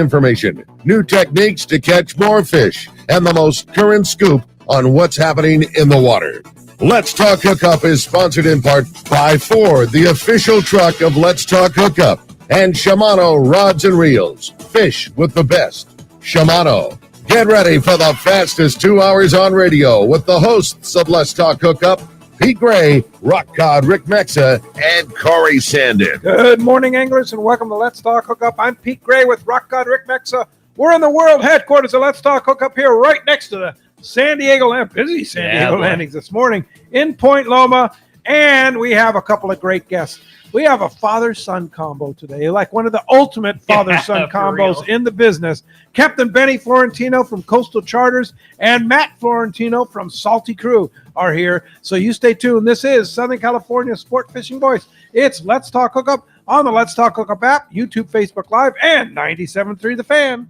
Information, new techniques to catch more fish, and the most current scoop on what's happening in the water. Let's Talk Hookup is sponsored in part by Ford, the official truck of Let's Talk Hookup, and Shimano Rods and Reels. Fish with the best. Shimano. Get ready for the fastest 2 hours on radio with the hosts of Let's Talk Hookup, Pete Gray, Rock Cod Rick Mexa, and Corey Sandin. Good morning, anglers, and welcome to Let's Talk Hookup. I'm Pete Gray with Rock Cod Rick Mexa. We're in the world headquarters of Let's Talk Hookup here, right next to the San Diego Landings this morning in Point Loma, and we have a couple of great guests. We have a father-son combo today, like one of the ultimate father-son combos in the business. Captain Benny Florentino from Coastal Charters and Matt Florentino from Salty Crew are here. So you stay tuned. This is Southern California Sport Fishing Voice. It's Let's Talk Hookup on the Let's Talk Hookup app, YouTube, Facebook Live, and 97.3 The Fan.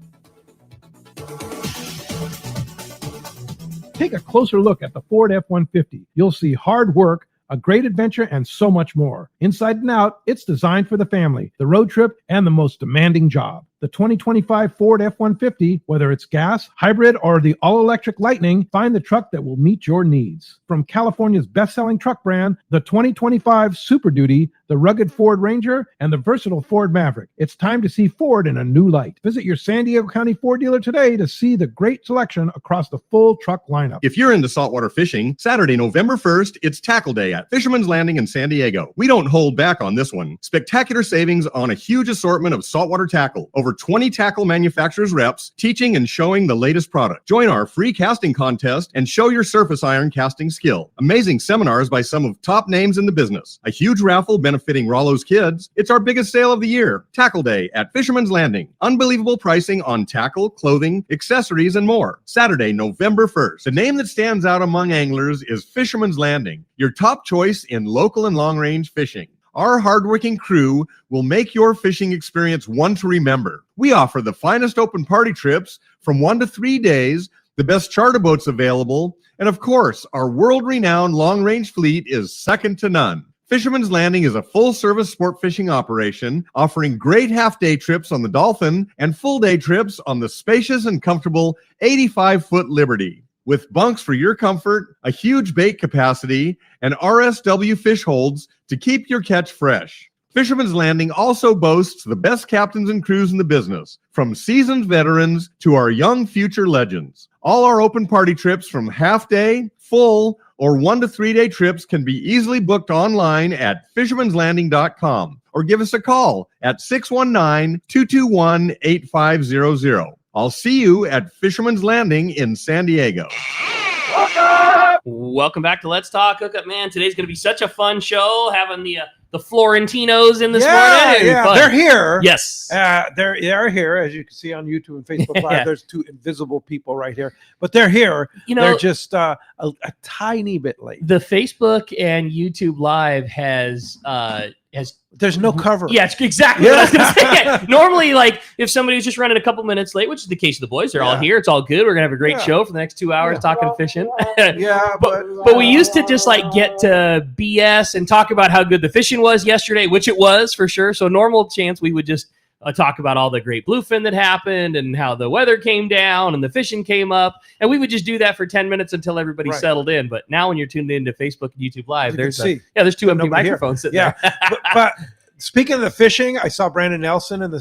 Take a closer look at the Ford F-150. You'll see hard work, a great adventure, and so much more. Inside and out, it's designed for the family, the road trip, and the most demanding job. The 2025 Ford F-150, whether it's gas, hybrid, or the all-electric Lightning, find the truck that will meet your needs. From California's best-selling truck brand, the 2025 Super Duty, the rugged Ford Ranger, and the versatile Ford Maverick. It's time to see Ford in a new light. Visit your San Diego County Ford dealer today to see the great selection across the full truck lineup. If you're into saltwater fishing, Saturday, November 1st, it's Tackle Day at Fisherman's Landing in San Diego. We don't hold back on this one. Spectacular savings on a huge assortment of saltwater tackle. Over 20 tackle manufacturers reps teaching and showing the latest product. Join our free casting contest and show your surface iron casting skill. Amazing seminars by some of top names in the business. A huge raffle benefiting Rollo's kids. It's our biggest sale of the year. Tackle Day at Fisherman's Landing. Unbelievable pricing on tackle, clothing, accessories, and more. Saturday, November 1st. The name that stands out among anglers is Fisherman's Landing, your top choice in local and long-range fishing. Our hardworking crew will make your fishing experience one to remember. We offer the finest open party trips from 1 to 3 days, the best charter boats available, and of course, our world-renowned long-range fleet is second to none. Fisherman's Landing is a full-service sport fishing operation offering great half-day trips on the Dolphin and full-day trips on the spacious and comfortable 85-foot Liberty. With bunks for your comfort, a huge bait capacity, and RSW fish holds to keep your catch fresh. Fisherman's Landing also boasts the best captains and crews in the business, from seasoned veterans to our young future legends. All our open party trips from half-day, full, or 1 to 3 day trips can be easily booked online at fishermanslanding.com or give us a call at 619-221-8500. I'll see you at Fisherman's Landing in San Diego. Welcome back to Let's Talk Hookup, man. Today's going to be such a fun show, having the Florentinos in this morning. Yeah, they're here. Yes. They're here, as you can see on YouTube and Facebook Live. There's two invisible people right here, but they're here. You know, they're just a tiny bit late. The Facebook and YouTube Live has there's no cover. Yeah, it's exactly what I was going to say. Normally, like, if somebody's just running a couple minutes late, which is the case of the boys, they're all here. It's all good. We're going to have a great show for the next 2 hours talking fishing. But we used to just, like, get to BS and talk about how good the fishing was yesterday, which it was for sure. So normal chance we would just talk about all the great bluefin that happened and how the weather came down and the fishing came up. And we would just do that for 10 minutes until everybody settled in. But now when you're tuned into Facebook and YouTube Live, there's two empty microphones sitting there. but speaking of the fishing, I saw Brandon Nelson in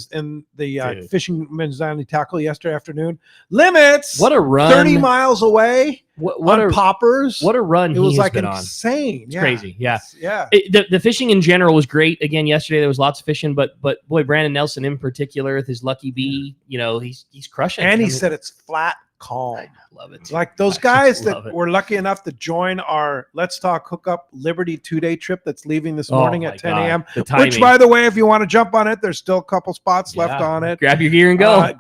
the Fisherman's Landing tackle yesterday afternoon. Limits. What a run. 30 miles away. What a poppers. What a run. It was like insane. It's crazy. Yeah. The fishing in general was great. Again, yesterday there was lots of fishing, but boy, Brandon Nelson in particular with his lucky bee, he's crushing. And he said it's flat calm. I love it. Like those guys that were lucky enough to join our Let's Talk Hookup Liberty 2-day trip that's leaving this morning at 10 a.m. Which, by the way, if you want to jump on it, there's still a couple spots left on it. Grab your gear and go.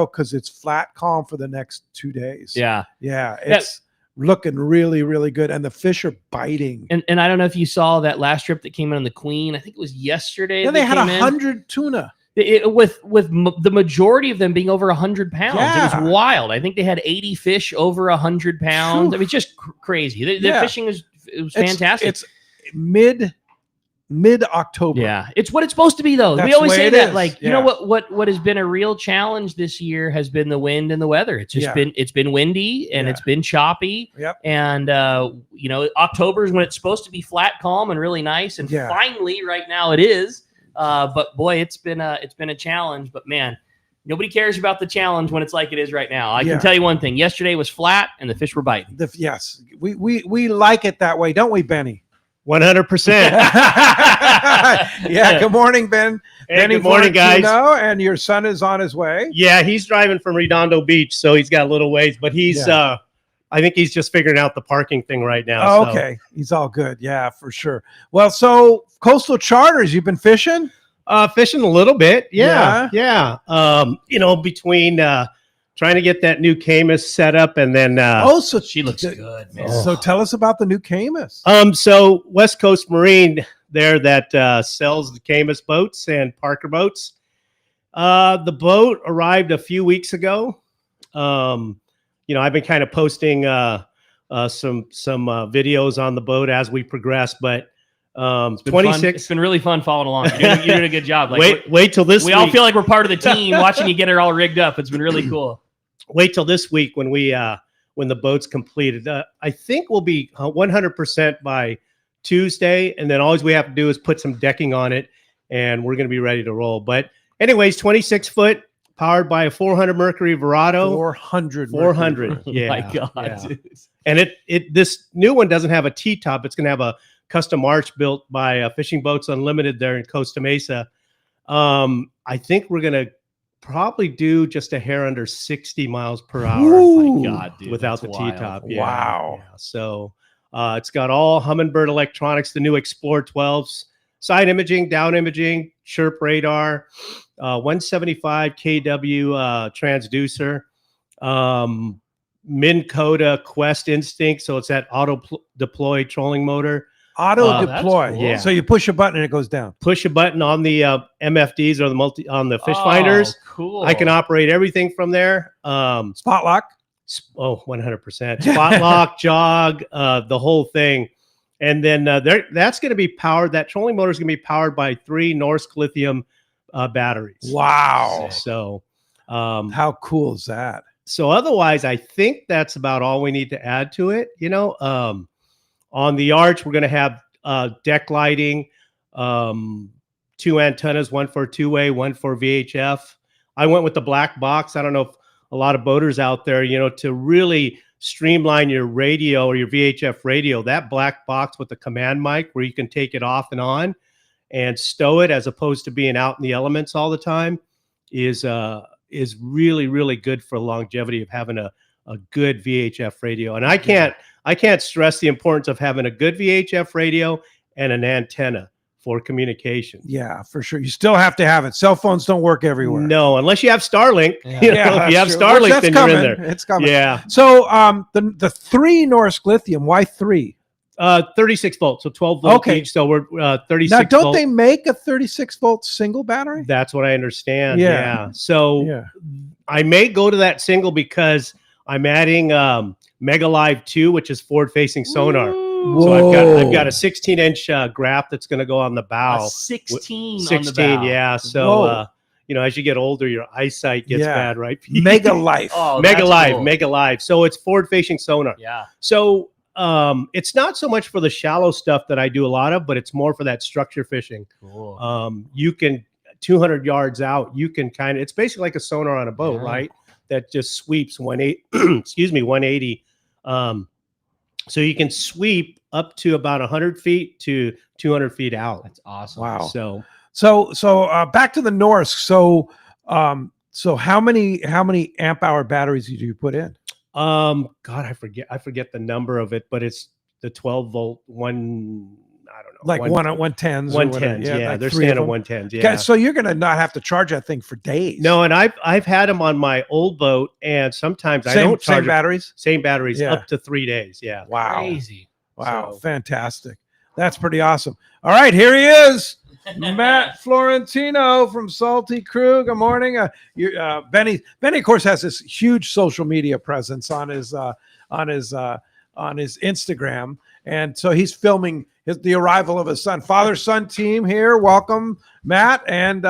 Because it's flat calm for the next 2 days. Yeah. It's looking really, really good. And the fish are biting. And I don't know if you saw that last trip that came in on the Queen. I think it was yesterday. And they had 100 tuna. With the majority of them being over 100 pounds. It was wild. I think they had 80 fish over 100 pounds. I mean, just crazy. The fishing was fantastic. It's mid mid-October. Yeah, it's what it's supposed to be, though. That's We always the way say it that. is. Like, you know what has been a real challenge this year has been the wind and the weather. It's just been windy and it's been choppy. Yep. And October is when it's supposed to be flat, calm, and really nice. And finally, right now, it is. But boy, it's been a challenge. But man, nobody cares about the challenge when it's like it is right now. I can tell you one thing: yesterday was flat, and the fish were biting. Yes, we like it that way, don't we, Benny? 100%. Yeah. Good morning, Ben. Hey, Benny good morning, guys. And your son is on his way. Yeah, he's driving from Redondo Beach, so he's got a little ways, but he's I think he's just figuring out the parking thing right now. Oh, okay. He's all good. Yeah, for sure. Well, so coastal charters, you've been fishing? Fishing a little bit. Yeah. Between trying to get that new Camus set up and then so she looks good, man. So tell us about the new Camus. So West Coast Marine there that sells the Camus boats and Parker boats. The boat arrived a few weeks ago. I've been kind of posting some videos on the boat as we progress, but 26. It's been really fun following along. You're doing a good job. Like, wait till this week. We all feel like we're part of the team watching you get it all rigged up. It's been really cool. Wait till this week when the boat's completed. I think we'll be 100% by Tuesday, and then all we have to do is put some decking on it, and we're going to be ready to roll. But anyways, 26 foot, powered by a 400 Mercury Verado. 400. Yeah. My God. Yeah. And this new one doesn't have a T-top. It's going to have a custom arch built by Fishing Boats Unlimited there in Costa Mesa. I think we're going to probably do just a hair under 60 miles per hour. Oh my God, dude, without the wild. T-top. Yeah. Wow. Yeah. So it's got all Humminbird electronics, the new Explore 12s, side imaging, down imaging, chirp radar, 175 kW transducer, Minn Kota Quest Instinct. So it's that auto deploy trolling motor. Auto deploy. Cool. Yeah. So you push a button and it goes down. Push a button on the MFDs or the fish finders. Cool. I can operate everything from there. Spot lock. 100%. Spot lock, jog, the whole thing. And then that's going to be powered. That trolling motor is going to be powered by 3 Norsk lithium batteries. Wow. So how cool is that? So otherwise, I think that's about all we need to add to it. On the arch, we're going to have deck lighting, 2 antennas, one for two-way, one for VHF. I went with the black box. I don't know if a lot of boaters out there, to really streamline your radio or your VHF radio, that black box with the command mic where you can take it off and on and stow it as opposed to being out in the elements all the time is really, really good for longevity of having a good VHF radio. And I can't stress the importance of having a good VHF radio and an antenna for communication. Yeah, for sure. You still have to have it. Cell phones don't work everywhere. No, unless you have Starlink. Yeah. If you have true. Starlink, then coming. you're in there. It's coming. Yeah. So the 3 Norsk lithium, why 3? 36 volts, so 12 volts each. So we're 36 Now, don't volts. they make a 36 volt single battery? That's what I understand. Yeah. So I may go to that single because I'm adding Mega Live 2, which is forward-facing sonar. Whoa. So I've got a 16-inch graph that's going to go on the bow. 16 on the bow. Yeah. So as you get older, your eyesight gets bad, right? Mega Life. Mega Live. So it's forward-facing sonar. Yeah. So it's not so much for the shallow stuff that I do a lot of, but it's more for that structure fishing. Cool. You can 200 yards out. You can it's basically like a sonar on a boat, right? That just sweeps 180. So you can sweep up to about 100 feet to 200 feet out. That's awesome. Wow. So back to the Norsk. So how many amp hour batteries do you put in? God, I forget the number of it, but it's the 12 volt one. I don't know, like 110s. 110s, yeah. like they're 3 of standard them. 110s, yeah. So you're gonna not have to charge that thing for days. No, and I've had them on my old boat, and sometimes I don't charge same batteries. Same batteries, Yeah. up to 3 days. Yeah. Wow. Crazy. Wow, So- fantastic. That's pretty awesome. All right, here he is, Matt Florentino from Salty Crew. Good morning. Benny, of course, has this huge social media presence on his Instagram, and so he's filming the arrival of his son. Father-son team here. Welcome, Matt. And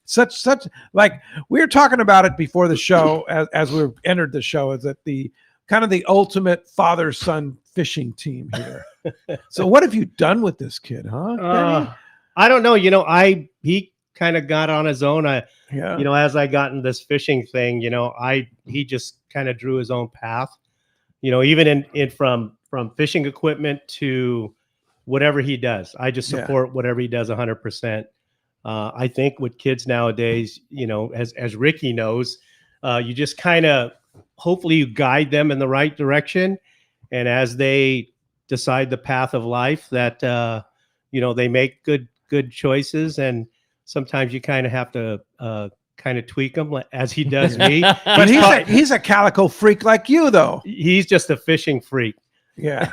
such like we were talking about it before the show as we entered the show, is that the kind of the ultimate father-son fishing team here. So what have you done with this kid, huh? I don't know. He kind of got on his own. As I got in this fishing thing, he just kind of drew his own path. Even in from fishing equipment to whatever he does, I just support whatever he does 100%. I think with kids nowadays, as Ricky knows, you just kind of hopefully you guide them in the right direction, and as they decide the path of life, that they make good choices, and sometimes you kind of have to kind of tweak him as he does me. But he's a calico freak like you, though. He's just a fishing freak. Yeah.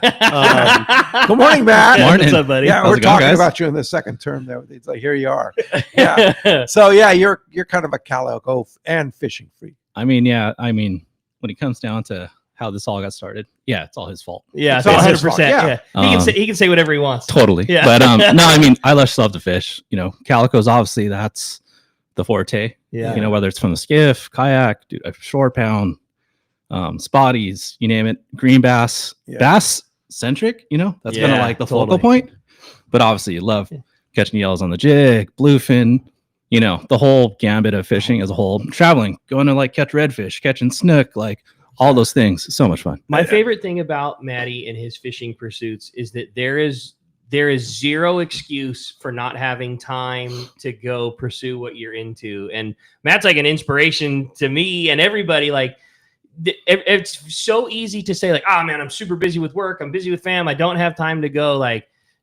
Good morning, Matt. Morning. What's up, buddy? Yeah, we're talking about you in the second term there. It's like, here you are. Yeah. So yeah, you're kind of a calico and fishing freak. I mean, when it comes down to how this all got started, it's all his fault. Yeah, It's all his 100%. fault, Yeah. He can say whatever he wants. Totally. Yeah. But no, I love to fish. Calicos, obviously that's the forte. Yeah. Whether it's from the skiff, kayak, shore pound, spotties, you name it, green bass, bass centric, that's kind of like the focal point. But obviously you love catching yells on the jig, bluefin, the whole gambit of fishing as a whole, traveling, going to catch redfish, catching snook, all those things. So much fun. My favorite thing about Matty and his fishing pursuits is that there is zero excuse for not having time to go pursue what you're into. And Matt's like an inspiration to me and everybody. It's so easy to say man, I'm super busy with work. I'm busy with fam. I don't have time to go.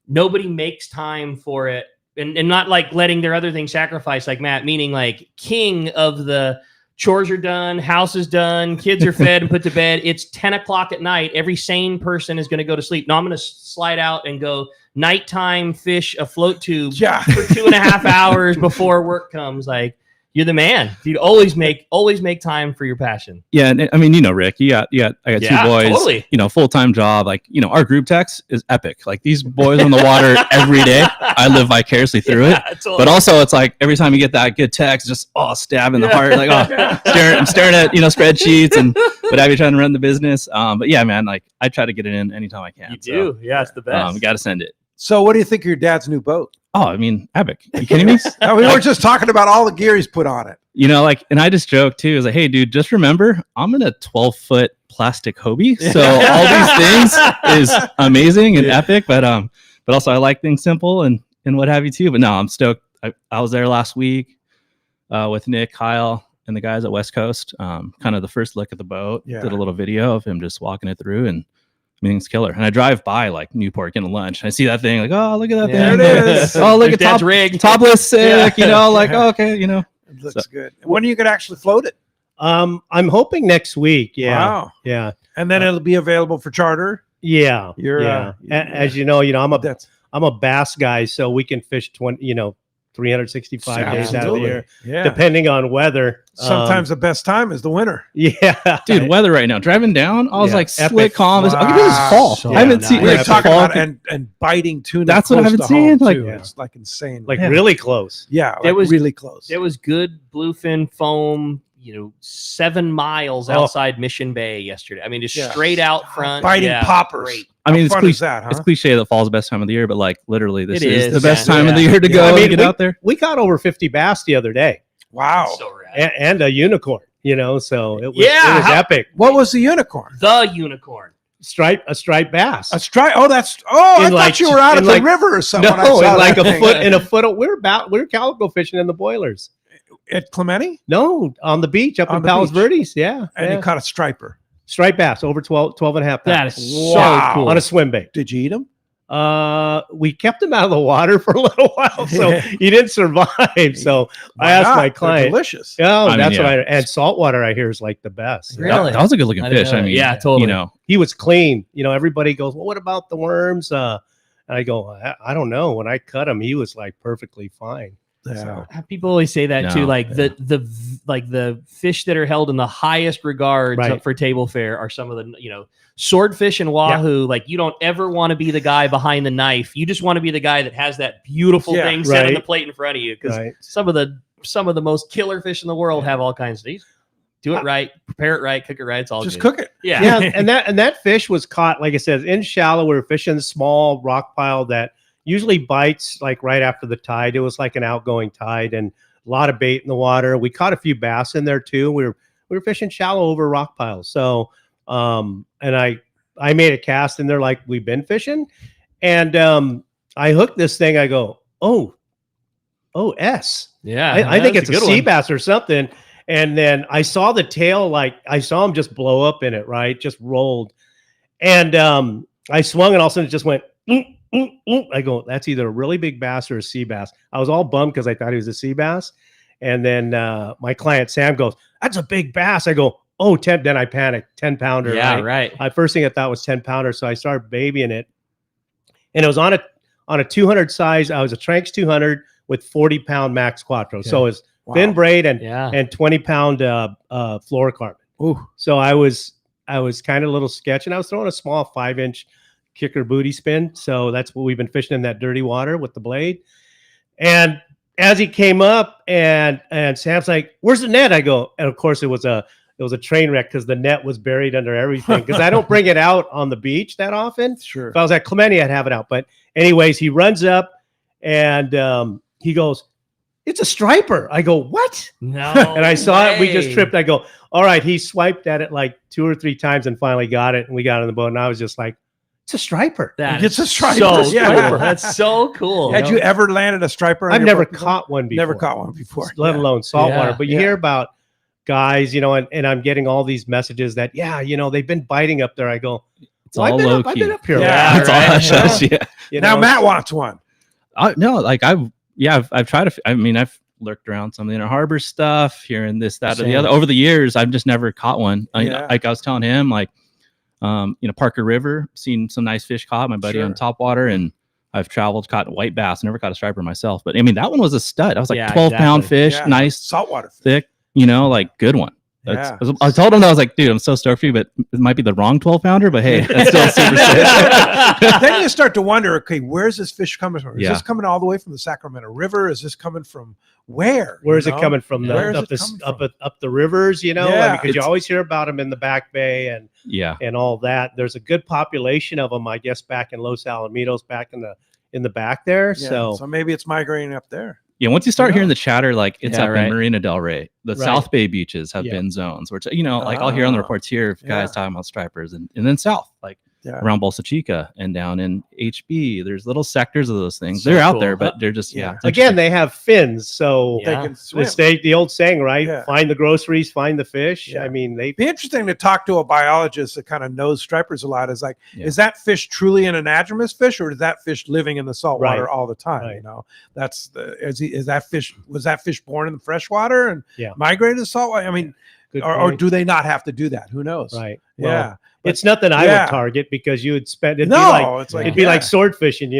Nobody makes time for it. And not letting their other things sacrifice like Matt, meaning king of the chores are done, house is done, kids are fed and put to bed. It's 10 o'clock at night. Every sane person is going to go to sleep. No, I'm going to slide out and go nighttime fish a float tube for 2.5 hours before work comes. You're the man. You'd always make time for your passion. Yeah, and I mean, Rick, I got two boys. Totally. Full-time job. Our group text is epic. These boys on the water every day. I live vicariously through it. Totally. But also, it's every time you get that good text, just stab in the heart. I'm staring at spreadsheets but I be trying to run the business. But yeah, man, I try to get it in anytime I can. You do. Yeah, it's the best. Got to send it. So what do you think of your dad's new boat? Oh, I mean, epic. Are you kidding me? We were just talking about all the gear he's put on it. And I just joke too, is hey, dude, just remember, I'm in a 12-foot plastic Hobie. So all these things is amazing and epic, but also I like things simple and what have you too. But no, I'm stoked. I was there last week with Nick, Kyle, and the guys at West Coast. Kind of the first look at the boat. Yeah. Did a little video of him just walking it through, and everything's killer. And I drive by Newport getting lunch, and I see that thing, oh, look at that thing. There it is. Oh, look There's at Dad's rig. topless sick, okay, It looks good. When are you going to actually float it? I'm hoping next week. Yeah. Wow. Yeah. And then it'll be available for charter. Yeah. You're as you know, I'm a bass guy, so we can fish 365 days out of the year, depending on weather. Sometimes the best time is the winter. Yeah, dude, weather right now. Driving down, I was slick, epic. calm. Wow. This is fall. So I haven't seen. We're talking about and biting tuna. That's what I haven't seen. It's insane. Really close. Yeah, it was really close. There was good bluefin foam. 7 miles outside Mission Bay yesterday. I mean, just straight out front, biting poppers. Great. I mean, it's it's cliche that fall's the best time of the year, but literally, this is the best Yeah. time of the year to go get out there. We got over 50 bass the other day. Wow. So rad. And a unicorn, so it was, epic. What was the unicorn? The unicorn. A striped bass. A stripe. Oh, I thought you were out at the river or something. No, in a foot. We're calico fishing in the boilers. At Clemente? No, on the beach up in Palos Verdes. Yeah. And you caught a striper. Striped bass over 12 and a half pounds. That is so cool. On a swim bait. Did you eat him? We kept him out of the water for a little while, so he didn't survive. So I asked my client. They're delicious. Oh, that's what and saltwater I hear is the best. Really? That was a good looking fish. I mean, yeah, totally. He was clean. Everybody goes, well, what about the worms? And I go, I don't know. When I cut him, he was perfectly fine. Yeah. People always say that too. No, Like the fish that are held in the highest regards Right. for table fare are some of the, swordfish and wahoo. Like you don't ever want to be the guy behind the knife. You just want to be the guy that has that beautiful thing set on the plate in front of you. Because some of the most killer fish in the world have all kinds of these. Do it right, prepare it right, cook it right. It's all just good. cook it. Yeah. and that fish was caught, like I said, in shallow. We were fishing a small rock pile that usually bites like right after the tide. It was like an outgoing tide and a lot of bait in the water. We caught a few bass in there too. We were fishing shallow over rock piles. So and I made a cast and they're like, we've been fishing. And I hooked this thing. I go, S. Yeah. I think it's a sea one. bass or something. And then I saw the tail, like I saw him just blow up in it, right? Just rolled. And I swung and all of a sudden it just went, I go, that's either a really big bass or a sea bass. I was all bummed because I thought he was a sea bass. And then my client, Sam, goes, that's a big bass. I go, 10. Then I panicked, 10 pounder. Yeah, right. First thing I thought was 10 pounder. So I started babying it. And it was on a 200 size. I was a Tranks 200 with 40-pound max quattro. Okay. So it's thin braid and 20-pound fluorocarbon. Ooh. So I was kind of a little sketch, and I was throwing a small 5-inch kicker booty spin. So that's what we've been fishing in that dirty water with the blade. And as he came up and Sam's like, where's the net? I go, and of course it was a train wreck because the net was buried under everything. Because I don't bring it out on the beach that often. Sure. If I was at Clemente, I'd have it out. But anyways, he runs up and he goes, it's a striper. I go, what? No. And I saw it. We just tripped. I go, all right. He swiped at it like 2 or 3 times and finally got it. And we got on the boat. And I was just like, it's a striper. It's a striper. So cool. That's so cool. Had you ever landed a striper? I've never caught one before. Never caught one before. Let alone saltwater. But you hear about guys, and I'm getting all these messages that, they've been biting up there. I go, it's all low key. I've been up here. Yeah, it's all hush hush. Yeah. Now Matt wants one. No, like I've tried to. I mean, I've lurked around some of the Inner Harbor stuff here and this, that, or the other. Over the years, I've just never caught one. Like I was telling him, like, Parker River, seen some nice fish caught. My buddy on topwater, and I've traveled, caught white bass. Never caught a striper myself, but I mean that one was a stud. I was like 12-pound fish, nice saltwater fish. Thick, like good one. I told him, I was like, dude, I'm so stoked for you, but it might be the wrong 12-pounder, but hey, that's still super sick. Then you start to wonder, okay, where's this fish coming from? Is this coming all the way from the Sacramento River? Is this coming from where? Where is it coming from? Up the rivers, because you always hear about them in the Back Bay and all that. There's a good population of them, I guess, back in Los Alamitos, back in the back there. So maybe it's migrating up there. Yeah, once you start hearing the chatter, like it's up in Marina Del Rey, the South Bay beaches have been zones, which like I'll hear on the reports here of guys talking about stripers, and then south, like around Bolsa Chica and down in HB, there's little sectors of those things. They're out there, but they're just Again, they have fins, so they can swim. The old saying, right? Find the groceries, find the fish. I mean, they'd be interesting to talk to a biologist that kind of knows stripers a lot. Is like, is that fish truly an anadromous fish, or is that fish living in the saltwater all the time? That's was that fish born in the freshwater and migrated to saltwater? I mean, or do they not have to do that? Who knows? Right. Well, it's nothing I would target because you would spend it'd be like sword fishing,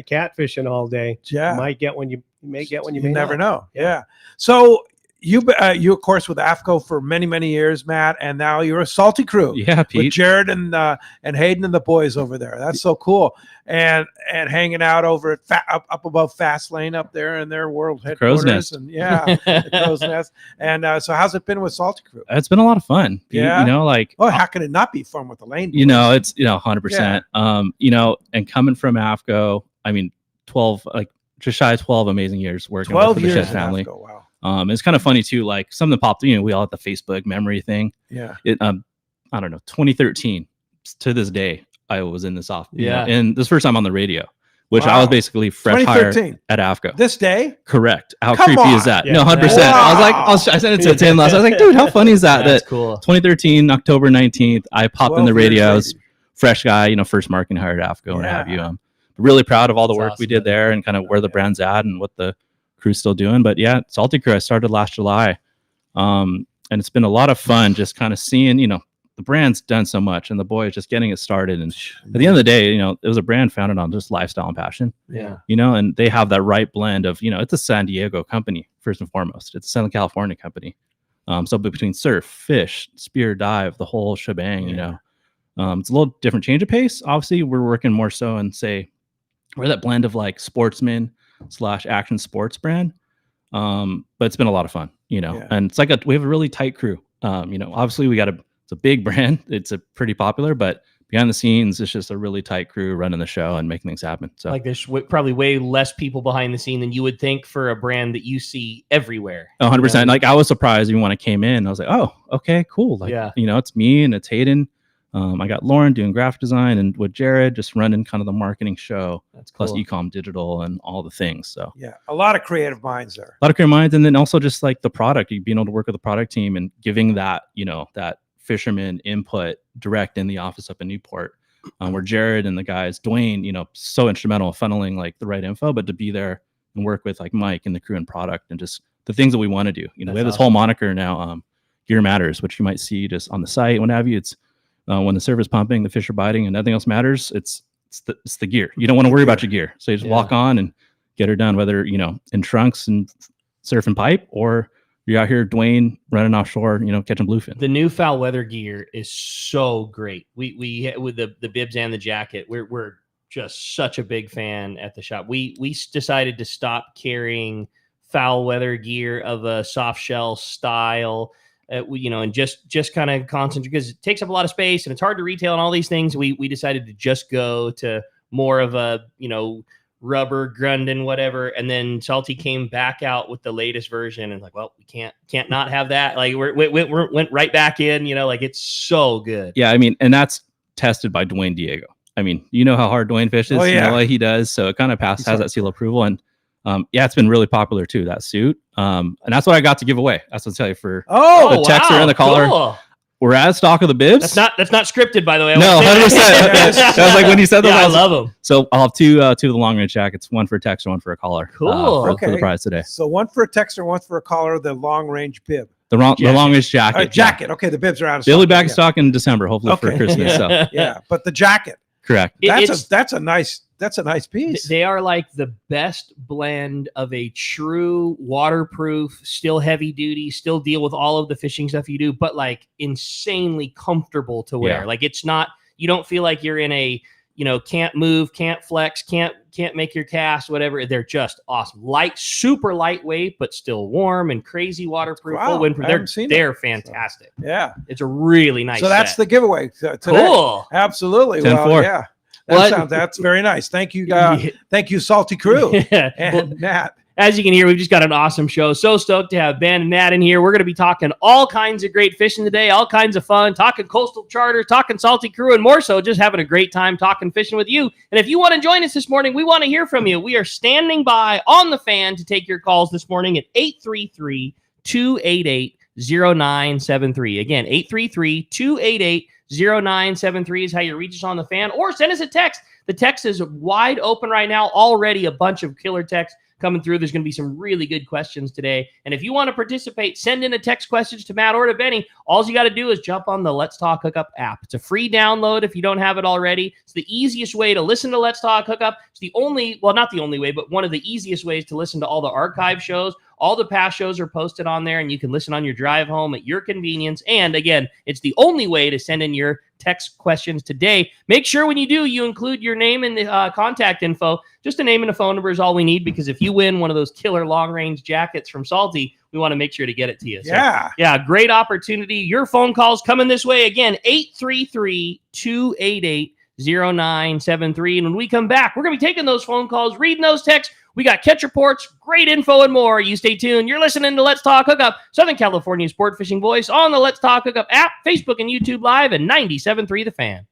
cat fishing all day. Yeah. You might get when you may get when you never know. Yeah. So you of course with AFCO for many years, Matt, and now you're a Salty Crew. Yeah, Pete. With Jared and Hayden and the boys over there. That's so cool. And hanging out over at up above Fast Lane up there in their world headquarters. Crow's Nest. And the Crow's Nest. And so how's it been with Salty Crew? It's been a lot of fun. Pete. How can it not be fun with the Lane boys? It's 100%. And coming from AFCO, I mean 12, like just shy of 12 amazing years working with the Shed family. AFCO, wow. It's kind of funny too, like something popped, we all had the Facebook memory thing. Yeah. I don't know, 2013 to this day, I was in this off. And this first time on the radio, which I was basically fresh hire at AFCO. This day? Correct. How creepy is that? Yeah. No, 100%. Wow. I sent it to Tim last. I was like, dude, how funny is that? That's cool. 2013, October 19th, I popped in the radios, fresh guy, first marketing hire at AFCO and have you. I'm really proud of all the work we did there and kind of where the brand's at and what the crew's still doing. But Salty Crew, I started last July. And it's been a lot of fun just kind of seeing, the brand's done so much, and the boy is just getting it started. And at the end of the day, you know, it was a brand founded on just lifestyle and passion. Yeah. You know, and they have that right blend of, you know, it's a San Diego company first and foremost. It's a Southern California company. So between surf, fish, spear, dive, the whole shebang, you know, it's a little different change of pace. Obviously, we're working more so in, say, we're that blend of like sportsman / action sports brand. But it's been a lot of fun, you know, and it's like we have a really tight crew. You know, obviously it's a big brand. It's a pretty popular, but behind the scenes, it's just a really tight crew running the show and making things happen. So like there's probably way less people behind the scene than you would think for a brand that you see everywhere. 100%. Like I was surprised even when I came in, I was like, oh, okay, cool. Like, you know, it's me and it's Hayden. I got Lauren doing graphic design, and with Jared just running kind of the marketing show. That's cool. Plus e-com digital and all the things. So a lot of creative minds there. A lot of creative minds, and then also just like the product, being able to work with the product team and giving that, you know, that fisherman input direct in the office up in Newport, where Jared and the guys, Dwayne, you know, so instrumental in funneling like the right info, but to be there and work with like Mike and the crew and product and just the things that we want to do. You know, we have this whole moniker now, Gear Matters, which you might see just on the site, what have you. It's when the surf is pumping, the fish are biting, and nothing else matters. It's the gear. You don't want to worry about your gear, so you just walk on and get her done. Whether, you know, in trunks and surf and pipe, or you're out here, Dwayne, running offshore, you know, catching bluefin. The new foul weather gear is so great. We with the bibs and the jacket, we're just such a big fan at the shop. We decided to stop carrying foul weather gear of a soft shell style. You know, and just kind of concentrate, because it takes up a lot of space and it's hard to retail and all these things. We decided to just go to more of a, you know, rubber Grundon, whatever. And then Salty came back out with the latest version and like, well, we can't not have that. Like we went right back in, you know, like it's so good. Yeah. I mean, and that's tested by Dwayne Diego. I mean, you know how hard Dwayne fishes, you know what he does. So it kind of has that seal of approval. And it's been really popular too, that suit. And that's what I got to give away. That's what I'll tell you for the texture and the collar. Cool. We're out of stock of the bibs. That's not scripted, by the way. No, 100%. That was like when you said that. I love them. So I'll have two of the long range jackets, one for a texture, one for a collar. Cool. For the prize today. So one for a texture, one for a collar, the long range bib. The long range jacket. Jacket. Okay, the bibs are out of stock. They'll be back in stock in December, hopefully for Christmas. So. Yeah, but the jacket. Correct. That's a nice piece. They are like the best blend of a true waterproof, still heavy duty, still deal with all of the fishing stuff you do, but like insanely comfortable to wear. Yeah. Like it's not, you don't feel like you're in a, you know, can't move, can't flex, can't make your cast, whatever. They're just awesome. Light, super lightweight, but still warm and crazy waterproof. Wow, they're fantastic. So, yeah. It's a really nice So that's set. the giveaway today. Cool. Absolutely. 10-4. Well, yeah. That's very nice. Thank you. Thank you, Salty Crew and Matt. As you can hear, we've just got an awesome show. So stoked to have Ben and Matt in here. We're going to be talking all kinds of great fishing today, all kinds of fun, talking coastal charters, talking Salty Crew, and more so just having a great time talking fishing with you. And if you want to join us this morning, we want to hear from you. We are standing by on the fan to take your calls this morning at 833-288-0973. Again, 833-288-0973 is how you reach us on the fan, or send us a text. The text is wide open right now. Already a bunch of killer texts coming through. There's going to be some really good questions today. And if you want to participate, send in a text question to Matt or to Benny. All you got to do is jump on the Let's Talk Hookup app. It's a free download if you don't have it already. It's the easiest way to listen to Let's Talk Hookup. It's the only, well, not the only way, but one of the easiest ways to listen to all the archive shows. All the past shows are posted on there, and you can listen on your drive home at your convenience. And again, it's the only way to send in your text questions today. Make sure when you do, you include your name and the contact info. Just a name and a phone number is all we need, because if you win one of those killer long-range jackets from Salty, we want to make sure to get it to you. So, yeah, great opportunity. Your phone calls coming this way. Again, 833-288-0973. And when we come back, we're going to be taking those phone calls, reading those texts. We got catch reports, great info, and more. You stay tuned. You're listening to Let's Talk Hookup, Southern California sport fishing voice on the Let's Talk Hookup app, Facebook and YouTube Live, and 97.3 The Fan.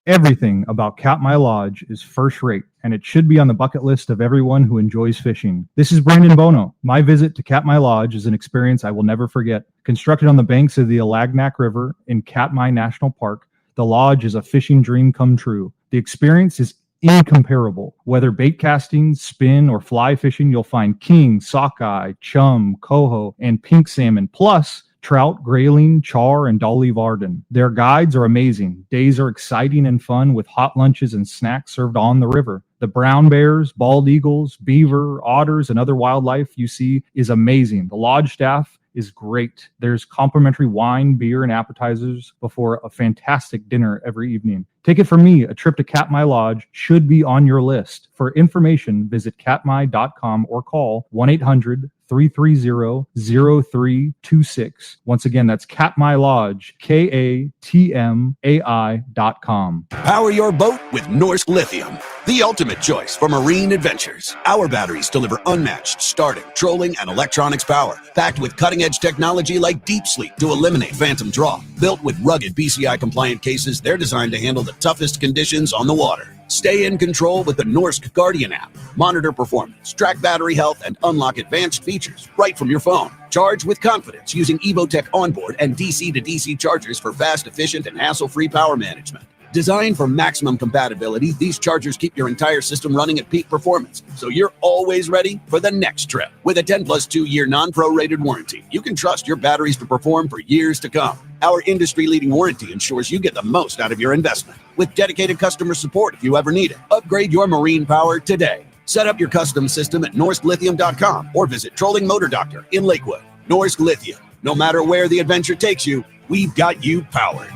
Everything about Katmai Lodge is first rate, and it should be on the bucket list of everyone who enjoys fishing. This is Brandon Bono. My visit to Katmai Lodge is an experience I will never forget. Constructed on the banks of the Alagnak River in Katmai National Park, the lodge is a fishing dream come true. The experience is incomparable. Whether bait casting, spin, or fly fishing, you'll find king, sockeye, chum, coho, and pink salmon, plus trout, grayling, char, and dolly varden. Their guides are amazing. Days are exciting and fun with hot lunches and snacks served on the river. The brown bears, bald eagles, beaver, otters, and other wildlife you see is amazing. The lodge staff is great. There's complimentary wine, beer, and appetizers before a fantastic dinner every evening. Take it from me, a trip to Katmai Lodge should be on your list. For information, visit katmai.com or call 1-800-330-0326. Once again, that's Katmai Lodge, KATMAI.com. Power your boat with Norsk Lithium, the ultimate choice for marine adventures. Our batteries deliver unmatched starting, trolling, and electronics power, packed with cutting-edge technology like Deep Sleep to eliminate phantom draw. Built with rugged BCI-compliant cases, they're designed to handle the toughest conditions on the water. Stay in control with the Norsk Guardian app. Monitor performance, track battery health, and unlock advanced features right from your phone. Charge with confidence using Evotech onboard and DC-to-DC chargers for fast, efficient, and hassle-free power management. Designed for maximum compatibility, these chargers keep your entire system running at peak performance, so you're always ready for the next trip. With a 10 plus 2-year non-prorated warranty, you can trust your batteries to perform for years to come. Our industry-leading warranty ensures you get the most out of your investment. With dedicated customer support if you ever need it. Upgrade your marine power today. Set up your custom system at norsklithium.com or visit Trolling Motor Doctor in Lakewood. Norsk Lithium. No matter where the adventure takes you, we've got you powered.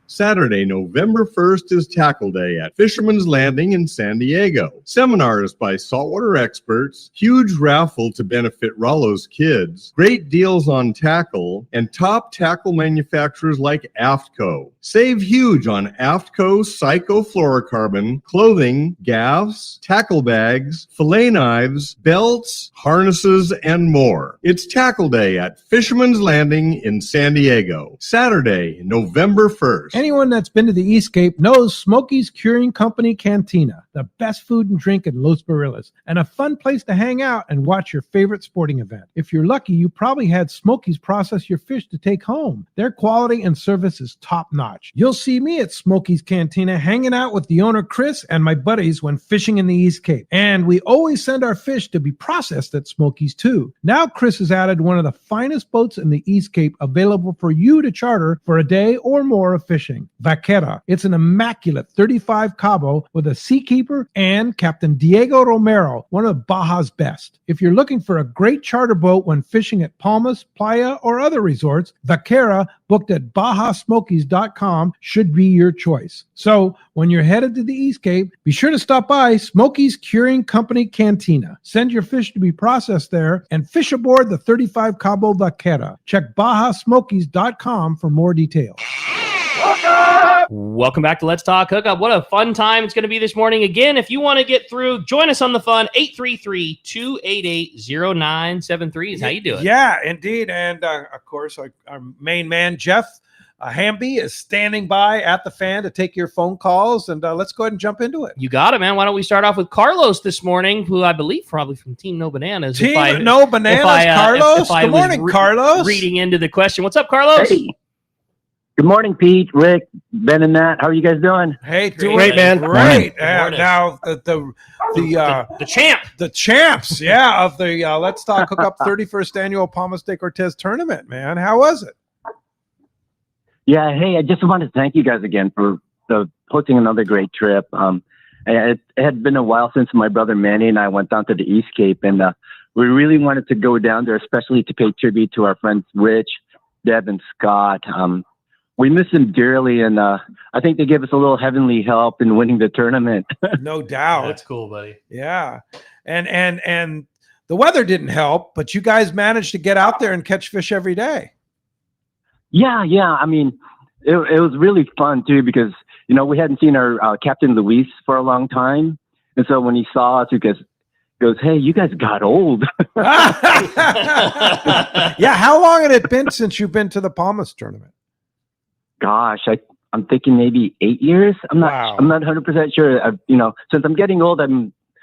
Saturday, November 1st is Tackle Day at Fisherman's Landing in San Diego. Seminars by saltwater experts, huge raffle to benefit Rollo's kids, great deals on tackle, and top tackle manufacturers like AFTCO. Save huge on AFTCO cyclofluorocarbon, clothing, gaffs, tackle bags, fillet knives, belts, harnesses, and more. It's Tackle Day at Fisherman's Landing in San Diego. Saturday, November 1st. Anyone that's been to the East Cape knows Smokey's Curing Company Cantina, the best food and drink in Los Barriles, and a fun place to hang out and watch your favorite sporting event. If you're lucky, you probably had Smokey's process your fish to take home. Their quality and service is top notch. You'll see me at Smokey's Cantina hanging out with the owner Chris and my buddies when fishing in the East Cape. And we always send our fish to be processed at Smokey's too. Now Chris has added one of the finest boats in the East Cape available for you to charter for a day or more of fishing. Vaquera. It's an immaculate 35 Cabo with a seakeeper and Captain Diego Romero, one of Baja's best. If you're looking for a great charter boat when fishing at Palmas, Playa, or other resorts, Vaquera, booked at BajaSmokies.com, should be your choice. So when you're headed to the East Cape, be sure to stop by Smokey's Curing Company Cantina. Send your fish to be processed there and fish aboard the 35 Cabo Vaquera. Check BajaSmokies.com for more details. Welcome back to Let's Talk Hookup. What a fun time it's going to be this morning. Again, if you want to get through, join us on the fun. 833-288-0973 is how you do it. Yeah, indeed. And of course, our main man, Jeff Hamby, is standing by at the fan to take your phone calls. And let's go ahead and jump into it. You got it, man. Why don't we start off with Carlos this morning, who I believe probably from Team No Bananas. No Bananas, Carlos. Good morning, Carlos. Reading into the question. What's up, Carlos? Hey. Good morning, Pete, Rick, Ben, and Matt. How are you guys doing? Hey, doing great, man. Great. Now the champs, yeah, of the Let's Talk Hookup 31st annual Palmas de Cortez tournament, man. How was it? Yeah, hey, I just wanted to thank you guys again for hosting another great trip. It had been a while since my brother Manny and I went down to the East Cape, and we really wanted to go down there, especially to pay tribute to our friends Rich, Deb, and Scott. We miss them dearly, and I think they gave us a little heavenly help in winning the tournament. No doubt. That's cool, buddy. Yeah. And the weather didn't help, but you guys managed to get out there and catch fish every day. Yeah. I mean, it was really fun, too, because, we hadn't seen our Captain Luis for a long time. And so when he saw us, he goes, hey, you guys got old. Yeah. How long had it been since you've been to the Palmas tournament? Gosh, I'm thinking maybe 8 years. I'm not 100% sure. Since I'm getting old,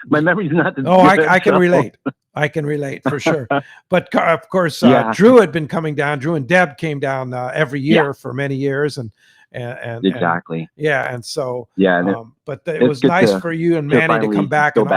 my memory's not. I can relate. I can relate for sure. But of course, Drew had been coming down. Drew and Deb came down every year for many years, and exactly. And so but it was nice for you and Manny to come back and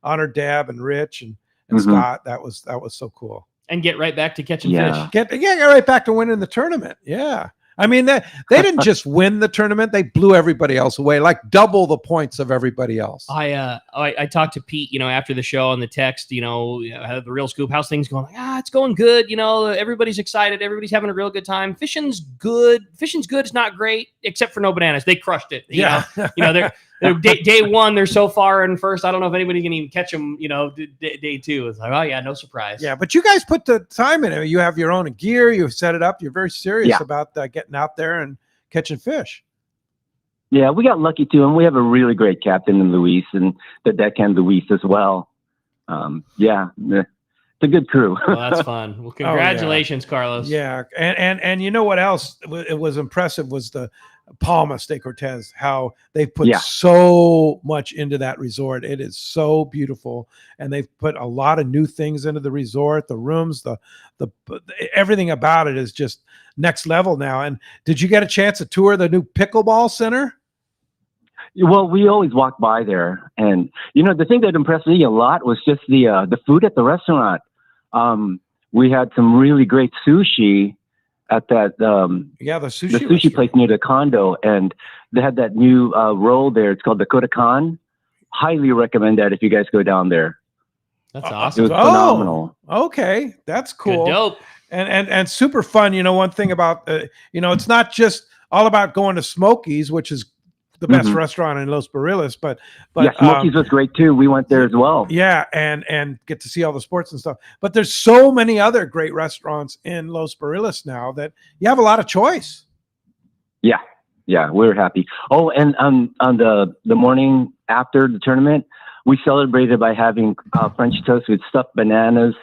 honor Deb and Rich and Scott. That was so cool. And get right back to catching Yeah. fish. Get right back to winning the tournament. Yeah. I mean, they didn't just win the tournament; they blew everybody else away, like double the points of everybody else. I talked to Pete, after the show on the text, the Real Scoop, how's things going? Like, it's going good. Everybody's excited. Everybody's having a real good time. Fishing's good. Fishing's good. It's not great, except for no bananas. They crushed it. They're day one. They're so far in first. I don't know if anybody can even catch them. Day two. It's like, oh yeah, no surprise. Yeah, but you guys put the time in it. You have your own gear. You've set it up. You're very serious about getting out there and catching fish. Yeah, we got lucky too, and we have a really great captain in Luis, and the deckhand Luis as well. It's a good crew. Well, that's fun. Well, congratulations, Carlos. Yeah, and you know what else? It was impressive was the Palmas de Cortez, how they put so much into that resort. It is so beautiful, and they've put a lot of new things into the resort. The rooms, the everything about it is just next level now. And did you get a chance to tour the new pickleball center? Well, we always walk by there, and the thing that impressed me a lot was just the food at the restaurant. We had some really great sushi at that the sushi place near the condo, and they had that new roll there. It's called the Kodakan. Highly recommend that if you guys go down there. That's awesome. It was phenomenal. Okay, that's cool. Good dope. And super fun. One thing about it's not just all about going to Smokies, which is the best restaurant in Los Barriles, but Smokies was great too. We went there as well. Yeah, and get to see all the sports and stuff. But there's so many other great restaurants in Los Barriles now that you have a lot of choice. Yeah, we're happy. Oh, and on the morning after the tournament, we celebrated by having French toast with stuffed bananas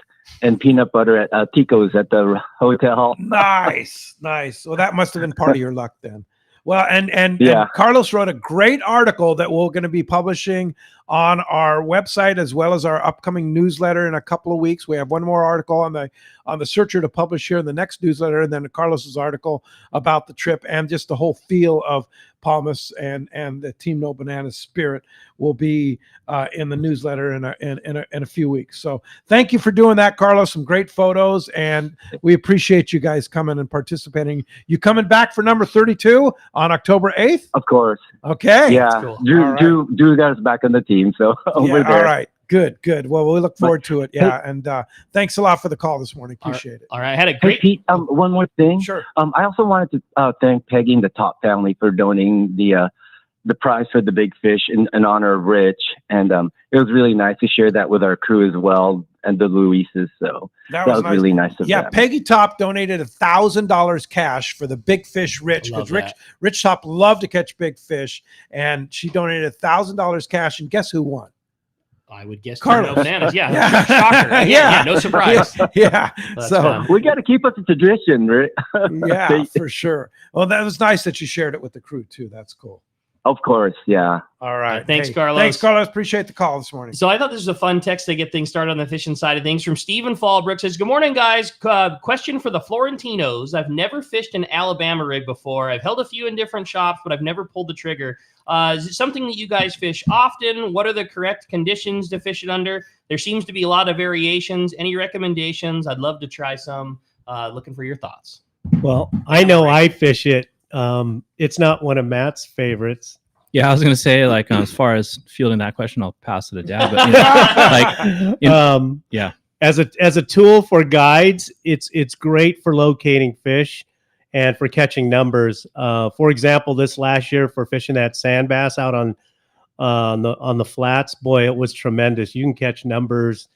and peanut butter at Tico's at the hotel. Nice. Well, that must have been part of your luck then. Well, and Carlos wrote a great article that we're going to be publishing on our website as well as our upcoming newsletter in a couple of weeks. We have one more article on the Searcher to publish here in the next newsletter, and then Carlos's article about the trip and just the whole feel of Palmas and the Team No Bananas spirit will be in the newsletter in a few weeks. So thank you for doing that, Carlos. Some great photos, and we appreciate you guys coming and participating. You coming back for number 32 on October 8th? Of course. Okay. Yeah. Cool. Drew got us back on the team, so we're there. All right. Good. Well, we look forward to it. Yeah. And thanks a lot for the call this morning. Appreciate it. All right. I had a great. Hey, Pete, one more thing. Sure. I also wanted to thank Peggy and the Top family for donating the prize for the big fish in honor of Rich. And it was really nice to share that with our crew as well and the Luises. So that was nice. Really nice of them. Peggy Top donated $1,000 cash for the big fish Rich, because Rich Top loved to catch big fish, and she donated $1,000 cash. And guess who won? I would guess Carlos. No Bananas. Yeah. Shocker. Yeah. No surprise. Yeah. So fun. We got to keep up the tradition, right? Yeah, for sure. Well, that was nice that you shared it with the crew too. That's cool. Of course, yeah. All right. Thanks, Carlos. Thanks, Carlos. Appreciate the call this morning. So I thought this was a fun text to get things started on the fishing side of things from Stephen Fallbrook. Says, good morning, guys. Question for the Florentinos. I've never fished an Alabama rig before. I've held a few in different shops, but I've never pulled the trigger. Is it something that you guys fish often? What are the correct conditions to fish it under? There seems to be a lot of variations. Any recommendations? I'd love to try some. Looking for your thoughts. Well, I know I fish it. It's not one of Matt's favorites. Yeah, I was gonna say, like, as far as fielding that question, I'll pass it to Dad. But yeah, as a tool for guides, it's great for locating fish and for catching numbers. For example, this last year for fishing that sand bass out on the flats, boy, it was tremendous. You can catch numbers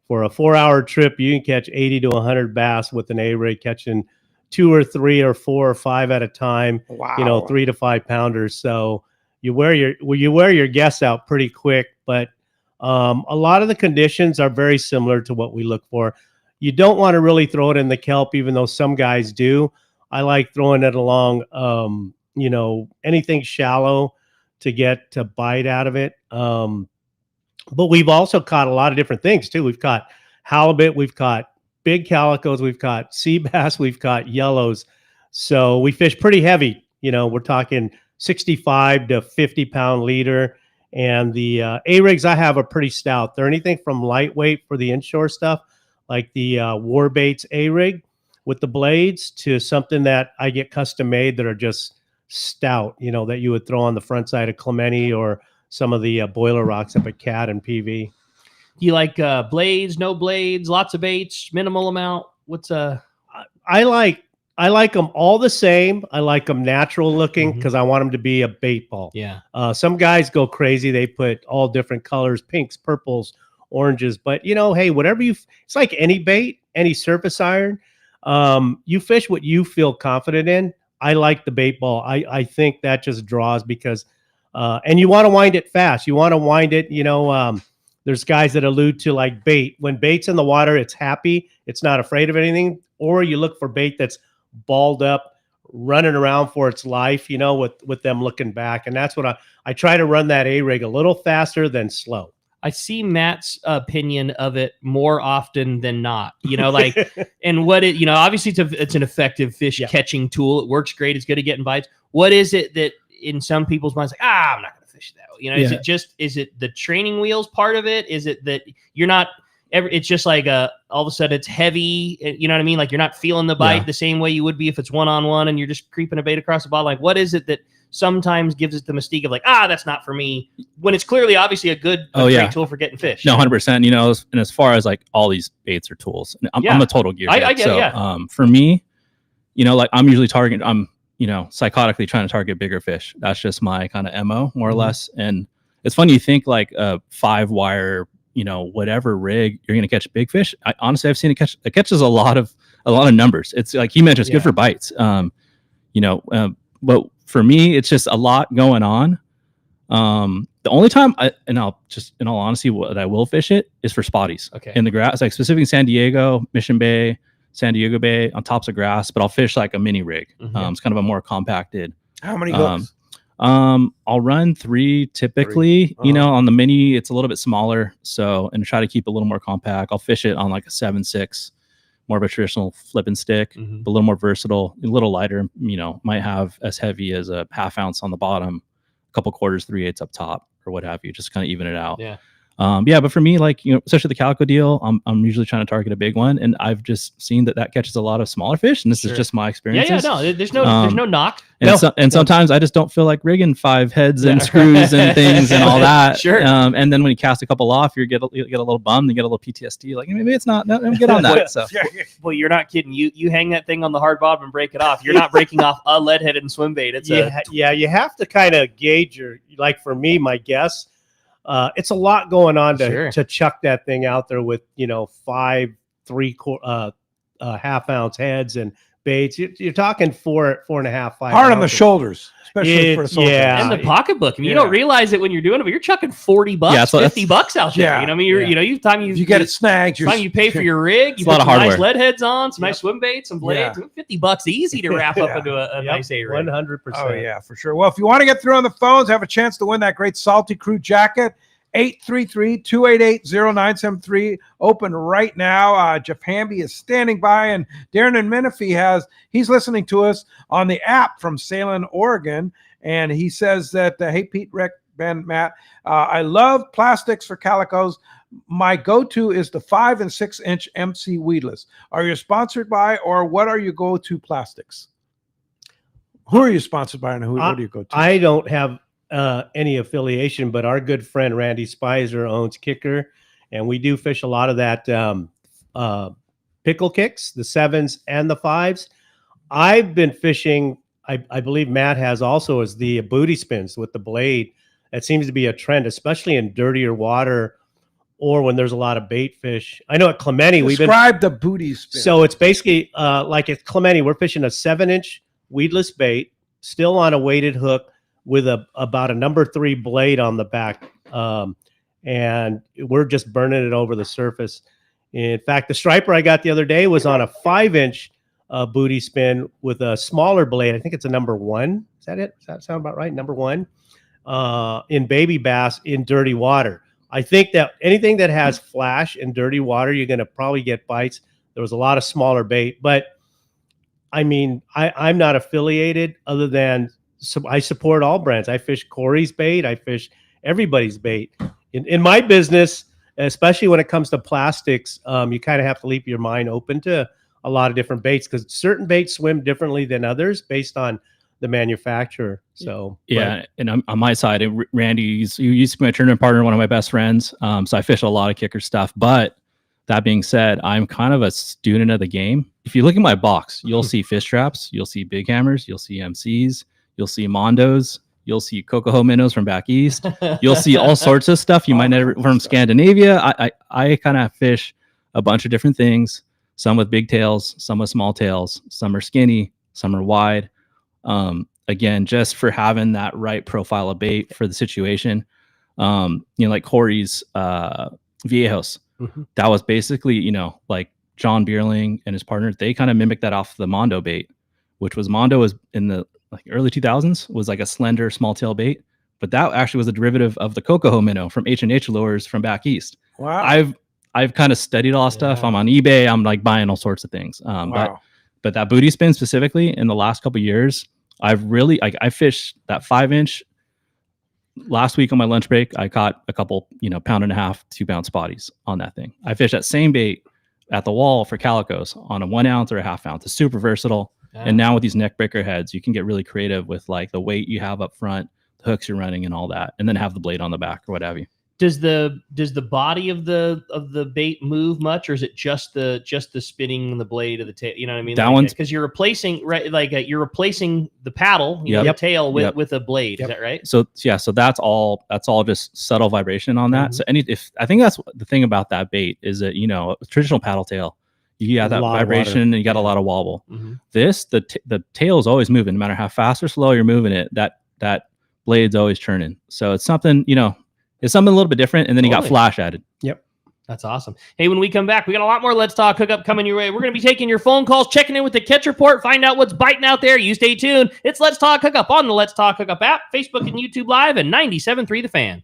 for a 4-hour trip. You can catch 80 to 100 bass with an A-rig, catching 2 or 3 or 4 or 5 at a time. Wow. 3 to 5 pounders. So you wear your guess out pretty quick, but a lot of the conditions are very similar to what we look for. You don't want to really throw it in the kelp, even though some guys do. I like throwing it along, anything shallow to get to bite out of it. But we've also caught a lot of different things too. We've caught halibut, we've caught big calicos, we've caught sea bass, we've caught yellows. So we fish pretty heavy. We're talking 65 to 50 pound leader. And the A-rigs I have are pretty stout. They're anything from lightweight for the inshore stuff like the War Baits A-rig with the blades to something that I get custom made that are just stout, that you would throw on the front side of Clemente or some of the boiler rocks up at Cat and PV. Do you like blades, no blades, lots of baits, minimal amount? What's I like them all the same. I like them natural looking because I want them to be a bait ball. Yeah. Some guys go crazy. They put all different colors, pinks, purples, oranges. But, hey, whatever it's like any bait, any surface iron. You fish what you feel confident in. I like the bait ball. I think that just draws because, and you want to wind it fast. You want to wind it, there's guys that allude to like bait. When bait's in the water, it's happy. It's not afraid of anything. Or you look for bait that's balled up, running around for its life, with them looking back. And that's what I try to run that A-rig a little faster than slow. I see Matt's opinion of it more often than not, and what it, obviously it's an effective fish catching tool. It works great. It's good at getting bites. What is it that in some people's minds, like, I'm not going to fish that way. Is it the training wheels part of it? Is it that you're not ever, it's just like all of a sudden it's heavy, you know what I mean? Like you're not feeling the bite the same way you would be if it's one-on-one and you're just creeping a bait across the bottom. Like what is it that sometimes gives it the mystique of like, that's not for me, when it's clearly obviously a good great tool for getting fish? No, 100%. And as far as like all these baits are tools, I'm a total gear. I get it. For me, like I'm usually targeting, I'm psychotically trying to target bigger fish. That's just my kind of MO more or less. And it's funny, you think like a 5-wire, whatever rig, you're going to catch big fish. Honestly, I've seen it catches a lot of numbers. It's like he mentioned, it's good for bites. But for me, it's just a lot going on. The only time I'll just, in all honesty, what I will fish it is for spotties. Okay. In the grass, like specifically San Diego, Mission Bay, San Diego Bay on tops of grass, but I'll fish like a mini rig. It's kind of a more compacted. How many hooks? I'll run 3 typically. 3. On the mini, it's a little bit smaller. So, and try to keep it a little more compact. I'll fish it on like a 7.6, more of a traditional flip and stick, but a little more versatile, a little lighter, might have as heavy as a 1/2 ounce on the bottom, a couple quarters, 3/8 up top or what have you, just kind of even it out. Yeah. But for me, like, especially the calico deal, I'm usually trying to target a big one, and I've just seen that catches a lot of smaller fish, and this is just my experience. There's no knock. And sometimes I just don't feel like rigging 5 heads and screws and things and all that. Sure. And then when you cast a couple off, you get a little bummed, you get a little PTSD. Like maybe it's not. No, get on that. So. Well, you're not kidding. You hang that thing on the hard bottom and break it off. You're not breaking off a lead-headed and swim bait. It's you have to kind of gauge like for me, my guess. It's a lot going on to chuck that thing out there with 5 3/4 ounce heads and baits. You're talking 4.5, 5. Hard on the shoulders, especially for a soldier. And the pocketbook. I mean, you don't realize it when you're doing it, but you're chucking $40, $50 out there. You get it snagged. You pay for your rig. You put some nice lead heads on, some nice swim baits, some blades. $50 easy to wrap up into a nice A-rig. 100%. Oh yeah, for sure. Well, if you want to get through on the phones, have a chance to win that great Salty Crew jacket. 833-288-0973. Open right now. Jeff Hamby is standing by, and Darren and Menifee he's listening to us on the app from Salem, Oregon, and he says that, hey, Pete, Rick, Ben, Matt, I love plastics for calicos. My go-to is the 5 and 6 inch MC weedless. Are you sponsored by, or what are your go-to plastics? Who are you sponsored by, and who do you go to? I don't have any affiliation, but our good friend Randy Spicer owns Kicker, and we do fish a lot of that pickle kicks, the 7s and the 5s. I've been fishing, I believe Matt has also, is the booty spins with the blade. That seems to be a trend, especially in dirtier water or when there's a lot of bait fish. I know at Clemente describe the booty spin. So it's basically like at Clemente, we're fishing a 7-inch weedless bait, still on a weighted hook, with about a number 3 blade on the back. And we're just burning it over the surface. In fact, the striper I got the other day was on a 5-inch booty spin with a smaller blade. I think it's a number 1. Is that it? Does that sound about right? Number 1 in baby bass in dirty water. I think that anything that has flash in dirty water, you're going to probably get bites. There was a lot of smaller bait, but I mean, I'm not affiliated other than I support all brands. I fish Corey's bait. I fish everybody's bait. In my business, especially when it comes to plastics, you kind of have to leave your mind open to a lot of different baits because certain baits swim differently than others based on the manufacturer. So yeah, and on my side, Randy, he used to be my tournament partner, one of my best friends. So I fish a lot of kicker stuff. But that being said, I'm kind of a student of the game. If you look at my box, you'll see fish traps, you'll see big hammers, you'll see MCs, you'll see Mondos, you'll see Cocoa minnows from back east. You'll see all sorts of stuff you might never from Scandinavia. I kind of fish a bunch of different things. Some with big tails, some with small tails. Some are skinny, some are wide. Again, just for having that right profile of bait for the situation. Like Corey's Viejos. That was basically, like John Bierling and his partner, they kind of mimicked that off the Mondo bait, which was Mondo was in the early 2000s, was like a slender small tail bait. But that actually was a derivative of the Cocoa minnow from H&H lures from back east. Wow. I've kind of studied all stuff. I'm on eBay. I'm like buying all sorts of things. But that booty spin specifically in the last couple of years, I've really I fished that 5-inch last week on my lunch break. I caught a couple, 1.5 pound, 2 pound spotties on that thing. I fished that same bait at the wall for calicos on a 1 ounce or a 1/2 ounce. It's super versatile. Yeah. And now with these neck breaker heads, you can get really creative with like the weight you have up front, the hooks you're running and all that, and then have the blade on the back or what have you. Does the body of the bait move much, or is it just the spinning the blade of the tail? You know what I mean? That one's because you're replacing you're replacing the paddle, the tail with a blade. Is that right? So yeah, so that's all just subtle vibration on that. So I think that's the thing about that bait is that a traditional paddle tail, you got that vibration and you got a lot of wobble. The tail is always moving, no matter how fast or slow you're moving it. That blade's always turning. So it's something It's something a little bit different, and then you got flash added. Yep. That's awesome. Hey, when we come back, we got a lot more Let's Talk Hookup coming your way. We're going to be taking your phone calls, checking in with the catch report, find out what's biting out there. You stay tuned. It's Let's Talk Hookup on the Let's Talk Hookup app, Facebook and YouTube Live, and 97.3 The Fan.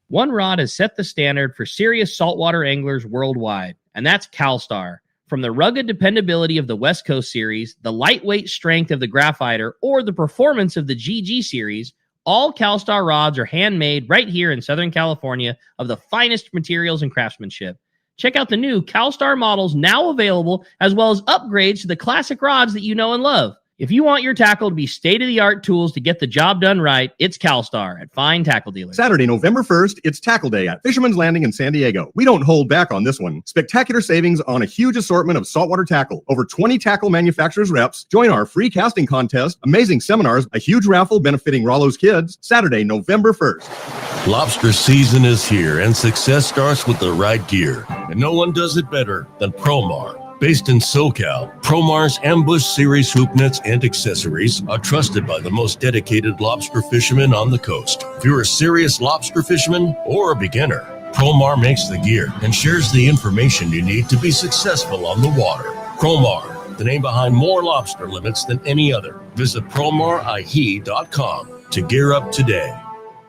One rod has set the standard for serious saltwater anglers worldwide, and that's CalStar. From the rugged dependability of the West Coast series, the lightweight strength of the Graphiter, or the performance of the GG series, all CalStar rods are handmade right here in Southern California of the finest materials and craftsmanship. Check out the new CalStar models now available, as well as upgrades to the classic rods that you know and love. If you want your tackle to be state-of-the-art tools to get the job done right, it's CalStar at Fine Tackle Dealers. Saturday, November 1st, it's Tackle Day at Fisherman's Landing in San Diego. We don't hold back on this one. Spectacular savings on a huge assortment of saltwater tackle. Over 20 tackle manufacturers reps. Join our free casting contest, amazing seminars, a huge raffle benefiting Rollo's kids. Saturday, November 1st. Lobster season is here, and success starts with the right gear. And no one does it better than Promar. Based in SoCal, Promar's Ambush Series hoop nets and accessories are trusted by the most dedicated lobster fishermen on the coast. If you're a serious lobster fisherman or a beginner, Promar makes the gear and shares the information you need to be successful on the water. Promar, the name behind more lobster limits than any other. Visit PromarIE.com to gear up today.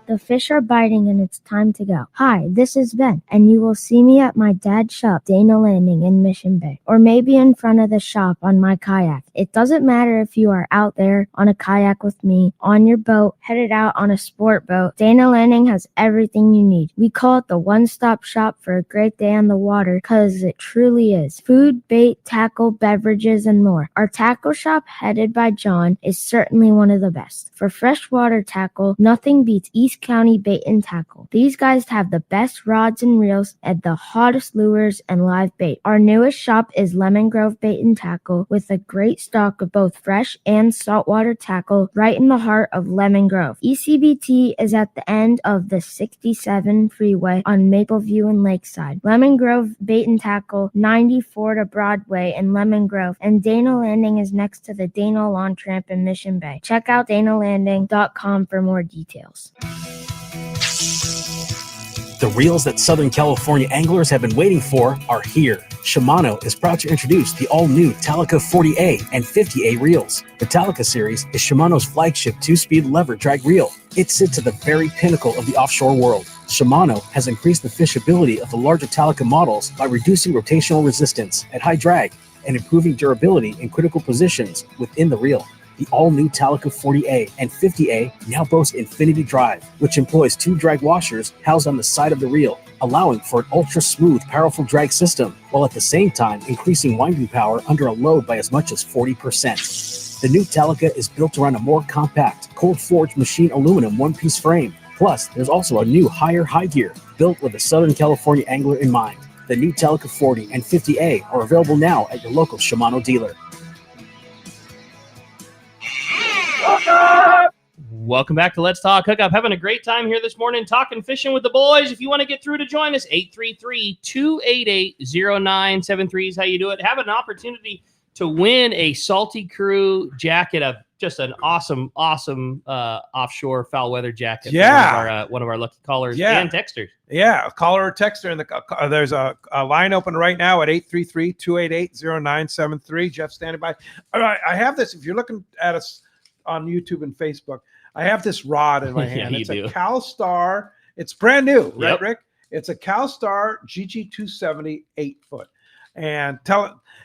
The fish are biting and it's time to go. Hi, this is Ben, and you will see me at my dad's shop, Dana Landing in Mission Bay, or maybe in front of the shop on my kayak. It doesn't matter if you are out there on a kayak with me, on your boat, headed out on a sport boat. Dana Landing has everything you need. We call it the one-stop shop for a great day on the water because it truly is. Food, bait, tackle, beverages, and more. Our tackle shop, headed by John, is certainly one of the best. For freshwater tackle, nothing beats East County Bait and Tackle. These guys have the best rods and reels and the hottest lures and live bait. Our newest shop is Lemon Grove Bait and Tackle with a great stock of both fresh and saltwater tackle right in the heart of Lemon Grove. ECBT is at the end of the 67 freeway on Mapleview and Lakeside. Lemon Grove Bait and Tackle, 94 to Broadway in Lemon Grove, and Dana Landing is next to the Dana Lawn Tramp in Mission Bay. Check out DanaLanding.com for more details. The reels that Southern California anglers have been waiting for are here. Shimano is proud to introduce the all-new Talica 40A and 50A reels. The Talica series is Shimano's flagship 2-speed lever drag reel. It sits at the very pinnacle of the offshore world. Shimano has increased the fishability of the larger Talica models by reducing rotational resistance at high drag and improving durability in critical positions within the reel. The all-new Talica 40A and 50A now boast Infinity Drive, which employs 2 drag washers housed on the side of the reel, allowing for an ultra-smooth, powerful drag system, while at the same time increasing winding power under a load by as much as 40%. The new Talica is built around a more compact, cold-forged machine aluminum one-piece frame. Plus, there's also a new higher high gear built with a Southern California angler in mind. The new Talica 40 and 50A are available now at your local Shimano dealer. Welcome back to Let's Talk Hookup. Having a great time here this morning talking fishing with the boys. If you want to get through to join us, 833-288-0973 is how you do it. Have an opportunity to win a Salty Crew jacket, of just an awesome offshore foul weather jacket. Yeah. One of our lucky callers and texters. Yeah, caller or texter. And there's a line open right now at 833-288-0973. Jeff standing by. All right, I have this. If you're looking at us on YouTube and Facebook, I have this rod in my hand. It's a CalStar. It's brand new, right, Rick? It's a CalStar GG270 8-foot. And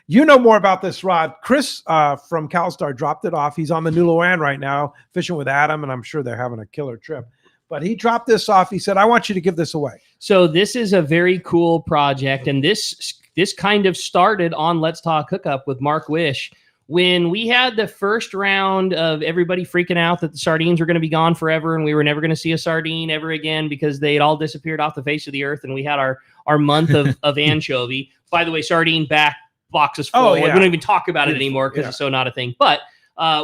you know more about this rod. Chris from CalStar dropped it off. He's on the New Luan right now fishing with Adam, and I'm sure they're having a killer trip. But he dropped this off. He said, I want you to give this away. So this is a very cool project, and this kind of started on Let's Talk Hookup with Mark Wish. When we had the first round of everybody freaking out that the sardines were going to be gone forever and we were never going to see a sardine ever again because they'd all disappeared off the face of the earth, and we had our month of anchovy. By the way, sardine back boxes full. We don't even talk about it anymore because it's so not a thing. But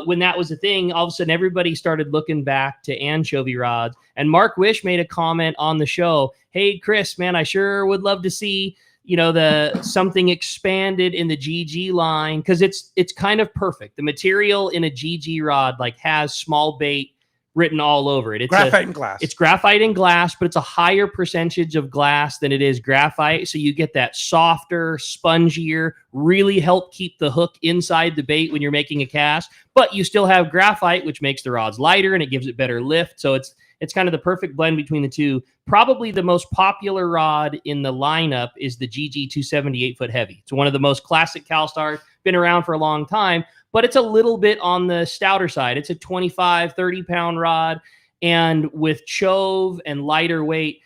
when that was a thing, all of a sudden everybody started looking back to anchovy rods. And Mark Wish made a comment on the show. Hey, Chris, man, I sure would love to see the something expanded in the GG line, because it's kind of perfect. The material in a GG rod has small bait written all over it. It's graphite and glass. It's graphite and glass, but it's a higher percentage of glass than it is graphite. So you get that softer, spongier, really help keep the hook inside the bait when you're making a cast. But you still have graphite, which makes the rods lighter and it gives it better lift. So it's kind of the perfect blend between the two. Probably the most popular rod in the lineup is the GG 270 8-foot heavy. It's one of the most classic CalStars, been around for a long time, but it's a little bit on the stouter side. It's a 25, 30-pound rod, and with chove and lighter weight,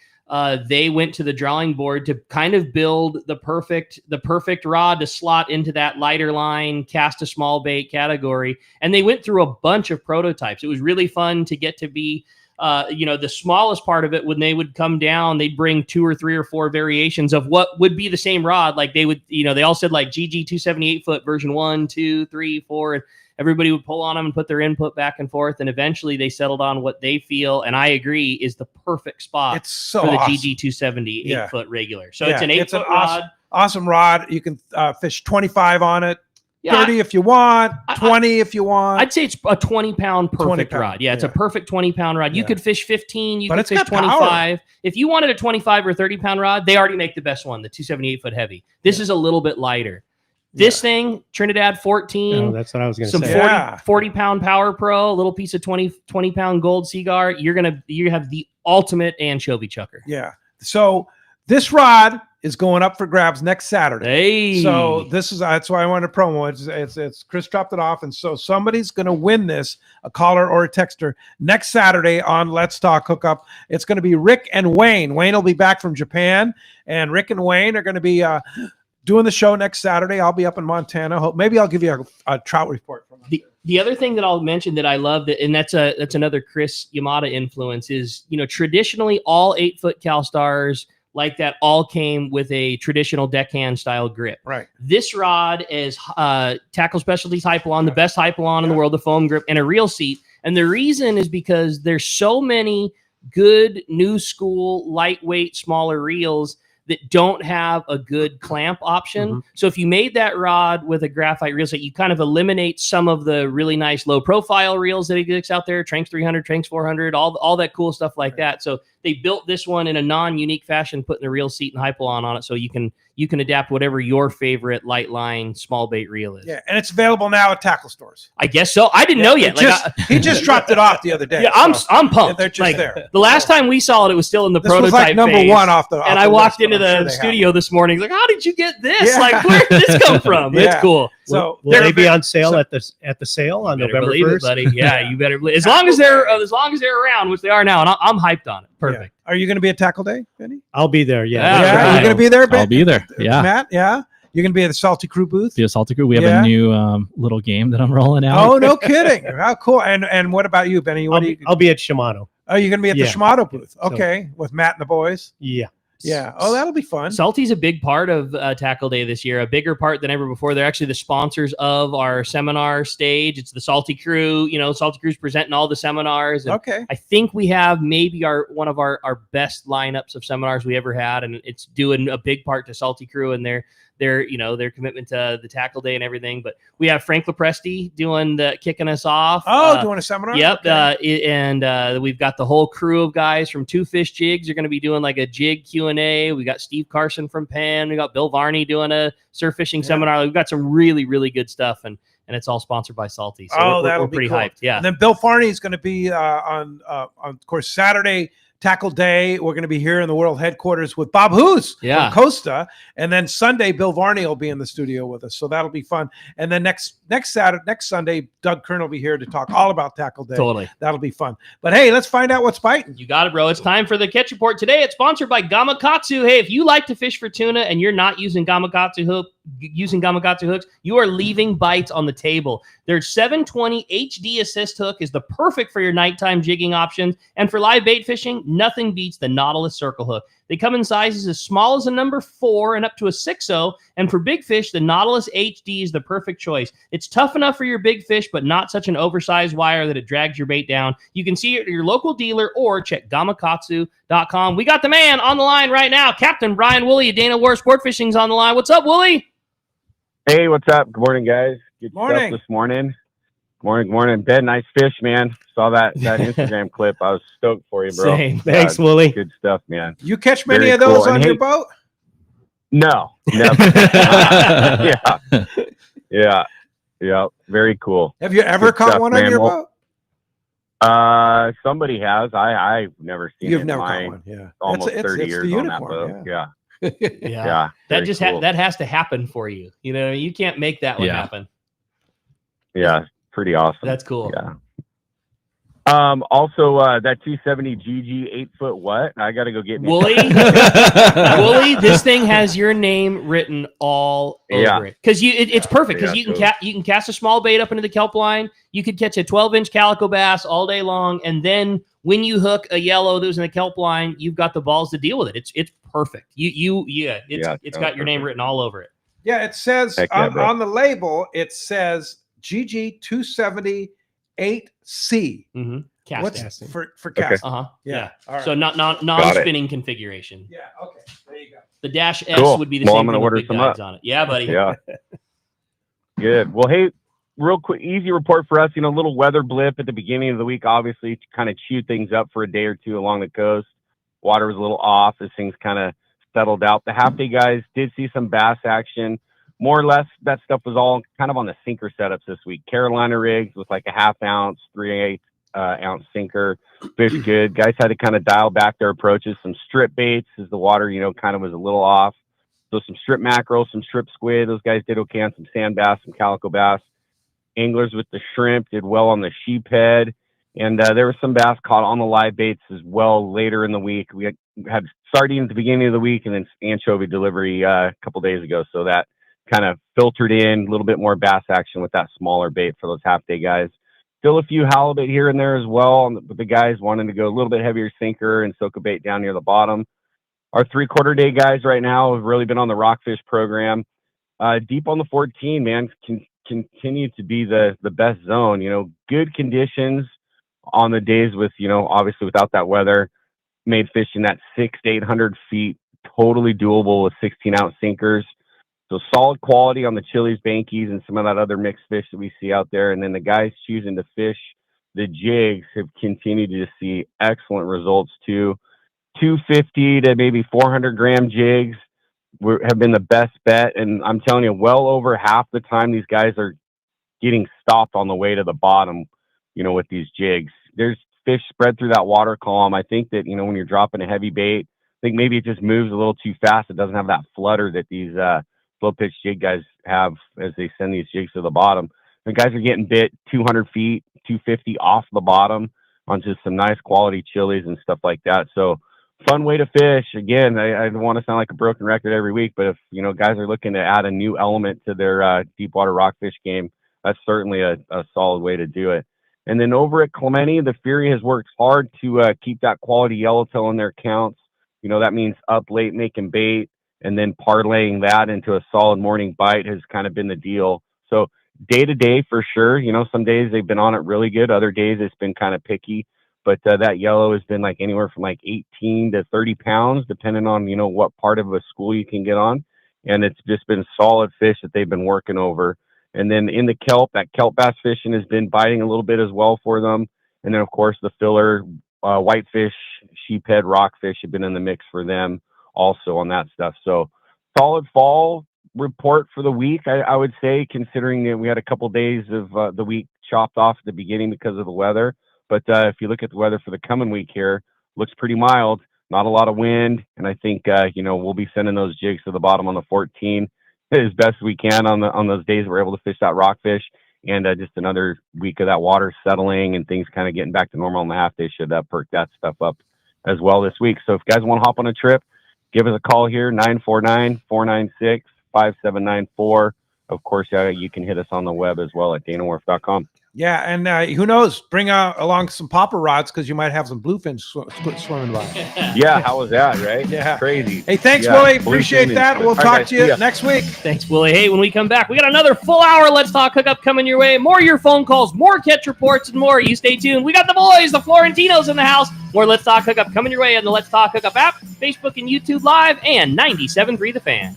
they went to the drawing board to kind of build the perfect rod to slot into that lighter line, cast a small bait category, and they went through a bunch of prototypes. It was really fun to get to be the smallest part of it. When they would come down, they'd bring 2 or 3 or 4 variations of what would be the same rod. Like they would, they all said like GG 270 8-foot version 1, 2, 3, 4, and everybody would pull on them and put their input back and forth. And eventually they settled on what they feel, and I agree, is the perfect spot for the GG 270 8-foot regular. So it's an 8-foot rod. Awesome rod. You can fish 25 on it. 30 if you want, 20 if you want. I'd say it's a 20-pound perfect rod. Yeah, it's a perfect 20-pound rod. You could fish 15, you could fish 25. Power. If you wanted a 25 or 30-pound rod, they already make the best one, the 278-foot heavy. This is a little bit lighter. This thing, Trinidad 14. That's what I was going to say. Some 40-pound Power Pro, a little piece of 20-pound gold Seaguar. You have the ultimate anchovy chucker. Yeah. So this rod is going up for grabs next Saturday. Hey. So that's why I wanted to promo it. It's Chris dropped it off, and so somebody's going to win this, a caller or a texter, next Saturday on Let's Talk Hookup. It's going to be Rick and Wayne. Wayne will be back from Japan, and Rick and Wayne are going to be doing the show next Saturday. I'll be up in Montana. Maybe I'll give you a trout report from the other thing that I'll mention that I love, and that's another Chris Yamada influence, is traditionally all 8-foot CalStars like that all came with a traditional deckhand style grip. Right. This rod is Tackle Specialties Hypalon, the best Hypalon in the world, the foam grip, and a reel seat. And the reason is because there's so many good new school, lightweight, smaller reels that don't have a good clamp option. Mm-hmm. So if you made that rod with a graphite reel set, you kind of eliminate some of the really nice low profile reels that exists out there, Tranks 300, Tranks 400, all that cool stuff like that. So they built this one in a non-unique fashion, putting a reel seat and Hypalon on it, so you can adapt whatever your favorite light line small bait reel is. Yeah, and it's available now at tackle stores. I guess so. I didn't know yet. He just dropped it off the other day. Yeah, I'm pumped. They're just there. The last time we saw it was still in the prototype was like number phase, one off the I walked into the studio this morning, like, how did you get this? Yeah. Like, where did this come from? It's cool. So will they be on sale at the sale on November 1st? Buddy. Yeah, you better believe. As long as they're around, which they are now, and I'm hyped on it. Perfect. Yeah. Are you going to be at Tackle Day, Benny? I'll be there. Yeah. Yeah. Right. Are you going to be there, Ben? I'll be there. Yeah. Matt, yeah. You're going to be at the Salty Crew booth? Be a Salty Crew. We have a new little game that I'm rolling out. Oh, no kidding. How cool. And what about you, Benny? I'll be at Shimano. Oh, you're going to be at the Shimano booth. Okay. With Matt and the boys? Yeah. Yeah. Oh, that'll be fun. Salty's a big part of Tackle Day this year, a bigger part than ever before. They're actually the sponsors of our seminar stage. It's the Salty Crew. You know, Salty Crew's presenting all the seminars. And okay. I think we have maybe one of our best lineups of seminars we ever had, and it's doing a big part to Salty Crew and their commitment to the Tackle Day and everything. But we have Frank Lepresti kicking us off. Doing a seminar. Yep. Okay. And we've got the whole crew of guys from Two Fish Jigs. They're going to be doing like a jig Q&A. We got Steve Carson from Penn. We got Bill Varney doing a surf fishing seminar. We've got some really, really good stuff, and it's all sponsored by Salty. So we're pretty cool. hyped. Yeah. And then Bill Varney is going to be on, of course, Saturday. Tackle Day, we're going to be here in the world headquarters with Bob Hoos from Costa, and then Sunday Bill Varney will be in the studio with us, so that'll be fun. And then next Sunday, Doug Kern will be here to talk all about Tackle Day. Totally, that'll be fun. But hey, let's find out what's biting. You got it, bro. It's time for the Catch Report today. It's sponsored by Gamakatsu. Hey, if you like to fish for tuna and you're not using Gamakatsu hooks, you are leaving bites on the table. Their 720 HD assist hook is the perfect for your nighttime jigging options, and for live bait fishing, nothing beats the Nautilus Circle Hook. They come in sizes as small as a number 4 and up to a 6.0, and for big fish, the Nautilus HD is the perfect choice. It's tough enough for your big fish, but not such an oversized wire that it drags your bait down. You can see it at your local dealer or check gamakatsu.com. We got the man on the line right now, Captain Brian Woolley of Dana War Sport Fishing's on the line. What's up, Woolley? Hey, what's up? Good morning, guys. Good morning. Stuff this morning. Morning. Ben, nice fish, man. Saw that Instagram clip. I was stoked for you, bro. Same. Thanks, Woolley. Good stuff, man. You catch many Very of those cool. on your boat? No, never. Yeah. Very cool. Have you ever caught one on your boat? Somebody has. I've never seen it. You've never caught one. Yeah. Almost 30 years on that boat. Yeah. Yeah. That has to happen for you. You know, you can't make that one happen. Yeah, pretty awesome. That's cool. Yeah. Also, that 270 GG 8-foot what? I got to go get me. Woolley, this thing has your name written all over it because it's perfect because you can cast a small bait up into the kelp line. You could catch a 12-inch calico bass all day long, and then when you hook a yellow that was in the kelp line, you've got the balls to deal with it. It's perfect. It's got your name written all over it. Yeah, it says on the label. It says GG 270 8C. Mm-hmm. What's for cast? Yeah. All right. So non-spinning configuration. Yeah. Okay. There you go. The dash S would be the same. I'm gonna order big some guides up on it. Yeah, buddy. Yeah. Good. Well, hey, real quick, easy report for us. You know, a little weather blip at the beginning of the week, obviously, to kind of chew things up for a day or two along the coast. Water was a little off as things kind of settled out. The half day guys did see some bass action. More or less, that stuff was all kind of on the sinker setups this week. Carolina rigs with like a 1/2 ounce, 3/8 ounce sinker. Fish good. Guys had to kind of dial back their approaches. Some strip baits as the water, kind of was a little off. So some strip mackerel, some strip squid. Those guys did okay on some sand bass, some calico bass. Anglers with the shrimp did well on the sheephead. And there were some bass caught on the live baits as well later in the week. We had sardine at the beginning of the week and then anchovy delivery a couple days ago. So that kind of filtered in a little bit more bass action with that smaller bait for those half day guys. Still a few halibut here and there as well, but the guys wanting to go a little bit heavier sinker and soak a bait down near the bottom. Our 3/4 day guys right now have really been on the rockfish program. Deep on the 14, man, can continue to be the best zone. Good conditions on the days with, obviously without that weather, made fishing that 600 to 800 feet totally doable with 16-ounce sinkers. So solid quality on the Chili's, Bankies, and some of that other mixed fish that we see out there. And then the guys choosing to fish the jigs have continued to see excellent results too. 250 to maybe 400 gram jigs have been the best bet. And I'm telling you, well over half the time these guys are getting stopped on the way to the bottom, with these jigs. There's fish spread through that water column. I think that, when you're dropping a heavy bait, I think maybe it just moves a little too fast. It doesn't have that flutter that these slow pitch jig guys have as they send these jigs to the bottom. The guys are getting bit 200 feet, 250 off the bottom on just some nice quality chilies and stuff like that. So fun way to fish. Again, I don't want to sound like a broken record every week, but if, you know, guys are looking to add a new element to their deep water rockfish game, that's certainly a solid way to do it. And then over at Clemente, the Fury has worked hard to keep that quality yellowtail in their counts. You know, that means up late making bait and then parlaying that into a solid morning bite has kind of been the deal. So day to day for sure. You know, some days they've been on it really good. Other days it's been kind of picky. But that yellow has been like anywhere from like 18 to 30 pounds, depending on, you know, what part of a school you can get on. And it's just been solid fish that they've been working over. And then in the kelp, that kelp bass fishing has been biting a little bit as well for them. And then, of course, the filler, whitefish, sheephead, rockfish have been in the mix for them also on that stuff. So solid fall report for the week, I would say, considering that we had a couple days of the week chopped off at the beginning because of the weather. But if you look at the weather for the coming week here, looks pretty mild, not a lot of wind. And I think, you know, we'll be sending those jigs to the bottom on the 14 as best we can on those days we're able to fish that rockfish. And just another week of that water settling and things kind of getting back to normal on the half day should perk that stuff up as well this week. So if you guys want to hop on a trip, give us a call here, 949-496-5794. Of course, you can hit us on the web as well at danawharf.com. Yeah, and who knows? Bring along some popper rods because you might have some bluefin swimming by. Yeah, how was that, right? Yeah. Crazy. Hey, thanks, Willie. Appreciate that. We'll talk to you next week. Thanks, Willie. Hey, when we come back, we got another full hour Let's Talk Hookup coming your way. More of your phone calls, more catch reports, and more. You stay tuned. We got the boys, the Florentinos in the house. More Let's Talk Hookup coming your way on the Let's Talk Hookup app, Facebook and YouTube Live, and 97.3 The Fan.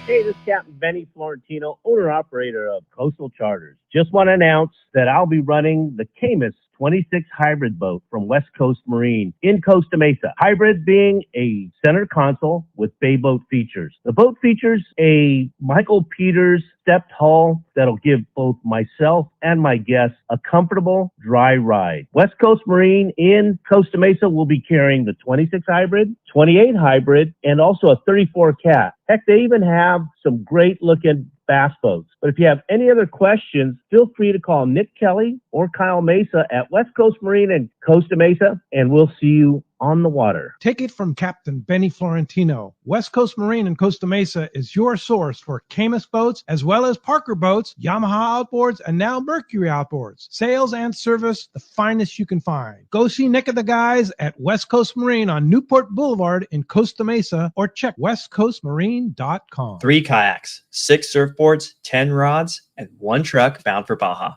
Hey, this is Captain Benny Florentino, owner-operator of Coastal Charters. Just want to announce that I'll be running the Camus 26 hybrid boat from West Coast Marine in Costa Mesa. Hybrid being a center console with bay boat features. The boat features a Michael Peters stepped hull that'll give both myself and my guests a comfortable, dry ride. West Coast Marine in Costa Mesa will be carrying the 26 hybrid, 28 hybrid, and also a 34 cat. Heck, they even have some great looking bass boats. But if you have any other questions, feel free to call Nick Kelly or Kyle Mesa at West Coast Marine in Costa Mesa, and we'll see you on the water. Take it from Captain Benny Florentino. West Coast Marine in Costa Mesa is your source for Camus boats, as well as Parker boats, Yamaha outboards, and now Mercury outboards. Sales and service, the finest you can find. Go see Nick and the guys at West Coast Marine on Newport Boulevard in Costa Mesa, or check westcoastmarine.com. 3 kayaks, 6 surfboards, 10 rods, and 1 truck bound for Baja.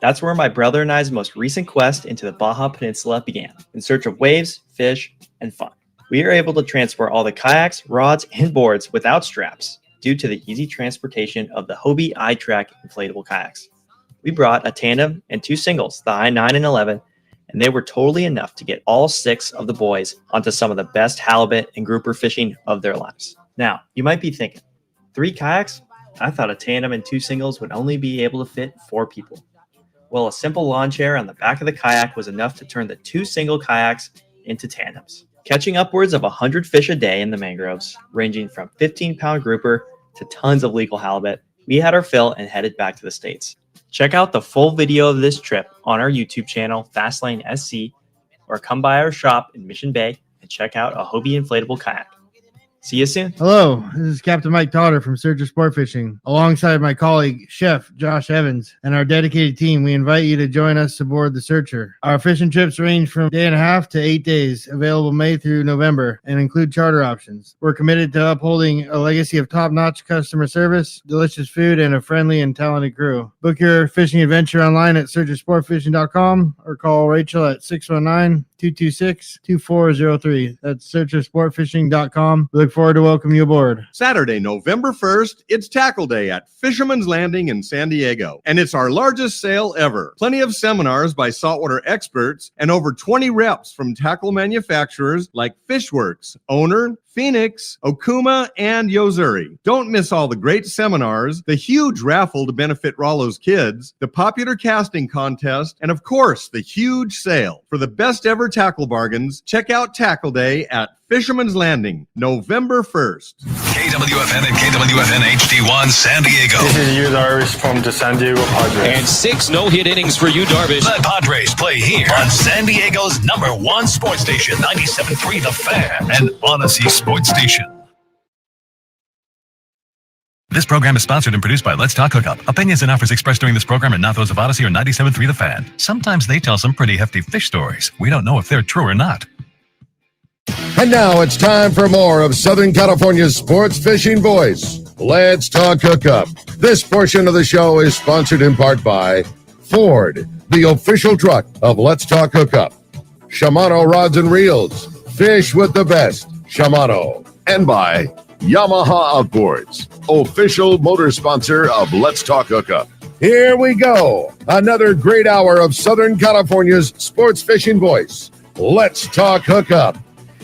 That's where my brother and I's most recent quest into the Baja Peninsula began, in search of waves, fish, and fun. We are able to transport all the kayaks, rods, and boards without straps due to the easy transportation of the Hobie iTrack inflatable kayaks. We brought a tandem and 2 singles, the I-9 and 11, and they were totally enough to get all 6 of the boys onto some of the best halibut and grouper fishing of their lives. Now, you might be thinking, 3 kayaks? I thought a tandem and 2 singles would only be able to fit 4 people. Well, a simple lawn chair on the back of the kayak was enough to turn the 2 single kayaks into tandems. Catching upwards of 100 fish a day in the mangroves, ranging from 15-pound grouper to tons of legal halibut, we had our fill and headed back to the States. Check out the full video of this trip on our YouTube channel, Fastlane SC, or come by our shop in Mission Bay and check out a Hobie inflatable kayak. See you soon. Hello, this is Captain Mike Totter from Searcher Sport Fishing. Alongside my colleague, Chef Josh Evans, and our dedicated team, we invite you to join us aboard the Searcher. Our fishing trips range from 1.5 to 8 days, available May through November, and include charter options. We're committed to upholding a legacy of top-notch customer service, delicious food, and a friendly and talented crew. Book your fishing adventure online at searchersportfishing.com or call Rachel at 619-226-2403. That's searchersportfishing.com. We look forward to welcoming you aboard. Saturday, November 1st, it's Tackle Day at Fisherman's Landing in San Diego, and it's our largest sale ever. Plenty of seminars by saltwater experts and over 20 reps from tackle manufacturers like Fishworks, Owner, Phoenix, Okuma, and Yozuri. Don't miss all the great seminars, the huge raffle to benefit Rollo's kids, the popular casting contest, and of course, the huge sale. For the best ever tackle bargains, check out Tackle Day at Fisherman's Landing, November 1st. KWFN and KWFN HD1 San Diego. This is Yu Darvish from the San Diego Padres. And 6 no-hit innings for Yu Darvish. The Padres play here on San Diego's #1 sports station, 97.3 The Fan and Odyssey Sports Station. This program is sponsored and produced by Let's Talk Hookup. Opinions and offers expressed during this program are not those of Odyssey or 97.3 The Fan. Sometimes they tell some pretty hefty fish stories. We don't know if they're true or not. And now it's time for more of Southern California's sports fishing voice. Let's Talk Hookup. This portion of the show is sponsored in part by Ford, the official truck of Let's Talk Hookup. Shimano Rods and Reels. Fish with the best. Shimano. And by Yamaha Outboards, official motor sponsor of Let's Talk Hookup. Here we go. Another great hour of Southern California's sports fishing voice. Let's Talk Hookup.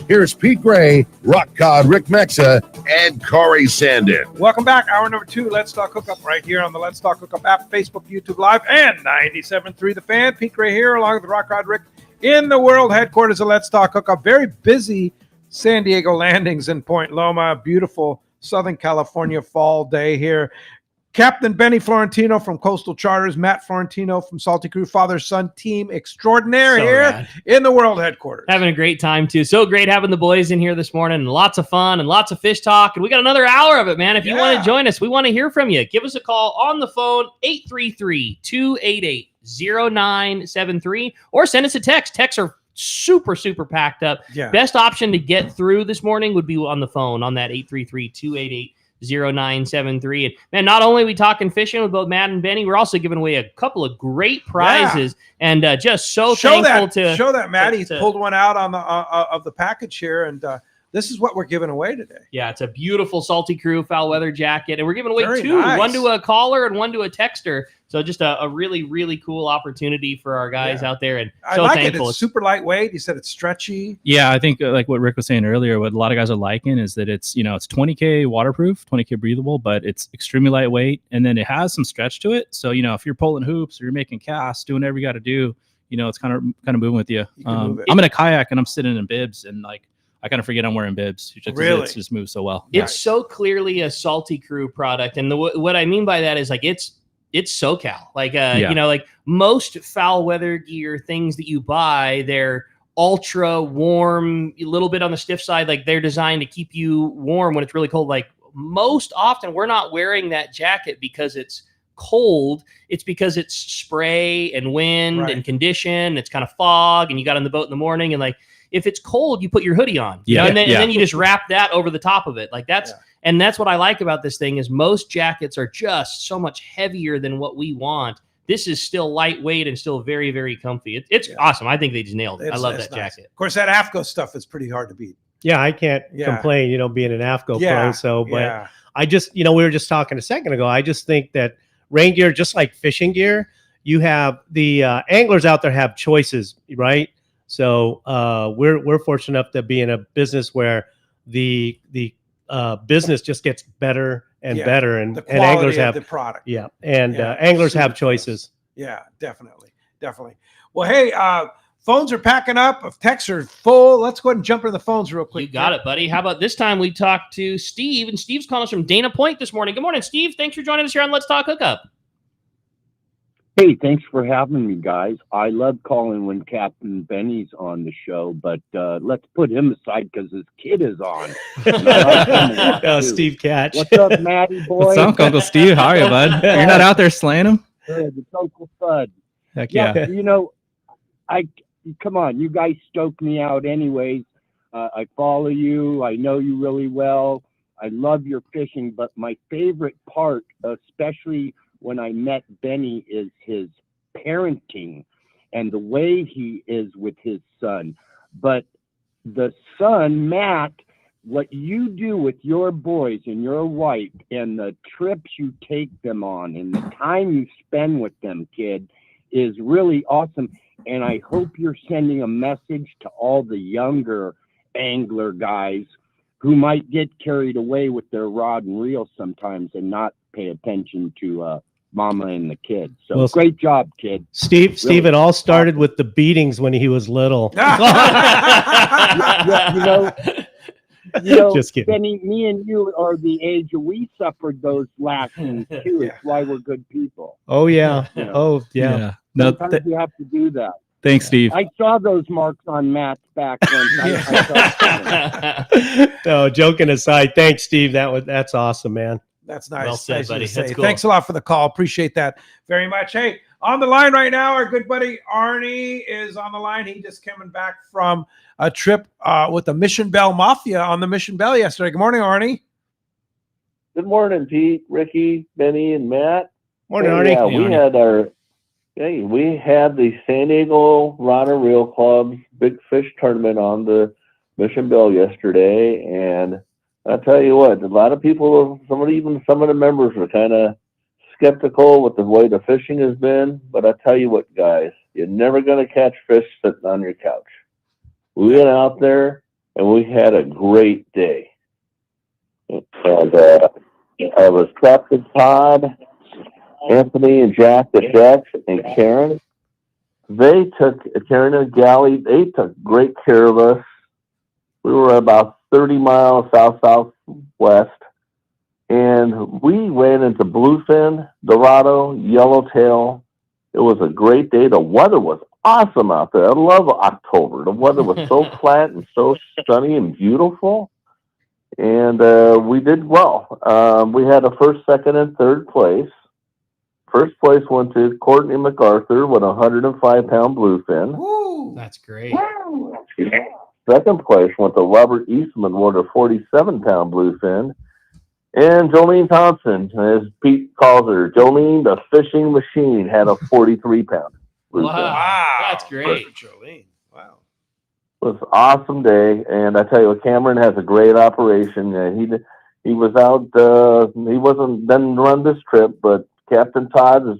Here's Pete Gray, Rock God, Rick Mexa, and Corey Sandin. Welcome back. Hour number 2, Let's Talk Hookup, right here on the Let's Talk Hookup app, Facebook, YouTube Live, and 97.3 The Fan. Pete Gray here, along with Rock God Rick, in the world headquarters of Let's Talk Hookup. Very busy San Diego landings in Point Loma. Beautiful Southern California fall day here. Captain Benny Florentino from Coastal Charters, Matt Florentino from Salty Crew, father-son team extraordinaire here rad. In the world headquarters. Having a great time, too. So great having the boys in here this morning. Lots of fun and lots of fish talk. And we got another hour of it, man. If you want to join us, we want to hear from you. Give us a call on the phone, 833-288-0973, or send us a text. Texts are super packed up. Yeah. Best option to get through this morning would be on the phone on that 833-288-0973. And man, not only are we talking fishing with both Matt and Benny, we're also giving away a couple of great prizes, and just so thankful to show that Matt. He pulled one out on the of the package here, and this is what we're giving away today. Yeah, it's a beautiful Salty Crew foul weather jacket, and we're giving away Very 2, nice. one to a caller and one to a texter. So just a really cool opportunity for our guys out there, and I so like thankful. it. It's super lightweight. He said it's stretchy. Yeah, I think like what Rick was saying earlier, what a lot of guys are liking is that it's, it's 20K waterproof, 20K breathable, but it's extremely lightweight, and then it has some stretch to it. So, if you're pulling hoops or you're making casts, doing whatever you got to do, it's kind of moving with you. I'm in a kayak and I'm sitting in bibs, and I kind of forget I'm wearing bibs. Really? It just moves so well. It's so clearly a Salty Crew product, and what I mean by that is it's SoCal. Like most foul weather gear things that you buy, they're ultra warm, a little bit on the stiff side. Like they're designed to keep you warm when it's really cold. Like most often we're not wearing that jacket because it's cold. It's because it's spray and wind and condition. It's kind of fog, and you got on the boat in the morning, and if it's cold, you put your hoodie on, and then you just wrap that over the top of it. And that's what I like about this thing is most jackets are just so much heavier than what we want. This is still lightweight and still very, very comfy. It's awesome. I think they just nailed it. I love that jacket. Of course, that AFCO stuff is pretty hard to beat. Yeah, I can't complain, being an AFCO pro. So, but I just, we were just talking a second ago. I just think that rain gear, just like fishing gear, you have the anglers out there have choices, right? So we're fortunate enough to be in a business where the business just gets better and better, and anglers have the product. Anglers have choices. Yeah, definitely. Well, hey, phones are packing up. Texts are full. Let's go ahead and jump into the phones real quick. You got it, buddy. How about this time we talk to Steve, and Steve's calling us from Dana Point this morning. Good morning, Steve. Thanks for joining us here on Let's Talk Hookup. Hey, thanks for having me, guys. I love calling when Captain Benny's on the show, but let's put him aside because his kid is on. Steve Catch. What's up, Matty boy? What's up, Uncle Steve? How are you, bud? You're not out there slaying him? Good. It's Uncle Fudd. Heck yeah. Come on, you guys stoke me out anyways. I follow you. I know you really well. I love your fishing, but my favorite part, especially when I met Benny, is his parenting and the way he is with his son. But the son, Matt, what you do with your boys and your wife and the trips you take them on and the time you spend with them, kid, is really awesome. And I hope you're sending a message to all the younger angler guys who might get carried away with their rod and reel sometimes and not pay attention to mama and the kids. So Well, great job, kid. Steve, Really it all started with the beatings when he was little. You know, Just kidding. Benny, me and you are the age we suffered those lashings too. It's why we're good people. Oh yeah. You know, Oh yeah. No, sometimes you have to do that. thanks, Steve. I saw those marks on Matt's back once. No, joking aside, thanks, Steve. That's awesome, man. That's nice. Well said, Nice of you buddy. to say. That's cool. Thanks a lot for the call. Appreciate that very much. Hey, on the line right now, our good buddy Arnie is on the line. He just coming back from a trip with the Mission Bell Mafia on the Mission Bell yesterday. Good morning, Arnie. Good morning, Pete, Ricky, Benny, and Matt. Morning, Hey, Arnie. Yeah, Hey, we had the San Diego Rod and Reel Club's Big Fish Tournament on the Mission Bell yesterday, and I tell you what, a lot of people, some of the members were kind of skeptical with the way the fishing has been. But I tell you what, guys, you're never going to catch fish sitting on your couch. We went out there and we had a great day. And I was Captain Todd, Anthony, and Jack, the chefs, and Karen. Karen and Gally, they took great care of us. We were about 30 miles southwest, and we ran into bluefin, dorado, yellowtail. It was a great day. The weather was awesome out there. I love October. The weather was so flat and so sunny and beautiful, and we did well. We had a first, second, and third place. First place went to Courtney MacArthur with a 105-pound bluefin. Woo, that's great. Second place went to Robert Eastman with a 47-pound bluefin. And Jolene Thompson, as Pete calls her, Jolene, the fishing machine, had a 43-pound bluefin. Wow, that's great. Jolene. Wow. It was an awesome day. And I tell you what, Cameron has a great operation. He was out, he didn't run this trip, but Captain Todd is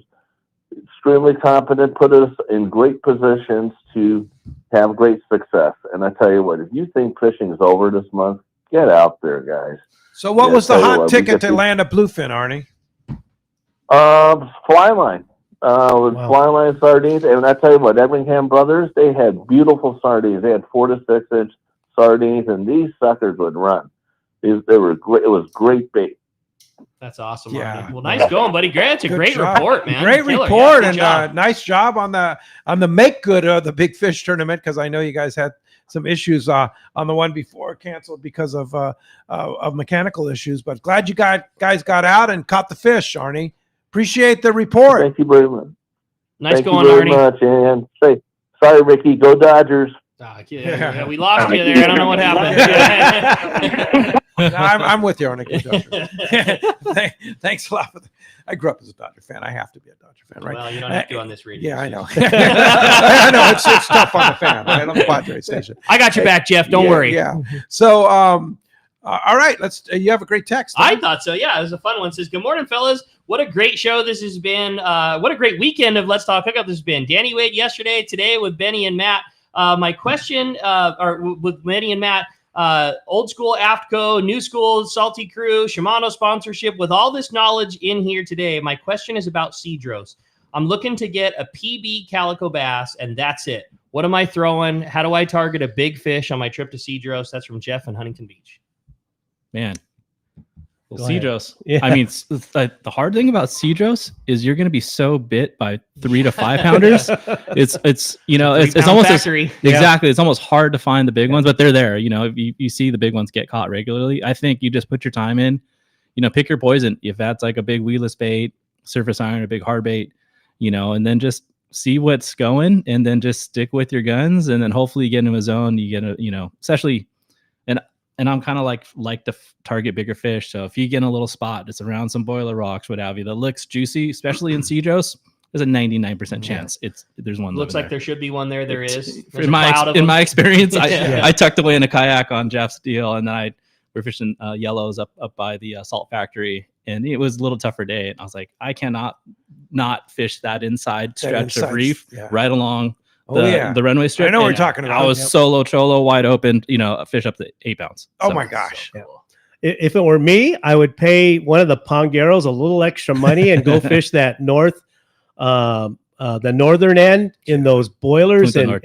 extremely competent, put us in great positions to have great success. And I tell you what, if you think fishing is over this month, get out there, guys. So what was the hot ticket to land a bluefin, Arnie? Fly line. With fly line sardines. And I tell you what, Everingham Brothers, they had beautiful sardines. They had 4 to 6 inch sardines, and these suckers would run. They were great. It was great bait. That's awesome. Yeah. Arnie. Well, nice going, buddy. Great. It's a great job. report, man. Great Killer. report, Yeah, and job. nice job on the make good of the Big Fish tournament, because I know you guys had some issues on the one before, canceled because of mechanical issues. But glad you guys got out and caught the fish, Arnie. Appreciate the report. Thank you very much. Nice Thank going, you very Arnie. much. And sorry, Ricky. Go Dodgers. Yeah, we lost you there. I don't know what happened. No, I'm with you, Arnie. Thanks a lot. I grew up as a Dodger fan. I have to be a Dodger fan, right? Well, you don't have to on this radio. Yeah, I know. I know it's tough on the fan, right? On the Padres station. I got your back, Jeff. Don't worry. Yeah. So, all right. You have a great text. I thought so. Yeah, it was a fun one. It says, "Good morning, fellas. What a great show this has been. What a great weekend of Let's Talk Hookup this has been. Danny Wade yesterday, today with Benny and Matt. My question, or with Benny and Matt, old school AFTCO, new school Salty Crew, Shimano sponsorship. With all this knowledge in here today, my question is about Cedros. I'm looking to get a PB calico bass, and that's it. What am I throwing? How do I target a big fish on my trip to Cedros? That's from Jeff in Huntington Beach. Man. Well, Go ahead. Cedros. Yeah. I mean, the hard thing about Cedros is you're going to be so bit by 3 to 5 pounders. It's almost factory. Exactly. It's almost hard to find the big ones, but they're there. You know, you see the big ones get caught regularly. I think you just put your time in. You know, pick your poison. If that's like a big weedless bait, surface iron, a big hard bait, you know, and then just see what's going, and then just stick with your guns, and then hopefully you get into a zone. You get a, you know, especially. And I'm kind of like to target bigger fish. So if you get in a little spot, it's around some boiler rocks, what have you, that looks juicy, especially in Cedros, there's a 99% chance there's one. Looks like there should be one there. There is. There's In my experience, Yeah. I tucked away in a kayak on Jeff's deal, and then we're fishing yellows up by the salt factory, and it was a little tougher day. And I was like, I cannot not fish that inside stretch of reef right along the runway strip. I know what and you're talking about. I was solo cholo, wide open, a fish up to 8 pounds. Oh my gosh. Yeah. If it were me, I would pay one of the pongueros a little extra money and go fish that the northern end in those boilers and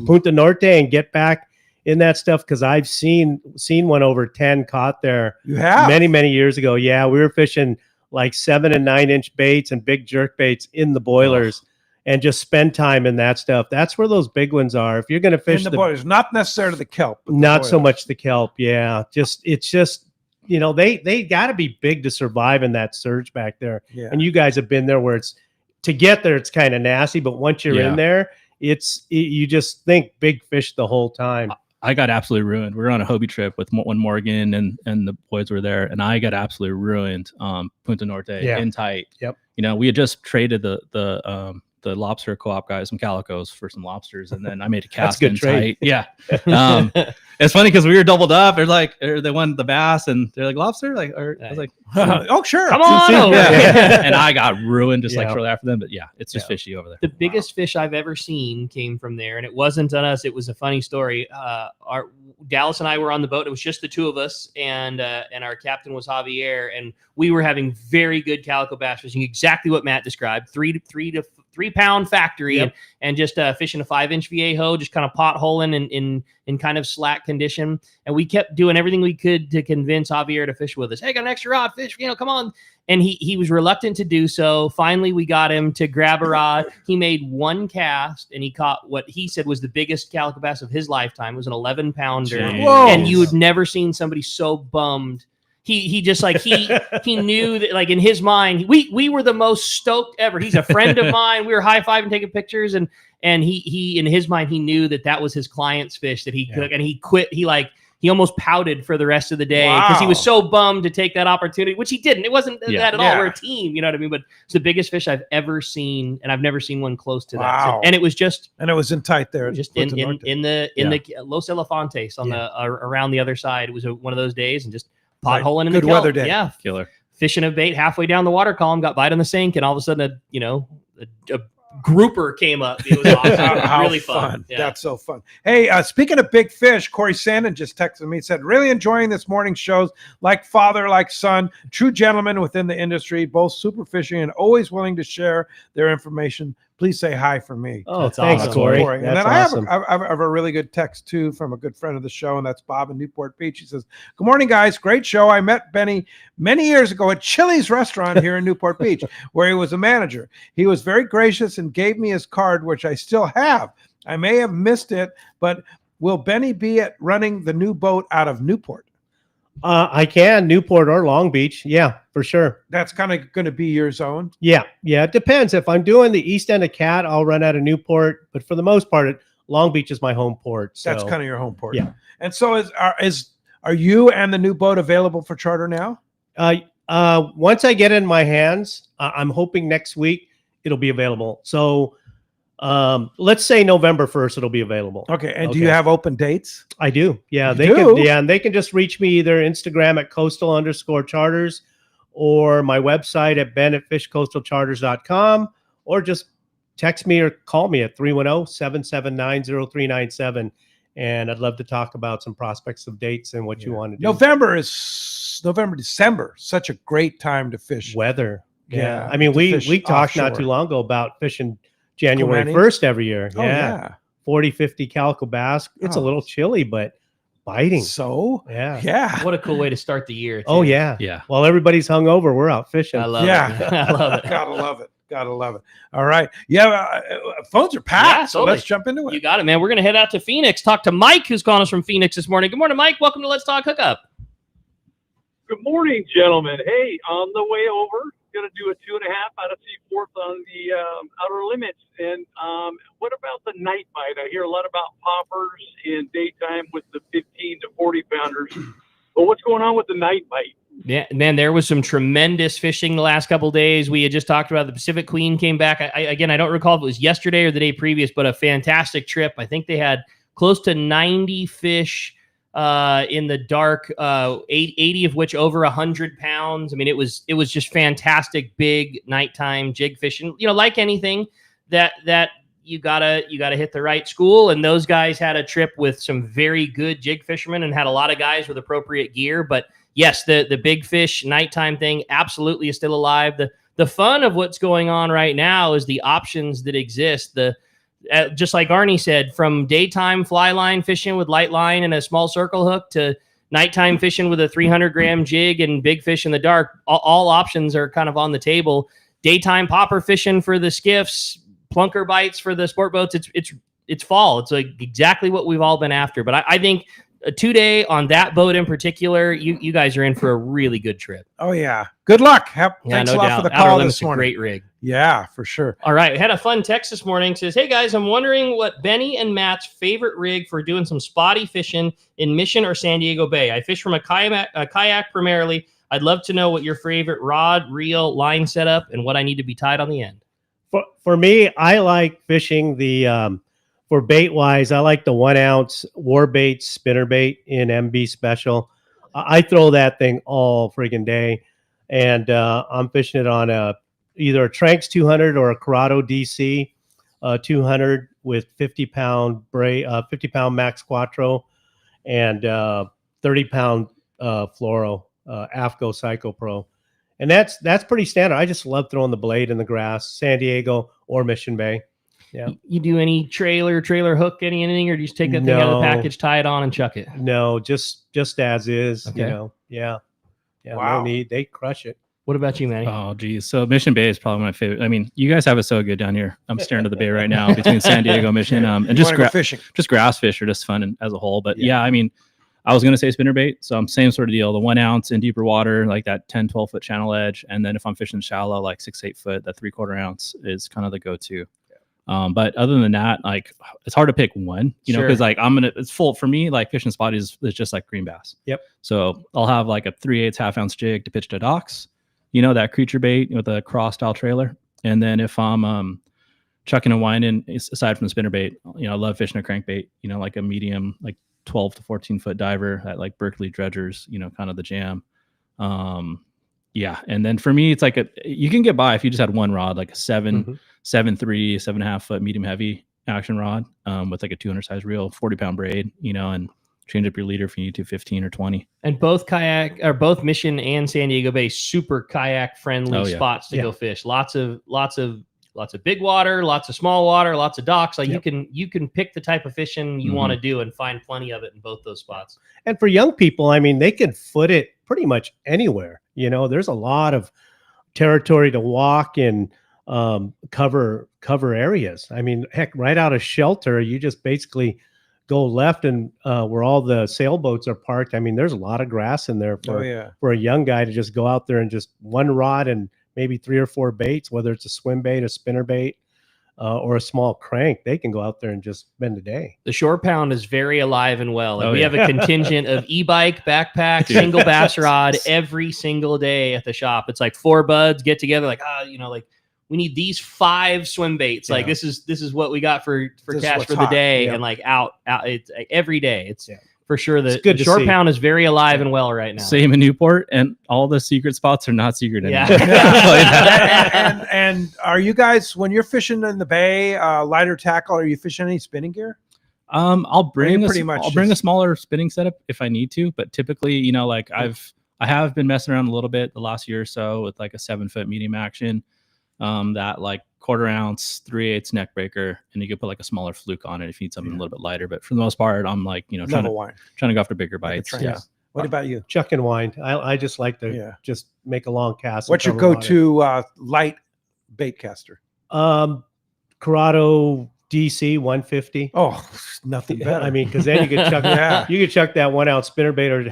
Punta Norte and get back in that stuff, because I've seen one over 10 caught there. You have? Many years ago. Yeah, we were fishing like 7 and 9 inch baits and big jerk baits in the boilers. And just spend time in that stuff. That's where those big ones are. If you're going to fish in the boilers, not necessarily the kelp, but not so much the kelp. Yeah, it's just they got to be big to survive in that surge back there. Yeah. And you guys have been there where it's to get there, it's kind of nasty, but once you're in there, you just think big fish the whole time. I got absolutely ruined. We were on a Hobie trip with when Morgan and the boys were there, and I got absolutely ruined. Punta Norte in tight. Yep. We had just traded the lobster co-op guys some calicos for some lobsters, and then I made a cast in tight. Yeah. It's funny because we were doubled up. They won the bass, and they're like, lobster? I was like, oh sure, come on over. And I got ruined just shortly after them. But yeah, it's just fishy over there. The biggest fish I've ever seen came from there, and it wasn't on us. It was a funny story. Dallas and I were on the boat. It was just the two of us, and our captain was Javier, and we were having very good calico bass fishing, exactly what Matt described. 3 to 3 pound factory, and just fishing a 5-inch Viejo, just kind of potholing in kind of slack condition. And we kept doing everything we could to convince Javier to fish with us. Hey, got an extra rod, fish, come on. And he was reluctant to do so. Finally, we got him to grab a rod. He made one cast, and he caught what he said was the biggest calico bass of his lifetime. It was an 11-pounder. And you had never seen somebody so bummed. He just he knew that, in his mind, we were the most stoked ever. He's a friend of mine. We were high-fiving, taking pictures, and he in his mind, he knew that was his client's fish that he could, and he quit. He almost pouted for the rest of the day because he was so bummed to take that opportunity, which he didn't. It wasn't that at all. We're a team, you know what I mean? But it's the biggest fish I've ever seen, and I've never seen one close to that. So, and it was just, and it was in tight there, just in the Los Elefantes on the around the other side. It was one of those days, and just potholing in the good weather day. Yeah, killer. Fishing a bait halfway down the water column, got bite on the sink, and all of a sudden, a grouper came up. It was awesome. It was really fun. Yeah. That's so fun. Hey, speaking of big fish, Corey Sandin just texted me. He said, really enjoying this morning's shows, like father, like son, true gentlemen within the industry, both super fishing and always willing to share their information. Please say hi for me. Oh, thanks, awesome. Corey. And then I have a really good text too from a good friend of the show, and that's Bob in Newport Beach. He says, good morning, guys. Great show. I met Benny many years ago at Chili's restaurant here in Newport Beach, where he was a manager. He was very gracious and gave me his card, which I still have. I may have missed it, but will Benny be at running the new boat out of Newport? I can, Newport or Long Beach. Yeah, for sure. That's kind of going to be your zone? Yeah. It depends. If I'm doing the east end of Cat, I'll run out of Newport. But for the most part, Long Beach is my home port. So. That's kind of your home port. Yeah. And so are you and the new boat available for charter now? Once I get it in my hands, I'm hoping next week it'll be available. So let's say November 1st, it'll be available. Okay. And do you have open dates? I do. Yeah. And they can just reach me either Instagram at coastal_charters or my website at ben@fishcoastalcharters.com, or just text me or call me at 310-779-0397. And I'd love to talk about some prospects of dates and what you want to do. December, such a great time to fish. Weather. Yeah. I mean, we talked not too long ago about fishing January 1st every year. Oh, yeah. 40, 50 calico bass. It's a little chilly, but biting. So, yeah. What a cool way to start the year. Too. Oh, yeah. Yeah. While everybody's hungover, we're out fishing. I love it. I love it. Gotta love it. All right. Yeah. Phones are packed. Yeah, so let's jump into it. You got it, man. We're going to head out to Phoenix, talk to Mike, who's calling us from Phoenix this morning. Good morning, Mike. Welcome to Let's Talk Hookup. Good morning, gentlemen. Hey, on the way over, going to do a 2.5 out of Seaforth on the outer limits. And what about the night bite? I hear a lot about poppers in daytime with the 15 to 40 pounders. But what's going on with the night bite? Yeah, man, there was some tremendous fishing the last couple of days. We had just talked about the Pacific Queen came back. I don't recall if it was yesterday or the day previous, but a fantastic trip. I think they had close to 90 fish in the dark, 80 of which over 100 pounds. I mean, it was just fantastic, big nighttime jig fishing. Like anything that you gotta hit the right school. And those guys had a trip with some very good jig fishermen and had a lot of guys with appropriate gear. But yes, the big fish nighttime thing absolutely is still alive. The fun of what's going on right now is the options that exist. Just like Arnie said, from daytime fly line fishing with light line and a small circle hook to nighttime fishing with a 300-gram jig and big fish in the dark, all options are kind of on the table. Daytime popper fishing for the skiffs, plunker bites for the sport boats. It's fall. It's like exactly what we've all been after. But I think a 2-day on that boat in particular, you guys are in for a really good trip. Oh yeah, good luck. Thanks a lot doubt. for the Outer call Limits this morning. A great rig. Yeah, for sure. All right, we had a fun text this morning. Says, hey guys, I'm wondering what Benny and Matt's favorite rig for doing some spotty fishing in Mission or San Diego Bay. I fish from a kayak primarily. I'd love to know what your favorite rod, reel, line setup, and what I need to be tied on the end. For me, I like fishing the for bait wise. I like the 1 ounce war bait spinner bait in MB Special. I throw that thing all friggin' day, and I'm fishing it on either a Tranks 200 or a Corrado DC 200 with 50-pound 50-pound Max Quattro and 30-pound fluoro AFCO Psycho Pro. And that's pretty standard. I just love throwing the blade in the grass, San Diego or Mission Bay. Yeah. You do any trailer hook, anything, or do you just take that thing out of the package, tie it on, and chuck it? No, just as is. Okay. You know. Yeah. Wow. No need. They crush it. What about you, Manny? Oh, geez. So Mission Bay is probably my favorite. I mean, you guys have it so good down here. I'm staring at the bay right now between San Diego, Mission, and just fishing. Just grass fish are just fun as a whole. But yeah, I mean, I was going to say spinnerbait. So I'm same sort of deal. The 1 ounce in deeper water, like that 10, 12 foot channel edge. And then if I'm fishing shallow, like 6, 8 foot, that 3/4 ounce is kind of the go-to. But other than that, like it's hard to pick one, you know, because like it's full for me, like fishing spotties is just like green bass. Yep. So I'll have like a 3/8 half ounce jig to pitch to docks, you know, that creature bait with a cross style trailer. And then if I'm chucking and winding, aside from the spinnerbait, you know, I love fishing a crankbait, you know, like a medium, like 12 to 14 foot diver at like Berkeley Dredgers, you know, kind of the jam. Yeah. And then for me, it's like you can get by if you just had one rod, like a 7.3, 7.5 foot medium heavy action rod with like a 200 size reel, 40-pound braid, you know, and change up your leader if you need to 15 or 20. And both both Mission and San Diego Bay, super kayak friendly spots to go fish. Lots of big water, lots of small water, lots of docks. Like you can pick the type of fishing you want to do and find plenty of it in both those spots. And for young people, I mean, they can foot it pretty much anywhere. You know, there's a lot of territory to walk and cover areas. I mean, heck, right out of shelter, you just basically go left and where all the sailboats are parked. I mean, there's a lot of grass in there for a young guy to just go out there and just one rod and maybe 3 or 4 baits, whether it's a swim bait, a spinner bait, or a small crank. They can go out there and just spend a day. The shore pound is very alive and well. Like we have a contingent of e-bike, backpack, single bass rod every single day at the shop. It's like 4 buds get together, like, you know, like we need these 5 swim baits. Like this is what we got for cash for the day. And like out it's like every day. It's for sure the shore pound is very alive and well right now. Same in Newport, and all the secret spots are not secret anymore. And are you guys, when you're fishing in the bay, lighter tackle, are you fishing any spinning gear? I'll bring a smaller spinning setup if I need to, but typically, you know, like I have been messing around a little bit the last year or so with like a 7-foot medium action, that like 1/4 ounce 3/8 neck breaker, and you could put like a smaller fluke on it if you need something a little bit lighter. But for the most part, I'm like, you know, trying to go after bigger bites. Yeah. What about you? Chuck and wind. I just like to just make a long cast. What's your go-to light bait caster? Corrado DC 150. Oh, nothing better. I mean, because then you could chuck you could chuck that 1 ounce spinnerbait or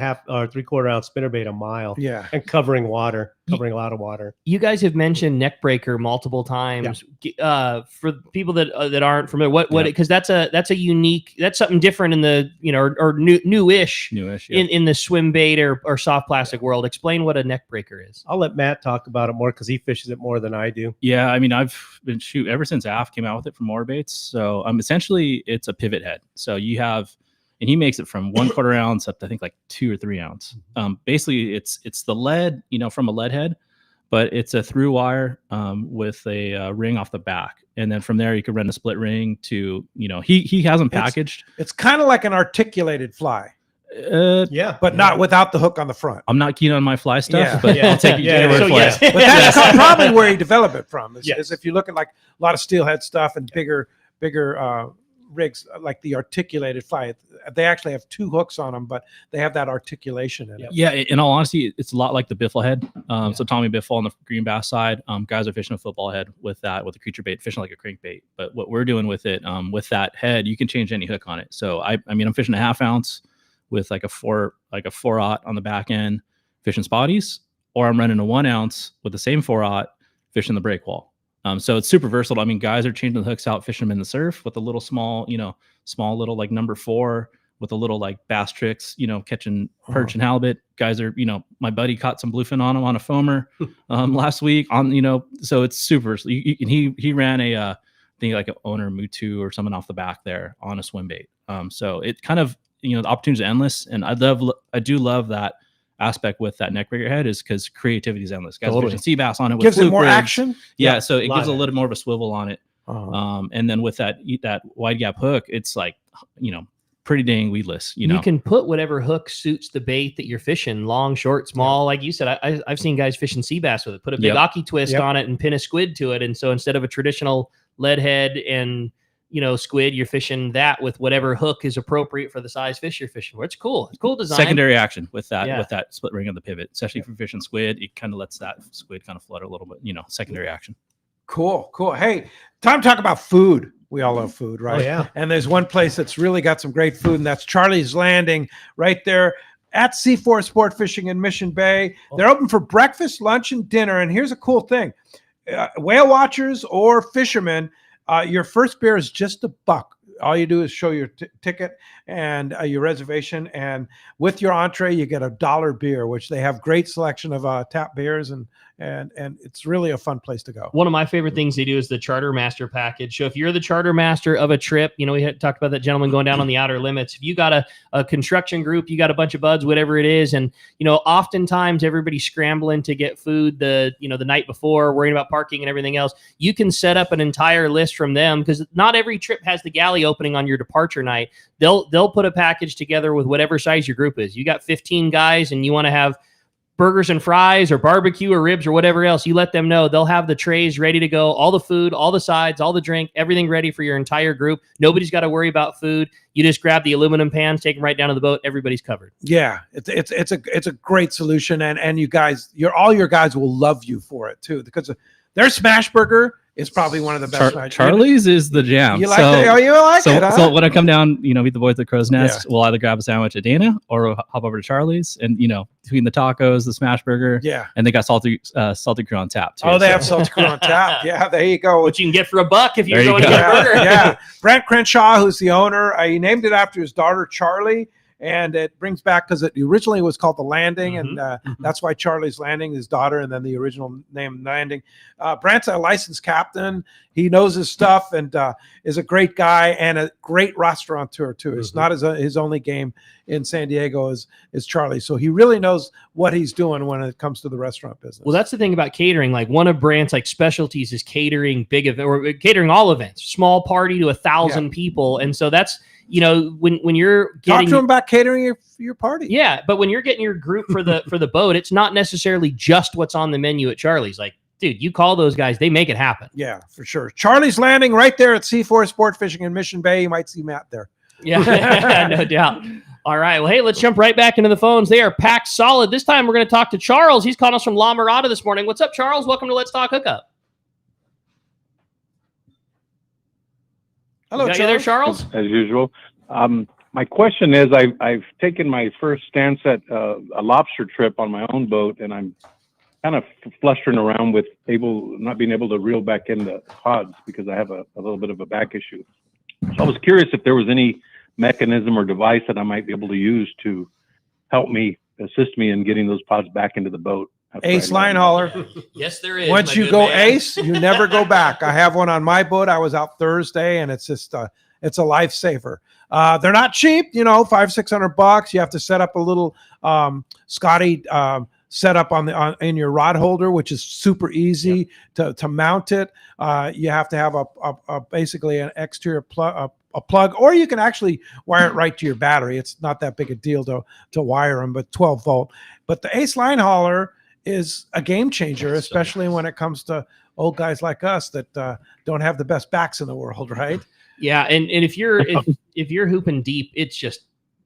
3/4 ounce spinnerbait a mile. Yeah, and covering a lot of water. You guys have mentioned neck breaker multiple times. For people that aren't familiar, what because that's a unique, that's something different in the, you know, or newish in the swim bait or soft plastic world. Explain what a neck breaker is. I'll let Matt talk about it more because he fishes it more than I do. Yeah, I mean, I've been ever since AF came out with it for more baits. So essentially it's a pivot head. So you have, and he makes it from 1/4 ounce up to I think like 2 or 3 ounce. Basically it's the lead, you know, from a lead head, but it's a through wire with a ring off the back. And then from there, you could rent a split ring to, he has them packaged. It's kind of like an articulated fly. Yeah, but not without the hook on the front. I'm not keen on my fly stuff, Yeah. but I'll take your word for it. But that's probably where you develop it from. Is if you look at like a lot of steelhead stuff and bigger rigs, like the articulated fly, they actually have 2 hooks on them, but they have that articulation in it. Yeah, in all honesty, it's a lot like the biffle head. So Tommy biffle on the green bass side, guys are fishing a football head with that, with a creature bait, fishing like a crankbait. But what we're doing with it, with that head, you can change any hook on it. So I mean, I'm fishing a 1/2 ounce with like a 4/0 on the back end, fishing spotties, or I'm running a 1 ounce with the same 4/0 fishing the breakwall. So it's super versatile. I mean, guys are changing the hooks out, fishing them in the surf with a little small little like number 4 with a little like Bass Tricks, catching perch and halibut. Guys are, my buddy caught some bluefin on him on a foamer last week on, so it's super. And he ran a thing like an owner Mutu or something off the back there on a swim bait. So it kind of, the opportunities are endless, and I do love that aspect with that neck breaker head, is because creativity is endless. Guys fishing sea bass on it, Gives with it more rigs. action. Yeah, so it gives a little more of a swivel on it. And then with that wide gap hook, it's like pretty dang weedless. You can put whatever hook suits the bait that you're fishing, long, short, small. Like you said, I've seen guys fishing sea bass with it. Put a big Aki twist on it and pin a squid to it, and so instead of a traditional lead head and squid, you're fishing that with whatever hook is appropriate for the size fish you're fishing for. It's cool. It's cool design. Secondary action with that split ring on the pivot, especially if you're fishing squid, it kind of lets that squid kind of flutter a little bit. Secondary action. Cool. Hey, time to talk about food. We all love food, right? Oh, yeah. And there's one place that's really got some great food, and that's Charlie's Landing right there at C4 Sport Fishing in Mission Bay. They're open for breakfast, lunch, and dinner. And here's a cool thing. Whale watchers or fishermen, your first beer is just $1. All you do is show your ticket and your reservation, and with your entree, you get $1 beer, which they have great selection of tap beers, and it's really a fun place to go. One of my favorite things they do is the charter master package. So if you're the charter master of a trip, we had talked about that gentleman going down on the outer limits. If you got a construction group, you got a bunch of buds, whatever it is, and oftentimes everybody's scrambling to get food the night before, worrying about parking and everything else. You can set up an entire list from them, because not every trip has the galley opening on your departure night. They'll put a package together with whatever size your group is. You got 15 guys and you want to have burgers and fries or barbecue or ribs or whatever else, you let them know. They'll have the trays ready to go, all the food, all the sides, all the drink, everything ready for your entire group. Nobody's got to worry about food. You just grab the aluminum pans, take them right down to the boat. Everybody's covered. Yeah, it's a great solution, and you guys, all your guys will love you for it too, because their smash burger is probably one of the best. Charlie's is the jam. You like it? Oh, you like it? Huh? So when I come down, meet the boys at Crow's Nest, we'll either grab a sandwich at Dana or we'll hop over to Charlie's, and between the tacos, the smash burger, and they got salty crew on tap too. Oh, they have salty crew on tap. Yeah, there you go. Which you can get for $1 if you're going to go. get a burger. Yeah, Brent Crenshaw, who's the owner, he named it after his daughter Charlie. And it brings back, because it originally was called The Landing, and that's why Charlie's Landing, his daughter, and then the original name Landing. Brent's a licensed captain. He knows his stuff and is a great guy and a great restaurateur too. It's not his only game in San Diego is Charlie. So he really knows what he's doing when it comes to the restaurant business. Well, that's the thing about catering. Like one of Brandt's specialties is catering big event, or catering all events, small party to 1,000 people. And so that's, when you're getting, talk to him about catering your party. Yeah, but when you're getting your group for the boat, it's not necessarily just what's on the menu at Charlie's. Like, dude, you call those guys, they make it happen. Yeah, for sure. Charlie's Landing right there at C4 Sport Fishing in Mission Bay. You might see Matt there. Yeah, no doubt. All right. Well, hey, let's jump right back into the phones. They are packed solid. This time we're going to talk to Charles. He's calling us from La Mirada this morning. What's up, Charles? Welcome to Let's Talk Hookup. Hello, Charles. You there, Charles? As usual. My question is, I've taken my first stance at a lobster trip on my own boat, and I'm kind of flustering around with not being able to reel back in the pods because I have a little bit of a back issue. So I was curious if there was any mechanism or device that I might be able to use to assist me in getting those pods back into the boat. Ace line hauler. Yes, there is. Once you go ace, you never go back. I have one on my boat. I was out Thursday, and it's just it's a lifesaver. They're not cheap, $500-600. You have to set up a little Scotty set up in your rod holder, which is super easy to mount it. You have to have basically an exterior plug, a plug, or you can actually wire it right to your battery. It's not that big a deal to wire them, but 12 volt. But the Ace line hauler is a game changer, especially when it comes to old guys like us that don't have the best backs in the world, right? Yeah, and if you're if you're hooping deep, it's just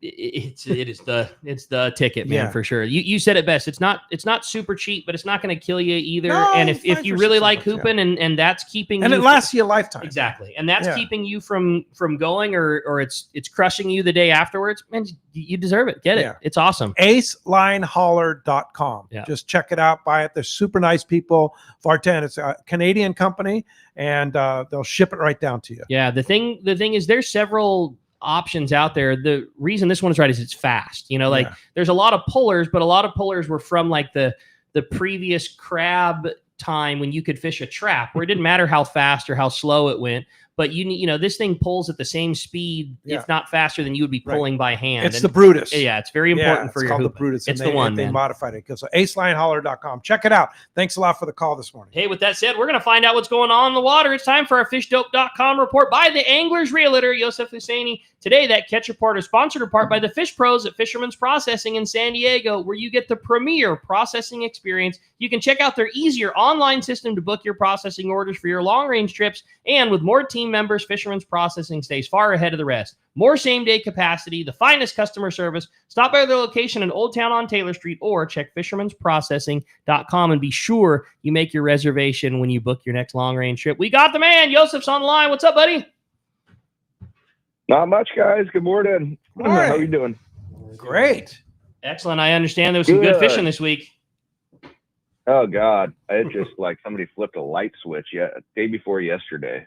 it's the ticket, man, for sure. You said it best. It's not super cheap, but it's not going to kill you either. No, and if you really like hooping and that's keeping and you it lasts you a lifetime. Exactly. And that's keeping you from going or it's crushing you the day afterwards, man, you deserve it. Get it. Yeah. It's awesome. AceLineHauler.com. Yeah. Just check it out, buy it. They're super nice people. Vartan, it's a Canadian company, and they'll ship it right down to you. Yeah, the thing is there's several options out there. The reason this one is right is it's fast. There's a lot of pullers, but a lot of pullers were from like the previous crab time when you could fish a trap where it didn't matter how fast or how slow it went, but this thing pulls at the same speed, if not faster than you would be pulling by hand. It's the Brutus. Yeah, it's very important for your called hoop. the Brutus. It's and the one, they man. modified it. So AceLineHauler.com. Check it out. Thanks a lot for the call this morning. Hey, with that said, we're going to find out what's going on in the water. It's time for our FishDope.com report by the Angler's Realtor, Yosef Husseini. Today, that catch report is sponsored in part by the Fish Pros at Fisherman's Processing in San Diego, where you get the premier processing experience. You can check out their easier online system to book your processing orders for your long-range trips. And with more team members, Fisherman's Processing stays far ahead of the rest. More same-day capacity, the finest customer service. Stop by their location in Old Town on Taylor Street or check fishermansprocessing.com and be sure you make your reservation when you book your next long-range trip. We got the man. Yosef's on the line. What's up, buddy? Not much, guys. Good morning. All right. How you doing? Great. Excellent. I understand there was some good fishing this week. Oh, God. It just like somebody flipped a light switch day before yesterday.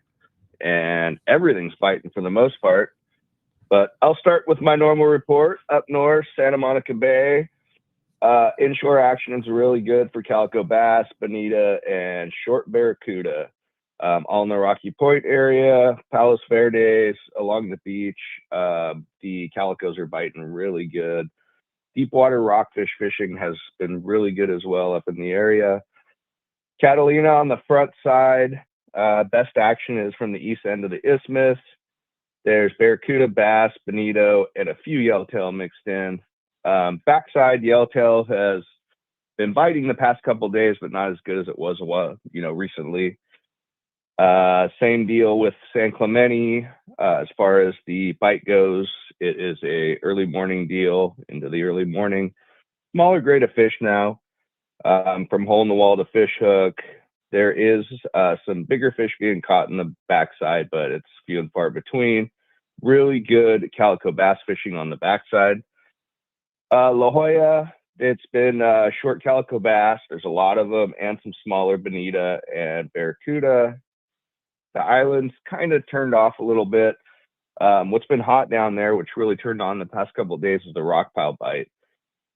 And everything's biting for the most part. But I'll start with my normal report. Up north, Santa Monica Bay. Inshore action is really good for calico bass, bonita, and short barracuda. All in the Rocky Point area, Palos Verdes, along the beach. The calicos are biting really good. Deepwater rockfish fishing has been really good as well up in the area. Catalina on the front side. Best action is from the east end of the isthmus. There's barracuda, bass, bonito, and a few yellowtail mixed in. Backside, yellowtail has been biting the past couple of days, but not as good as it was recently. Same deal with San Clemente. As far as the bite goes, it is a early morning deal into the early morning. Smaller grade of fish now, from hole in the wall to fish hook. There is some bigger fish being caught in the backside, but it's few and far between. Really good calico bass fishing on the backside. La Jolla, it's been short calico bass. There's a lot of them, and some smaller bonita and barracuda. The island's kind of turned off a little bit. What's been hot down there, which really turned on the past couple of days, is the rock pile bite.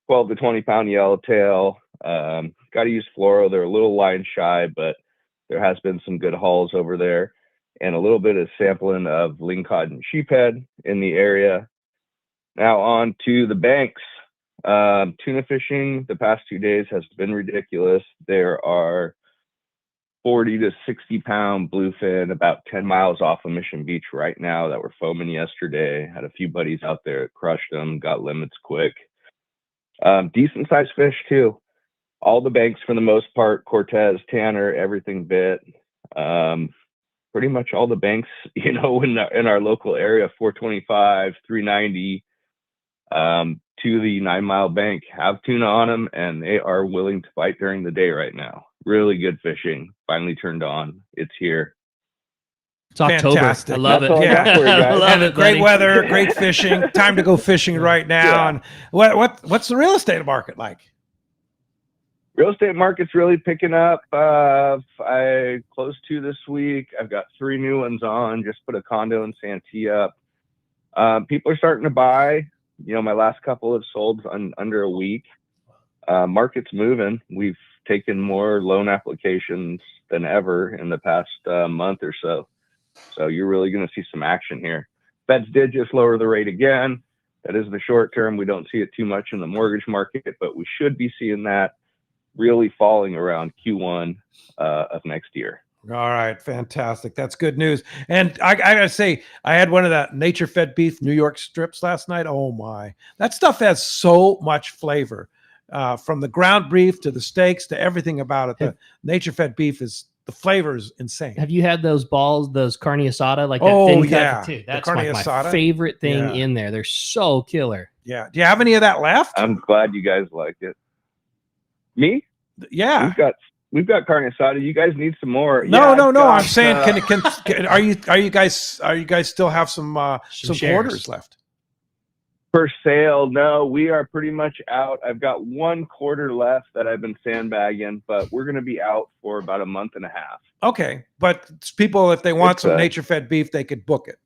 12 to 20 pound yellowtail. Got to use fluoro. They're a little line shy, but there has been some good hauls over there, and a little bit of sampling of lingcod and sheephead in the area. Now on to the banks. Tuna fishing the past 2 days has been ridiculous. There are 40 to 60 pound bluefin about 10 miles off of Mission Beach right now that were foaming yesterday. Had a few buddies out there that crushed them, got limits quick. Decent sized fish too. All the banks for the most part, Cortez, Tanner, everything bit. Pretty much all the banks, in our local area, 425, 390, to the 9 Mile bank have tuna on them, and they are willing to fight during the day right now. Really good fishing. Finally turned on. It's here. It's October. Fantastic. I love it. Yeah. I love it, great buddy. weather, great fishing. Time to go fishing right now. Yeah. And what's the real estate market like? Real estate market's really picking up. I closed 2 this week. I've got 3 new ones on. Just put a condo in Santee up. People are starting to buy. My last couple have sold under a week. Market's moving. We've taken more loan applications than ever in the past month or so. So you're really going to see some action here. Feds did just lower the rate again. That is the short term. We don't see it too much in the mortgage market, but we should be seeing that really falling around Q1 of next year. All right, fantastic. That's good news. And I gotta say, I had one of that nature fed beef New York strips last night. Oh my, that stuff has so much flavor, from the ground beef to the steaks to everything about it. The nature fed beef the flavor is insane. Have you had those balls, those carne asada, like that Oh, thin yeah. cut too? The That's carne like asada? my favorite thing Yeah. in there. They're so killer. Yeah. Do you have any of that left? I'm glad you guys liked it. Me? Yeah. We've got carne asada. You guys need some more. No, Yeah, no, I've no. got, I'm saying, are you guys still have some shares. quarters left? for sale? No, we are pretty much out. I've got 1 quarter left that I've been sandbagging, but we're going to be out for about a month and a half. Okay, but people, if they want It's, some nature fed beef, they could book it.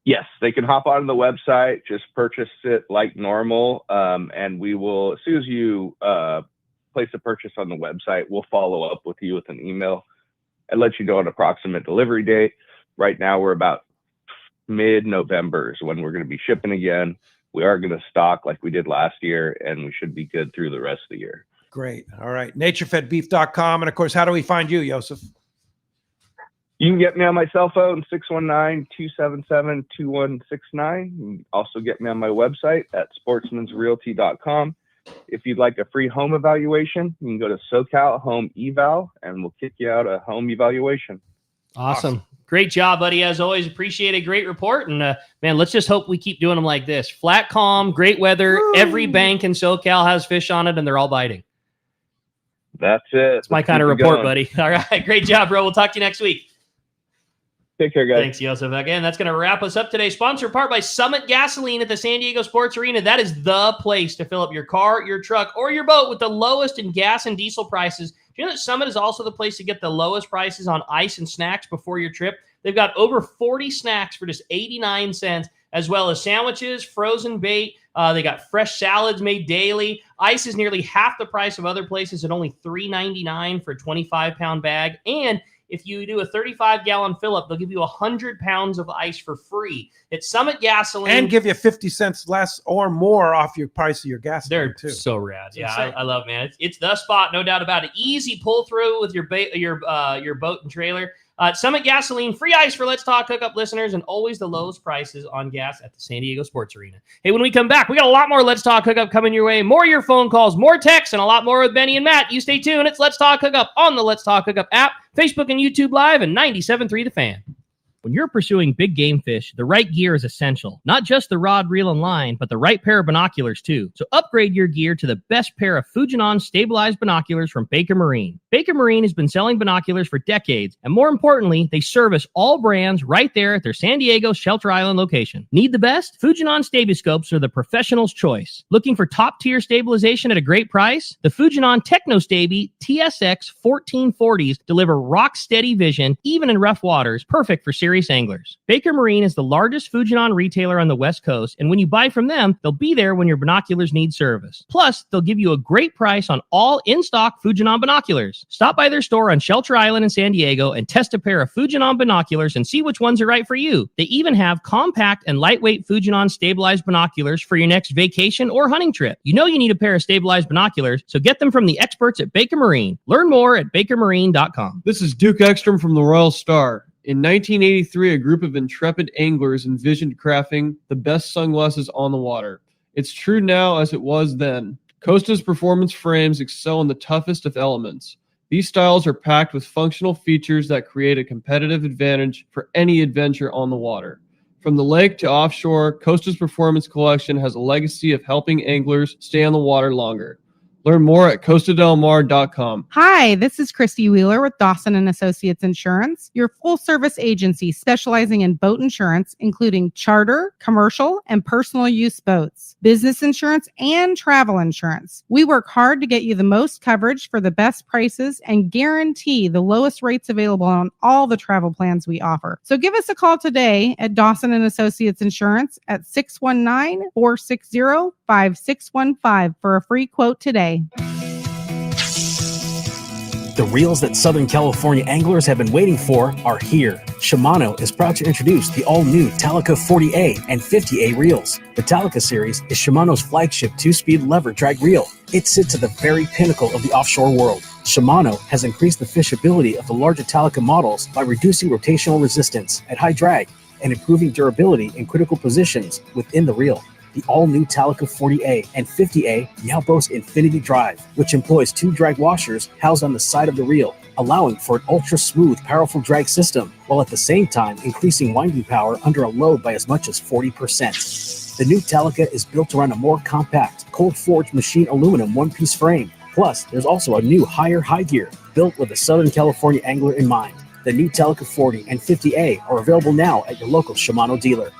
Yes, they can hop onto the website, just purchase it like normal, and we will, as soon as you place a purchase on the website, we'll follow up with you with an email and let you know an approximate delivery date. Right now, we're about mid-November is when we're going to be shipping again. We are going to stock like we did last year, and we should be good through the rest of the year. Great. All right. Naturefedbeef.com. And of course, how do we find you, Joseph? You can get me on my cell phone, 619-277-2169. You can also get me on my website at sportsmansrealty.com. If you'd like a free home evaluation, you can go to SoCal Home Eval, and we'll kick you out a home evaluation. Awesome. Great job, buddy. As always, appreciate a great report. And man, let's just hope we keep doing them like this. Flat, calm, great weather. Woo! Every bank in SoCal has fish on it, and they're all biting. That's it. It's my kind of report, buddy. All right. Great job, bro. We'll talk to you next week. Take care, guys. Thanks, Joseph. Again, that's going to wrap us up today. Sponsored in part by Summit Gasoline at the San Diego Sports Arena. That is the place to fill up your car, your truck, or your boat with the lowest in gas and diesel prices. Do you know that Summit is also the place to get the lowest prices on ice and snacks before your trip? They've got over 40 snacks for just 89 cents, as well as sandwiches, frozen bait. They got fresh salads made daily. Ice is nearly half the price of other places at only $3.99 for a 25-pound bag. And if you do a 35-gallon fill-up, they'll give you 100 pounds of ice for free. It's Summit Gasoline. And give you 50 cents less or more off your price of your gas. They're too. so rad. Yeah, I love, man. It's the spot, no doubt about it. Easy pull-through with your boat and trailer. Summit Gasoline, free ice for Let's Talk Hookup listeners, and always the lowest prices on gas at the San Diego Sports Arena. Hey, when we come back, we got a lot more Let's Talk Hookup coming your way. More of your phone calls, more texts, and a lot more with Benny and Matt. You stay tuned. It's Let's Talk Hookup on the Let's Talk Hookup app, Facebook and YouTube Live, and 97.3 The Fan. When you're pursuing big game fish, the right gear is essential. Not just the rod, reel, and line, but the right pair of binoculars, too. So upgrade your gear to the best pair of Fujinon stabilized binoculars from Baker Marine. Baker Marine has been selling binoculars for decades, and more importantly, they service all brands right there at their San Diego Shelter Island location. Need the best? Fujinon Stabiscopes are the professional's choice. Looking for top-tier stabilization at a great price? The Fujinon Technostabi TSX 1440s deliver rock-steady vision, even in rough waters, perfect for serious anglers. Baker Marine is the largest Fujinon retailer on the West Coast, and when you buy from them, they'll be there when your binoculars need service. Plus, they'll give you a great price on all in-stock Fujinon binoculars. Stop by their store on Shelter Island in San Diego and test a pair of Fujinon binoculars and see which ones are right for you. They even have compact and lightweight Fujinon stabilized binoculars for your next vacation or hunting trip. You know you need a pair of stabilized binoculars, so get them from the experts at Baker Marine. Learn more at bakermarine.com. This is Duke Ekstrom from the Royal Star. In 1983, a group of intrepid anglers envisioned crafting the best sunglasses on the water. It's true now as it was then. Costa's performance frames excel in the toughest of elements. These styles are packed with functional features that create a competitive advantage for any adventure on the water. From the lake to offshore, Costa's Performance Collection has a legacy of helping anglers stay on the water longer. Learn more at costadelmar.com. Hi, this is Christy Wheeler with Dawson & Associates Insurance, your full-service agency specializing in boat insurance, including charter, commercial, and personal use boats, business insurance, and travel insurance. We work hard to get you the most coverage for the best prices and guarantee the lowest rates available on all the travel plans we offer. So give us a call today at Dawson & Associates Insurance at 619-460-5615 for a free quote today. The reels that Southern California anglers have been waiting for are here. Shimano is proud to introduce the all-new Talica 40A and 50A reels. The Talica series is Shimano's flagship 2-speed lever drag reel. It sits at the very pinnacle of the offshore world. Shimano has increased the fishability of the larger Talica models by reducing rotational resistance at high drag and improving durability in critical positions within the reel. The all-new Talica 40A and 50A now boast Infinity Drive, which employs 2 drag washers housed on the side of the reel, allowing for an ultra-smooth, powerful drag system, while at the same time increasing winding power under a load by as much as 40%. The new Talica is built around a more compact, cold-forged machine aluminum one-piece frame. Plus, there's also a new higher high gear built with a Southern California angler in mind. The new Talica 40 and 50A are available now at your local Shimano dealer.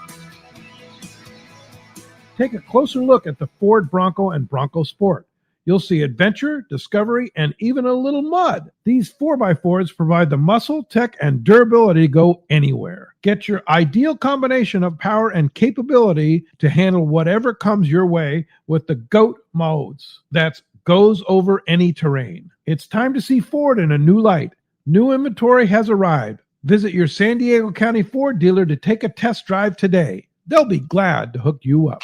Take a closer look at the Ford Bronco and Bronco Sport. You'll see adventure, discovery, and even a little mud. These 4x4s provide the muscle, tech, and durability to go anywhere. Get your ideal combination of power and capability to handle whatever comes your way with the GOAT modes. That's goes over any terrain. It's time to see Ford in a new light. New inventory has arrived. Visit your San Diego County Ford dealer to take a test drive today. They'll be glad to hook you up.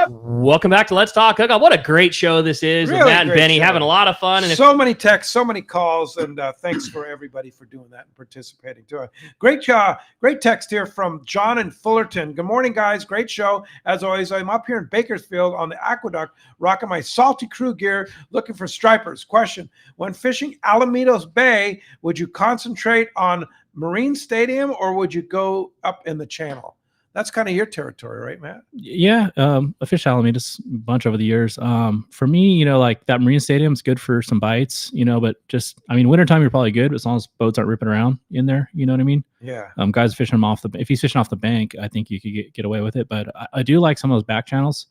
Welcome back to Let's Talk Hookup. What a great show this is. Really With Matt and great Benny show. having a lot of fun. And So many texts, so many calls, and thanks for everybody for doing that and participating too. Great text here from John in Fullerton. Good morning, guys. Great show. As always, I'm up here in Bakersfield on the Aqueduct, rocking my Salty Crew gear, looking for stripers. Question: when fishing Alamitos Bay, would you concentrate on Marine Stadium or would you go up in the channel? That's kind of your territory, right, Matt? Yeah, I fished Alameda's a bunch over the years. For me, like that Marine Stadium's good for some bites, but just, wintertime you're probably good as long as boats aren't ripping around in there. You know what I mean? Yeah. Guys fishing them if he's fishing off the bank, I think you could get away with it. But I do like some of those back channels.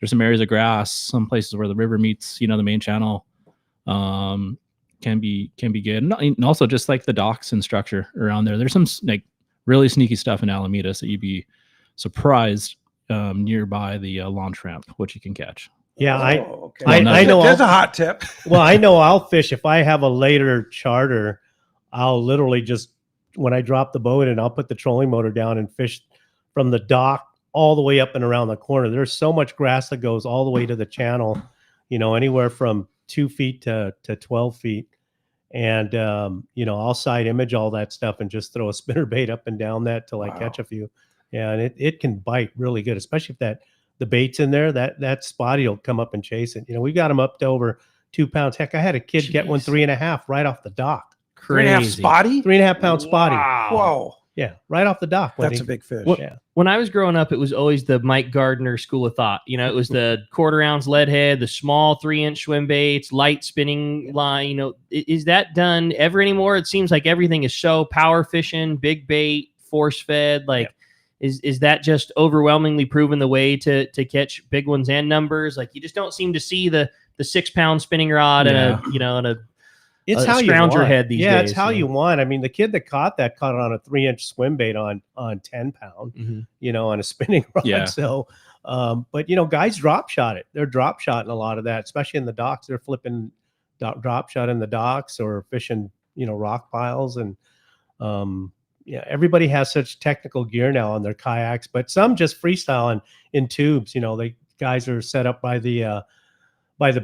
There's some areas of grass, some places where the river meets, the main channel. Can be good, and also just like the docks and structure around there. There's some like really sneaky stuff in Alamedas that you'd be surprised nearby the launch ramp, what you can catch. Yeah, I I know. There's a hot tip. Well, I know I'll fish if I have a later charter. I'll literally just when I drop the boat and I'll put the trolling motor down and fish from the dock all the way up and around the corner. There's so much grass that goes all the way to the channel, anywhere from 2 feet to 12 feet. And, I'll side image all that stuff and just throw a spinner bait up and down that till I catch a few. Yeah, and it can bite really good, especially if the bait's in there, that spotty will come up and chase it. We got them up to over 2 pounds. Heck, I had a kid get 1 3.5 right off the dock. Crazy. 3.5 spotty? 3.5 pound spotty. Wow. Whoa. Yeah, right off the dock. That's a big fish. When I was growing up, it was always the Mike Gardner school of thought. It was the quarter ounce lead head, the small 3-inch swim baits, light spinning line. Is that done ever anymore? It seems like everything is so power fishing, big bait, force fed. Is that just overwhelmingly proven the way to catch big ones and numbers? Like you just don't seem to see the 6 pound spinning rod and a it's how you scrounger want. head these days. Yeah, it's how you want. The kid that caught it on a 3-inch swim bait on 10 pound, on a spinning rod. Yeah. So, but guys drop shot it. They're drop shotting a lot of that, especially in the docks. They're flipping drop shot in the docks or fishing, rock piles. And everybody has such technical gear now on their kayaks, but some just freestyle in tubes. The guys are set up by the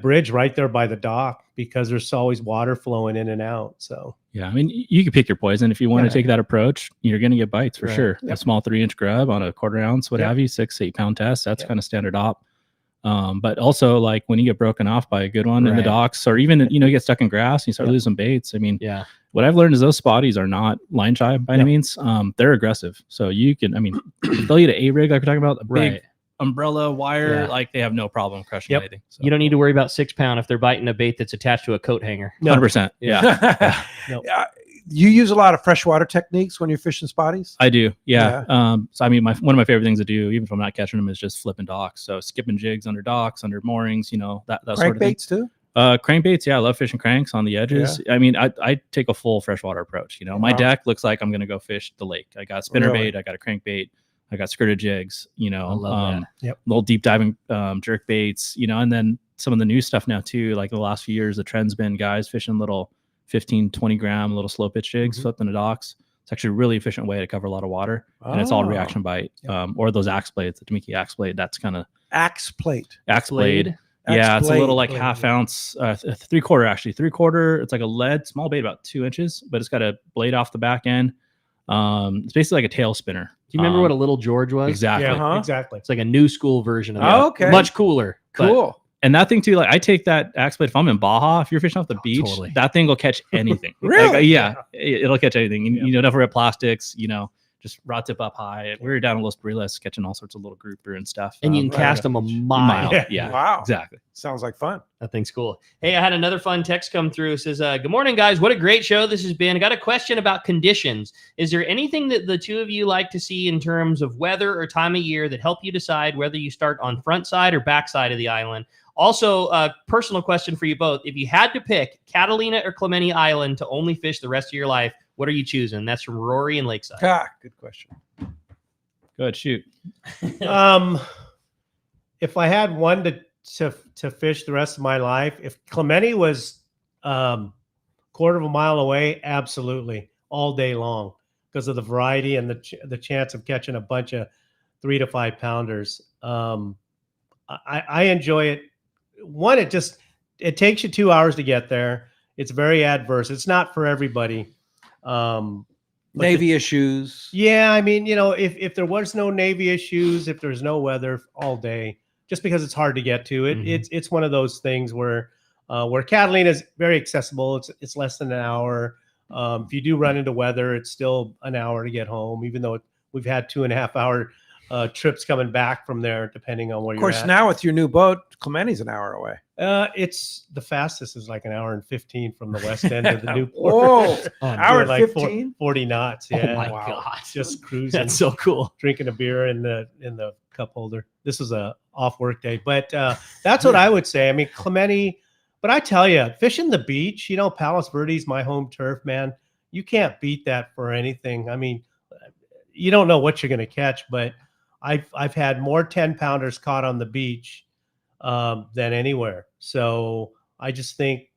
bridge right there by the dock because there's always water flowing in and out. So yeah, you can pick your poison if you want to take that approach. You're going to get bites for sure. Yep. A small 3-inch grub on a quarter ounce, what have you, 6-8 pound test. That's kind of standard op. But also like when you get broken off by a good one in the docks, or even you get stuck in grass and you start losing baits. What I've learned is those spotties are not line shy by any means. They're aggressive. So you can, they'll eat an A-rig like we're talking about, a big umbrella wire, like they have no problem crushing anything. So. You don't need to worry about 6 pound if they're biting a bait that's attached to a coat hanger. 100%. Yeah. You use a lot of freshwater techniques when you're fishing spotties? I do. Yeah. So one of my favorite things to do, even if I'm not catching them, is just flipping docks. So skipping jigs under docks, under moorings, that sort of thing. Crankbaits too? Crankbaits. Yeah. I love fishing cranks on the edges. Yeah. I take a full freshwater approach. My deck looks like I'm going to go fish the lake. I got spinner bait. I got a crankbait. I got skirted jigs, I love that. Little deep diving jerk baits, and then some of the new stuff now too. Like the last few years, the trend's been guys fishing little 15, 20 gram little slow pitch jigs, flipped in the docks. It's actually a really efficient way to cover a lot of water, and it's all reaction bite, or those axe blades, the Tamiki axe blade. That's kind of axe plate. Axe blade. Yeah, it's a little like half ounce, 3/4 actually, 3/4. It's like a lead small bait, about 2 inches, but it's got a blade off the back end. It's basically like a tail spinner. Do you remember what a Little George was? Exactly. Yeah, exactly. It's like a new school version of that. Oh, okay. Much cooler. Cool. And that thing too, like I take that axe blade if I'm in Baja, if you're fishing off the beach, totally. that thing will catch anything. Really? Like, yeah, it'll catch anything. You know, never red plastics, you know, just rod tip up high. We were down in Los Barriles catching all sorts of little grouper and stuff. And you can cast them a mile. Yeah. Wow. Exactly. Sounds like fun. That thing's cool. Hey, I had another fun text come through. It says, good morning, guys. What a great show this has been. I got a question about conditions. Is there anything that the two of you like to see in terms of weather or time of year that help you decide whether you start on front side or back side of the island? Also, a personal question for you both. If you had to pick Catalina or Clemente Island to only fish the rest of your life, what are you choosing? That's from Rory in Lakeside. Good question. Good shoot. If I had one to fish the rest of my life, if Clemente was quarter of a mile away, absolutely all day long because of the variety and the chance of catching a bunch of 3 to 5 pounders. I enjoy it. One, it takes you 2 hours to get there. It's very adverse. It's not for everybody. Navy issues. Yeah, I mean, you know, if there was no Navy issues, if there's no weather all day, just because it's hard to get to it, it's one of those things where Catalina is very accessible. It's less than an hour. If you do run into weather, it's still an hour to get home, even though we've had 2.5 hour trips coming back from there, depending on where you're at. Of course, now with your new boat, Clemente's an hour away. It's the fastest is like an hour and 15 from the west end of the Newport. Whoa, hour and like 15? 40 knots. Yeah. Oh my God. Just cruising. That's so cool. Drinking a beer in the cup holder. This was a off work day, but that's what I would say. I mean, Clemente, but I tell you, fishing the beach, you know, Palos Verdes, my home turf, man, you can't beat that for anything. I mean, you don't know what you're going to catch, but I've had more 10 pounders caught on the beach than anywhere. So I just think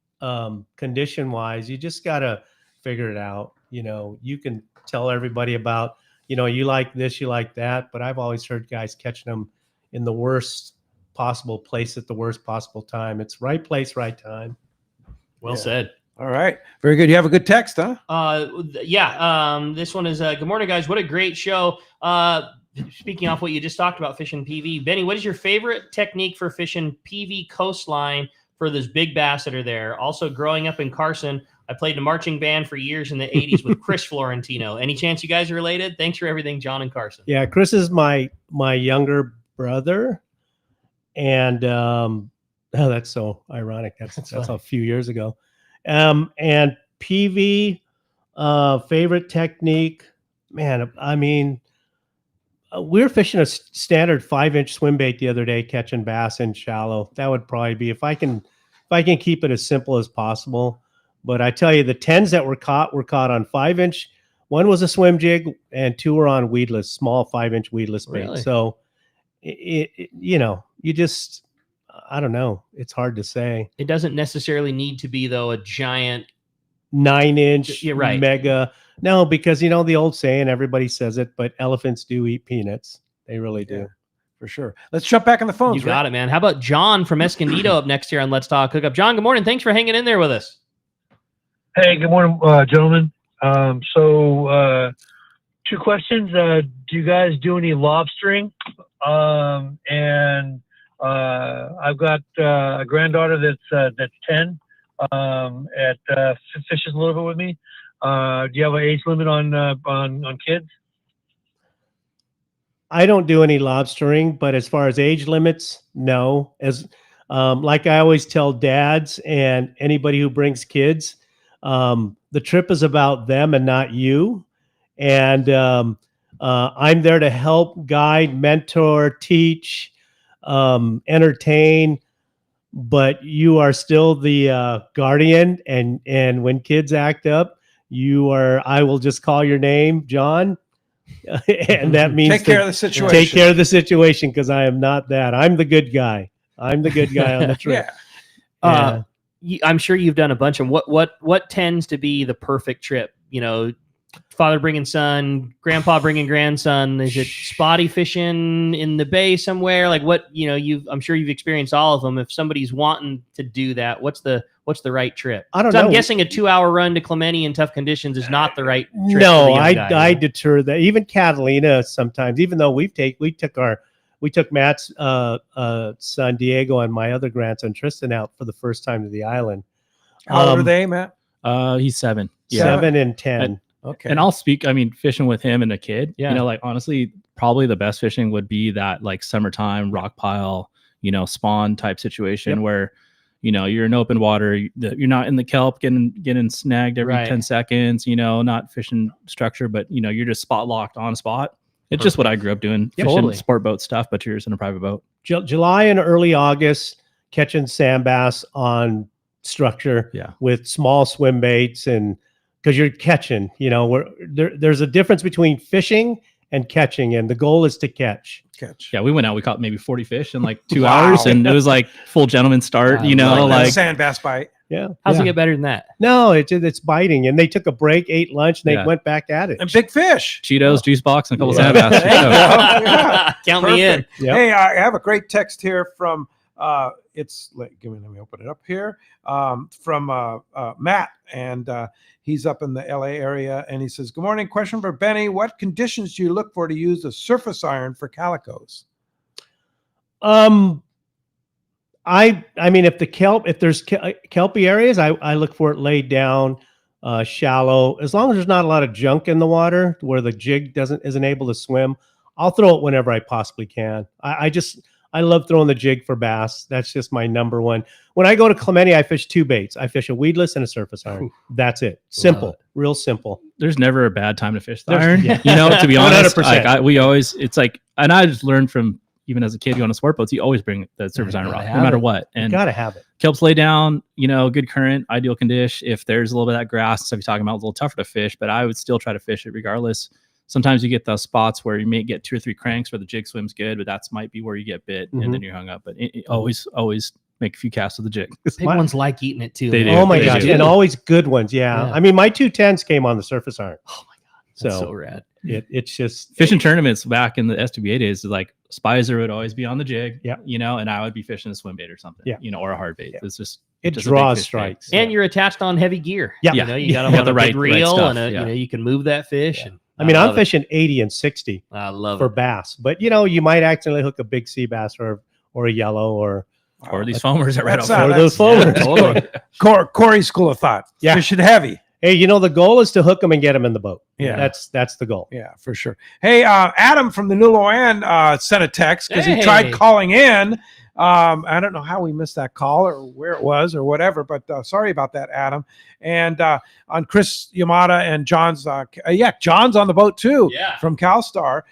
condition wise, you just got to figure it out. You know, you can tell everybody about, you know, you like this, you like that, but I've always heard guys catching them in the worst possible place at the worst possible time. It's right place, right time. Well said. All right. Very good. You have a good text, huh? This one is, good morning, guys. What a great show. Speaking off what you just talked about, fishing PV, Benny, what is your favorite technique for fishing PV coastline for those big bass that are there? Also, growing up in Carson, I played in a marching band for years in the 80s with Chris Florentino. Any chance you guys are related? Thanks for everything, John and Carson. Yeah, Chris is my younger brother. And that's so ironic. That's a few years ago. And PV, favorite technique, man, I mean, we were fishing a standard 5-inch swim bait the other day, catching bass in shallow. That would probably be if I can keep it as simple as possible. But I tell you, the 10s that were caught on 5-inch. One was a swim jig, and 2 were on weedless, small 5-inch weedless bait. Really? So, you know, you just, I don't know. It's hard to say. It doesn't necessarily need to be, though, a giant 9-inch You're right. mega. No, because you know the old saying, everybody says it, but elephants do eat peanuts. They really do. Yeah, for sure. Let's jump back on the phones. You got it, man. How about John from Escondido up next here on Let's Talk Hookup? John, good morning. Thanks for hanging in there with us. Hey, good morning, gentlemen. So 2 questions. Do you guys do any lobstering? And I've got a granddaughter that's 10. Fishes a little bit with me. Do you have an age limit on kids? I don't do any lobstering, but as far as age limits, no. As like I always tell dads and anybody who brings kids, the trip is about them and not you. And I'm there to help, guide, mentor, teach, entertain. But you are still the guardian, and when kids act up, I will just call your name, John, and that means Take care of the situation. Take care of the situation, because I am not that. I'm the good guy. I'm the good guy on the trip. I'm sure you've done a bunch of what tends to be the perfect trip. Father bringing son, grandpa bringing grandson. Is it spotty fishing in the bay somewhere? Like what, I'm sure you've experienced all of them. If somebody's wanting to do that, what's the right trip? I don't So know. I'm guessing a 2-hour run to Clemente in tough conditions is not the right trip. No, for the young guy, I deter that. Even Catalina sometimes, even though we took Matt's son Diego and my other grandson Tristan out for the first time to the island. How old are they, Matt? He's 7. 7 and 10. Okay. And I'll speak, fishing with him and a kid, Yeah. Honestly, probably the best fishing would be that like summertime rock pile, spawn type situation where, you're in open water, you're not in the kelp getting snagged every 10 seconds, not fishing structure, but you're just spot locked on a spot. It's just what I grew up doing, fishing sport boat stuff, but you're just in a private boat. July and early August, catching sand bass on structure with small swim baits, and because you're catching, there's a difference between fishing and catching, and the goal is to catch. Yeah, we went out, we caught maybe 40 fish in like 2 hours, and it was like full gentleman start, like sand bass bite. Yeah. How's it get better than that? No, it's biting. And they took a break, ate lunch, and they went back at it. And big fish. Cheetos, juice box, and a couple sand bass. Count me in. Yep. Hey, I have a great text here from let me open it up here. From Matt, and he's up in the LA area, and he says, "Good morning. Question for Benny: what conditions do you look for to use a surface iron for calicos?" If there's kelpy areas, I look for it laid down, shallow. As long as there's not a lot of junk in the water where the jig isn't able to swim, I'll throw it whenever I possibly can. I love throwing the jig for bass. That's just my number one. When I go to Clemente, I fish 2 baits. I fish a weedless and a surface iron. That's it. Simple, real simple. There's never a bad time to fish the iron. To be honest, 100%. And I just learned from, even as a kid going to sport boats, you always bring the surface iron rod, no matter what. And you gotta have it. Kelps lay down, good current, ideal condition. If there's a little bit of that grass stuff you're talking about, it's a little tougher to fish, but I would still try to fish it regardless. Sometimes you get those spots where you may get 2 or 3 cranks where the jig swims good, but that's might be where you get bit and then you're hung up. But always make a few casts with the jig. Big ones like eating it too. They do. Oh my gosh, and always good ones. Yeah. My 210s came on the surface iron. Oh my god, that's so rad. It's just fishing tournaments back in the SWBA days. Like Spicer would always be on the jig, and I would be fishing a swim bait or something, or a hard bait. It's just it draws strikes, and you're attached on heavy gear. Yeah, you got to have a big reel, and you can move that fish. Yeah. And I'm fishing 80 and 60. I love for bass, but you might accidentally hook a big sea bass or a yellow or these foamers that right off. Or those foamers. Corey's school of thought. Yeah, fishing heavy. Hey, the goal is to hook them and get them in the boat. Yeah, that's the goal. Yeah, for sure. Hey, Adam from the New Loan sent a text because he tried calling in. I don't know how we missed that call or where it was or whatever, but sorry about that, Adam. And on Chris Yamada and John's, John's on the boat too, from CalStar.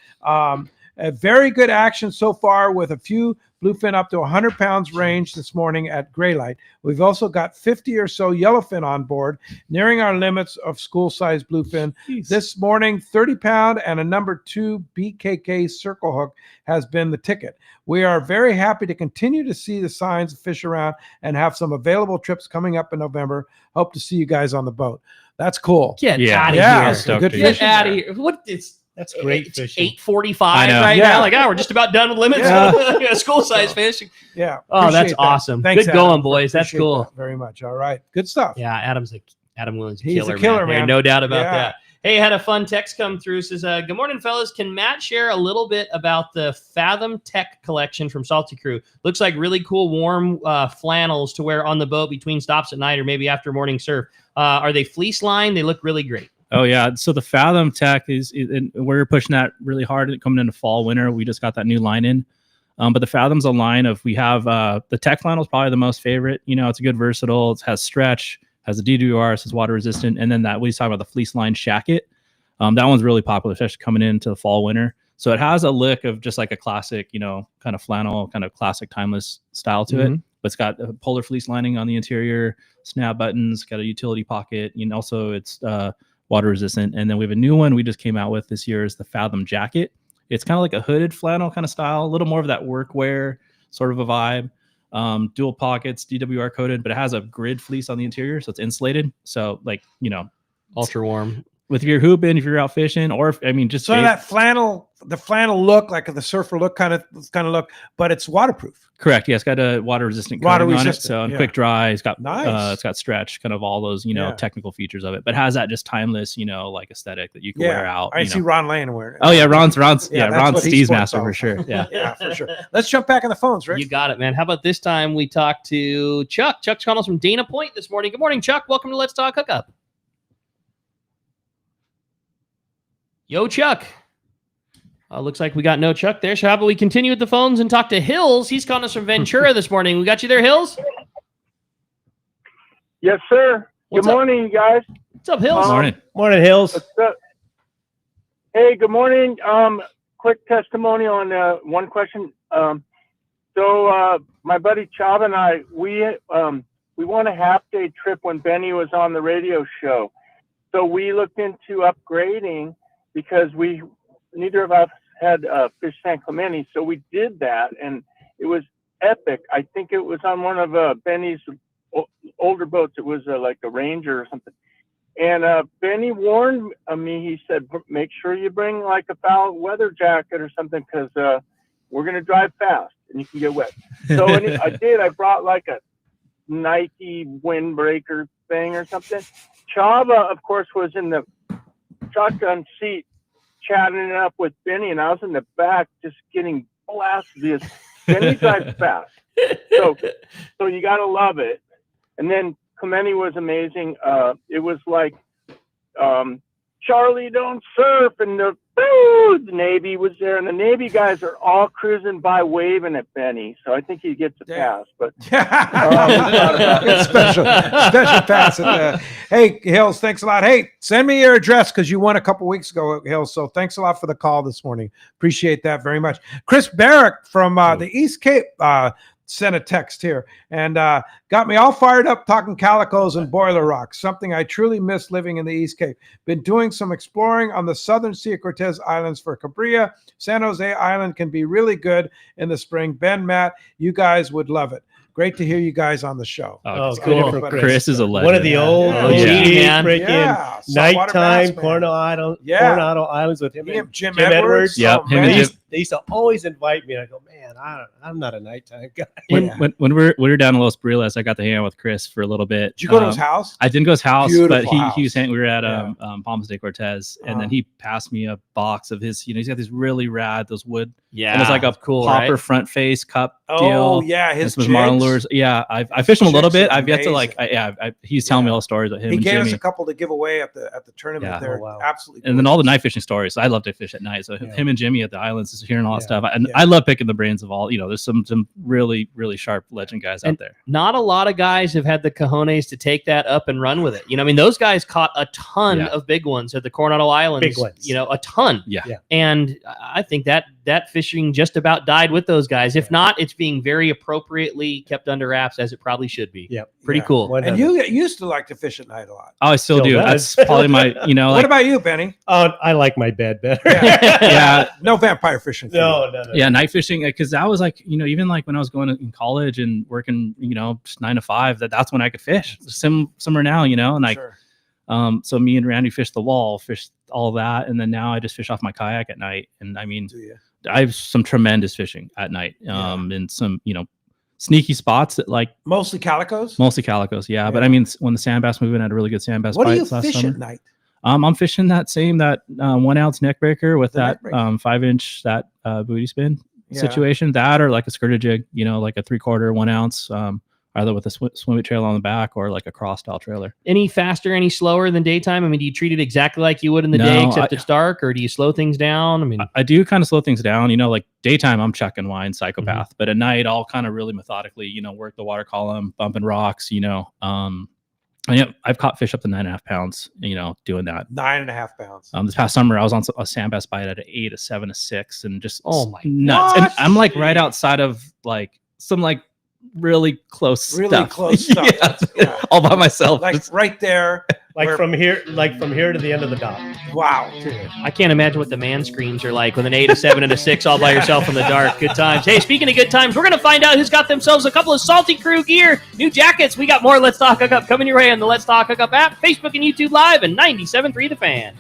A very good action so far with a few bluefin up to 100 pounds range this morning at Graylight. We've also got 50 or so yellowfin on board, nearing our limits of school-sized bluefin. Jeez. This morning, 30-pound and a number 2 BKK circle hook has been the ticket. We are very happy to continue to see the signs of fish around and have some available trips coming up in November. Hope to see you guys on the boat. That's cool. Get out of here. Good Get out of here. What is... That's great fishing. 8:45 right now. Like, we're just about done with limits. School size fishing. Yeah. Oh, that's awesome. Thanks, good going, boys. That's cool. That very much. All right. Good stuff. Yeah, Adam Williams, he's a killer, man. No doubt about that. Hey, had a fun text come through. Says, good morning, fellas. Can Matt share a little bit about the Fathom Tech collection from Salty Crew? Looks like really cool warm flannels to wear on the boat between stops at night or maybe after morning surf. Are they fleece lined? They look really great. Oh yeah, so the Fathom Tech we're pushing that really hard coming into fall, winter. We just got that new line in, but the Fathom's a line of, we have the Tech flannel is probably the most favorite. It's a good versatile. It has stretch, has a DWR, it says water resistant, and then that we talk about the fleece line shacket. That one's really popular, especially coming into the fall, winter. So it has a look of just like a classic, kind of flannel, kind of classic timeless style to it. But it's got a polar fleece lining on the interior, snap buttons, got a utility pocket, also it's water resistant. And then we have a new one we just came out with this year is the Fathom Jacket. It's kind of like a hooded flannel kind of style, a little more of that workwear sort of a vibe. dual pockets, DWR coated, but it has a grid fleece on the interior, so it's insulated. So like, ultra warm. With your hooping, if you're out fishing, or just so that flannel, the flannel look, like the surfer look kind of look, but it's waterproof. Correct. Yeah, it's got a water resistant coating on it. So and quick dry. It's got it's got stretch, kind of all those technical features of it, but has that just timeless like aesthetic that you can wear out. I see Ron Lane wearing it. Oh yeah, Ron's Steve's master for sure. Yeah, yeah, for sure. Let's jump back on the phones, Rick. You got it, man. How about this time we talk to Chuck? Chuck's calling us from Dana Point this morning. Good morning, Chuck. Welcome to Let's Talk Hookup. Yo, Chuck. Looks like we got no Chuck there. So how about we continue with the phones and talk to Hills? He's calling us from Ventura this morning. We got you there, Hills? Yes, sir. Good morning, you guys. What's up, Hills? Morning, Hills. Hey, good morning. Quick testimony on one question. So my buddy Chava and I, we won a half-day trip when Benny was on the radio show. So we looked into upgrading because neither of us had Fish San Clemente, so we did that, and it was epic. I think it was on one of Benny's older boats. It was like a Ranger or something. And Benny warned me. He said, make sure you bring like a foul weather jacket or something because we're going to drive fast and you can get wet. So I did. I brought like a Nike windbreaker thing or something. Chava, of course, was in the shotgun seat chatting it up with Benny, and I was in the back just getting blasted because Benny drives fast. So you got to love it. And then Clemente was amazing. It was like Charlie don't surf, and the Navy was there, and the Navy guys are all cruising by waving at Benny. So I think he gets a pass. But special pass. Hey, Hills, thanks a lot. Hey, send me your address because you won a couple weeks ago, Hills. So thanks a lot for the call this morning. Appreciate that very much. Chris Barrick from the East Cape sent a text here and got me all fired up talking calicos and boiler rocks, something I truly miss living in the East Cape. Been doing some exploring on the southern Sea of Cortez Islands for Cabria. San Jose Island can be really good in the spring. Ben, Matt, you guys would love it. Great to hear you guys on the show. Oh, cool. Chris is a legend. One of the old freaking nighttime Bass, Coronado Islands with him and Jim Edwards. Yep. Oh, they used to always invite me. I go, man, I'm not a nighttime guy. When we were down in Los Barriles, I got to hang out with Chris for a little bit. Did you go to his house? I didn't go to his house, Beautiful but house. we were at Palmas de Cortez, and then he passed me a box of his. He's got these really rad those wood. Yeah, and it's like a cool popper front face cup deal. Oh yeah, his Marlin lures. Yeah, I fished him a little bit. I've yet to amazing. he's telling me all the stories of him. He and gave Jimmy. us a couple to give away at the tournament there. Absolutely. And then all the night fishing stories. I love to fish at night. So him and Jimmy at the islands is hearing all that stuff. And I love picking the brains of all. There's some really really sharp legend guys out there. Not a lot of guys have had the cojones to take that up and run with it. Those guys caught a ton of big ones at the Coronado Islands. Big ones. A ton. Yeah. And I think that fishing just about died with those guys. If not, it's being very appropriately kept under wraps as it probably should be. Yeah. Pretty cool. And you used to like to fish at night a lot. Oh, I still do. does. That's probably my, What about you, Benny? Oh, I like my bed better. yeah. No vampire fishing. No. Yeah, night fishing, because that was like, even like when I was going in college and working, just 9 to 5, that's when I could fish. Summer now, and like, so me and Randy fished the wall, fished all that, and then now I just fish off my kayak at night. And I mean, I have some tremendous fishing at night, and some, sneaky spots that like mostly calicos. Yeah. But I mean, when the sand bass movement had a really good sand bass. What do you bites last fish summer. at night? I'm fishing that 1 ounce neck breaker with that 5-inch booty spin situation. That or like a skirted jig, like a 3/4 1 ounce, either with a swim trail on the back or like a cross style trailer. Any faster, any slower than daytime? I mean, do you treat it exactly like you would in the day, except it's dark, or do you slow things down? I mean, I do kind of slow things down. Like daytime, I'm chucking wine, psychopath, but at night, I'll kind of really methodically, work the water column, bumping rocks. I've caught fish up to 9.5 pounds. Doing that. 9.5 pounds. This past summer, I was on a sand bass bite at an 8, a 7, a 6, and just my nuts. What? And I'm like right outside of like some like really close stuff. Close stuff. All by myself. Like right there. from here to the end of the dock. Wow. I can't imagine what the man screens are like with an 8, a 7, and a 6 all by yourself in the dark. Good times. Hey, speaking of good times, we're going to find out who's got themselves a couple of Salty Crew gear, new jackets. We got more Let's Talk Hookup coming your way on the Let's Talk Hookup app, Facebook and YouTube Live, and 97.3 The Fan.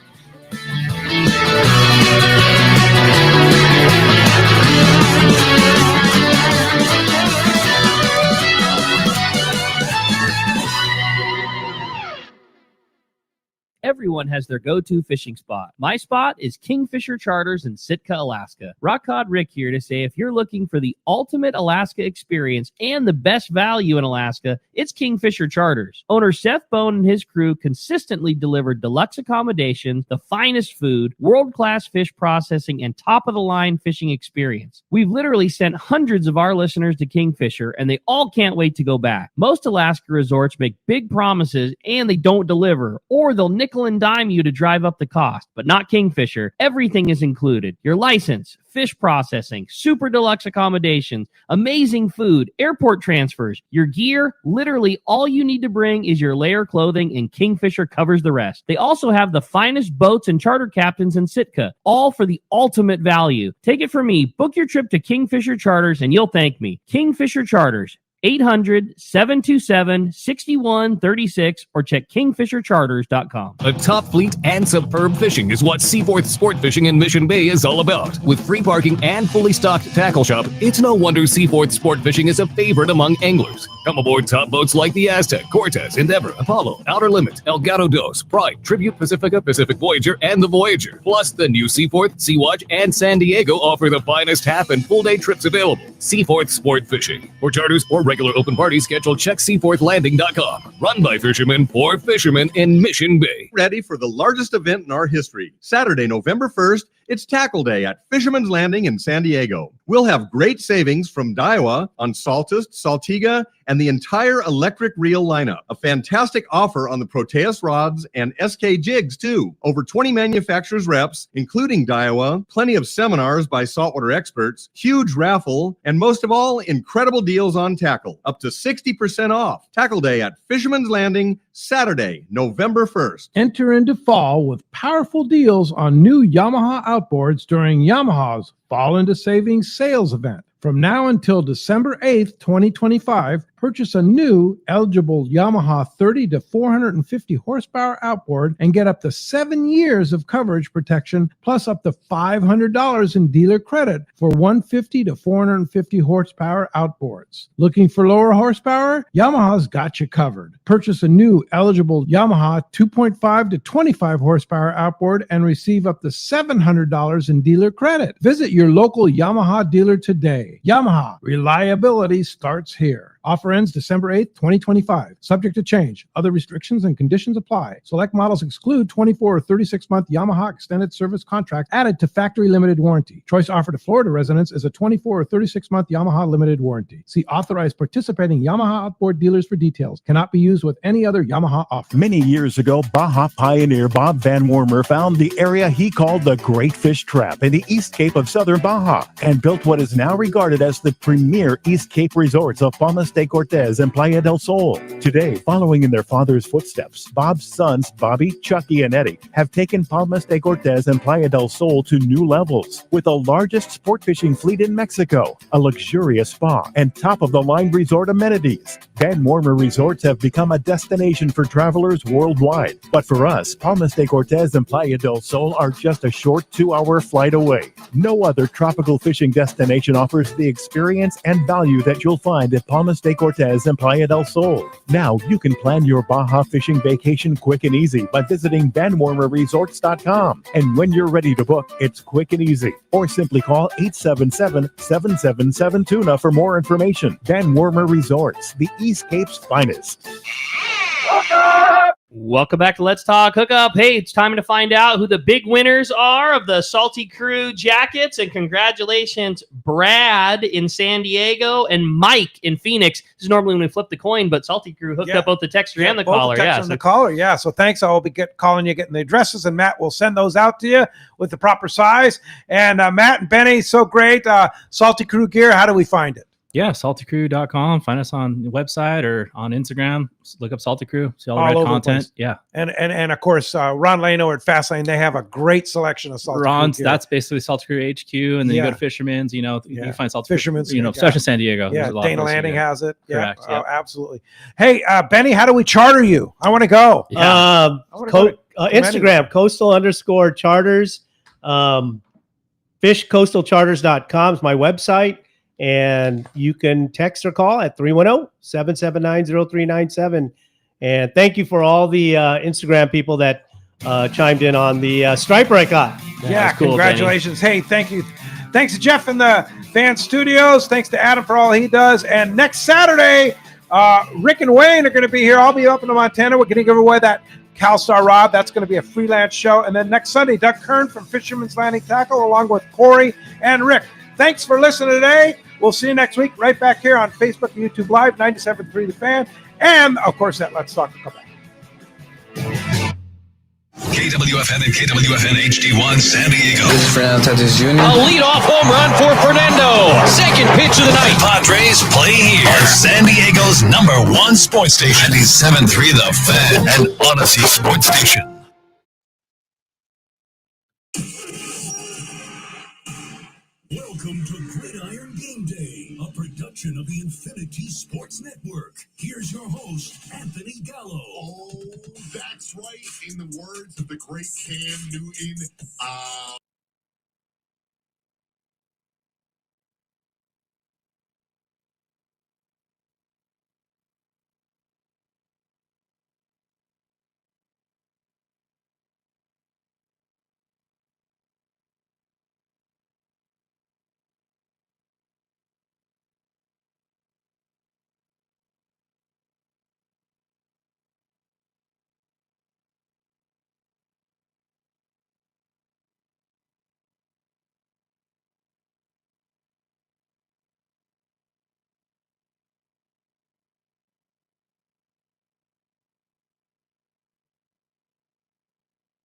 Everyone has their go-to fishing spot. My spot is Kingfisher Charters in Sitka, Alaska. Rock Cod Rick here to say if you're looking for the ultimate Alaska experience and the best value in Alaska, it's Kingfisher Charters. Owner Seth Bone and his crew consistently deliver deluxe accommodations, the finest food, world-class fish processing, and top-of-the-line fishing experience. We've literally sent hundreds of our listeners to Kingfisher, and they all can't wait to go back. Most Alaska resorts make big promises, and they don't deliver, or they'll nickel and dime you to drive up the cost, but not Kingfisher. Everything is included. Your license, fish processing, super deluxe accommodations, amazing food, airport transfers, your gear. Literally all you need to bring is your layer clothing, and Kingfisher covers the rest. They also have the finest boats and charter captains in Sitka, all for the ultimate value. Take it from me, book your trip to Kingfisher Charters and you'll thank me. Kingfisher Charters, 800-727-6136 or check kingfishercharters.com. A top fleet and superb fishing is what Seaforth Sport Fishing in Mission Bay is all about. With free parking and fully stocked tackle shop, it's no wonder Seaforth Sport Fishing is a favorite among anglers. Come aboard top boats like the Aztec, Cortez, Endeavor, Apollo, Outer Limit, El Gato Dos, Pride, Tribute Pacifica, Pacific Voyager, and the Voyager. Plus, the new Seaforth, Sea-Watch, and San Diego offer the finest half and full day trips available. Seaforth Sport Fishing. For charters or regular open party schedule, check seaforthlanding.com. Run by fishermen for fishermen in Mission Bay. Ready for the largest event in our history. Saturday, November 1st, it's Tackle Day at Fisherman's Landing in San Diego. We'll have great savings from Daiwa on Saltist, Saltiga, and the entire electric reel lineup. A fantastic offer on the Proteus rods and SK jigs, too. Over 20 manufacturers reps, including Daiwa, plenty of seminars by saltwater experts, huge raffle, and most of all, incredible deals on tackle. Up to 60% off. Tackle Day at Fisherman's Landing, Saturday, November 1st. Enter into fall with powerful deals on new Yamaha outboards during Yamaha's Fall into Savings sales event. From now until December 8th, 2025, purchase a new eligible Yamaha 30 to 450 horsepower outboard and get up to 7 years of coverage protection plus up to $500 in dealer credit for 150 to 450 horsepower outboards. Looking for lower horsepower? Yamaha's got you covered. Purchase a new eligible Yamaha 2.5 to 25 horsepower outboard and receive up to $700 in dealer credit. Visit your local Yamaha dealer today. Yamaha, reliability starts here. Offer ends December 8th, 2025. Subject to change. Other restrictions and conditions apply. Select models exclude 24 or 36-month Yamaha extended service contract added to factory limited warranty. Choice offer to Florida residents is a 24 or 36-month Yamaha limited warranty. See authorized participating Yamaha outboard dealers for details. Cannot be used with any other Yamaha offer. Many years ago, Baja pioneer Bob Van Wormer found the area he called the Great Fish Trap in the East Cape of southern Baja and built what is now regarded as the premier East Cape resorts of Palmas de Cortez and Playa del Sol. Today, following in their father's footsteps, Bob's sons, Bobby, Chucky, and Eddie, have taken Palmas de Cortez and Playa del Sol to new levels with the largest sport fishing fleet in Mexico, a luxurious spa, and top-of-the-line resort amenities. Van Wormer Resorts have become a destination for travelers worldwide. But for us, Palmas de Cortez and Playa del Sol are just a short 2-hour flight away. No other tropical fishing destination offers the experience and value that you'll find at Palmas de Cortez and Playa del Sol. Now you can plan your Baja fishing vacation quick and easy by visiting VanWarmerResorts.com. And when you're ready to book, it's quick and easy. Or simply call 877-777-TUNA for more information. Van Wormer Resorts, the East Cape's finest. Welcome back to Let's Talk Hookup. Hey, it's time to find out who the big winners are of the Salty Crew jackets. And congratulations, Brad in San Diego and Mike in Phoenix. This is normally when we flip the coin, but Salty Crew hooked up both the texter and the caller. The caller, yeah. So thanks. I will be calling you, getting the addresses, and Matt will send those out to you with the proper size. And Matt and Benny, so great. Salty Crew gear, how do we find it? Yeah, saltycrew.com. Find us on the website or on Instagram. Just look up Salty Crew. See all the red over the content. place. Yeah. And of course, Ron Lano at Fastlane, they have a great selection of Salty Ron's, Crew gear. that's basically Salty Crew HQ. And then you Yeah. go to Fisherman's, you can find Salty Fisherman's, Crew, especially in San Diego. Yeah, There's a lot Dana of places to Landing go. has it. Yeah, Correct. Yep. absolutely. Hey, Benny, how do we charter you? I want to go. Instagram, coastal_charters. Fishcoastalcharters.com is my website. And you can text or call at 310-779-0397. And thank you for all the Instagram people that chimed in on the striper I got. Yeah, congratulations. Hey, thank you. Thanks to Jeff in the Fan Studios. Thanks to Adam for all he does. And next Saturday, Rick and Wayne are going to be here. I'll be up in Montana. We're going to give away that CalStar rod. That's going to be a freelance show. And then next Sunday, Doug Kern from Fisherman's Landing Tackle, along with Corey and Rick. Thanks for listening today. We'll see you next week right back here on Facebook and YouTube Live, 97.3 The Fan. And, of course, that Let's Talk Hookup. KWFN and KWFN HD1 San Diego. This is Fernando Tatis Jr. A leadoff home run for Fernando. Second pitch of the night. Padres play here on San Diego's #1 sports station, 97.3 The Fan and Odyssey Sports Station. Welcome to Gridiron Game Day, a production of the Infinity Sports Network. Here's your host, Anthony Gallo. Oh, that's right. In the words of the great Cam Newton,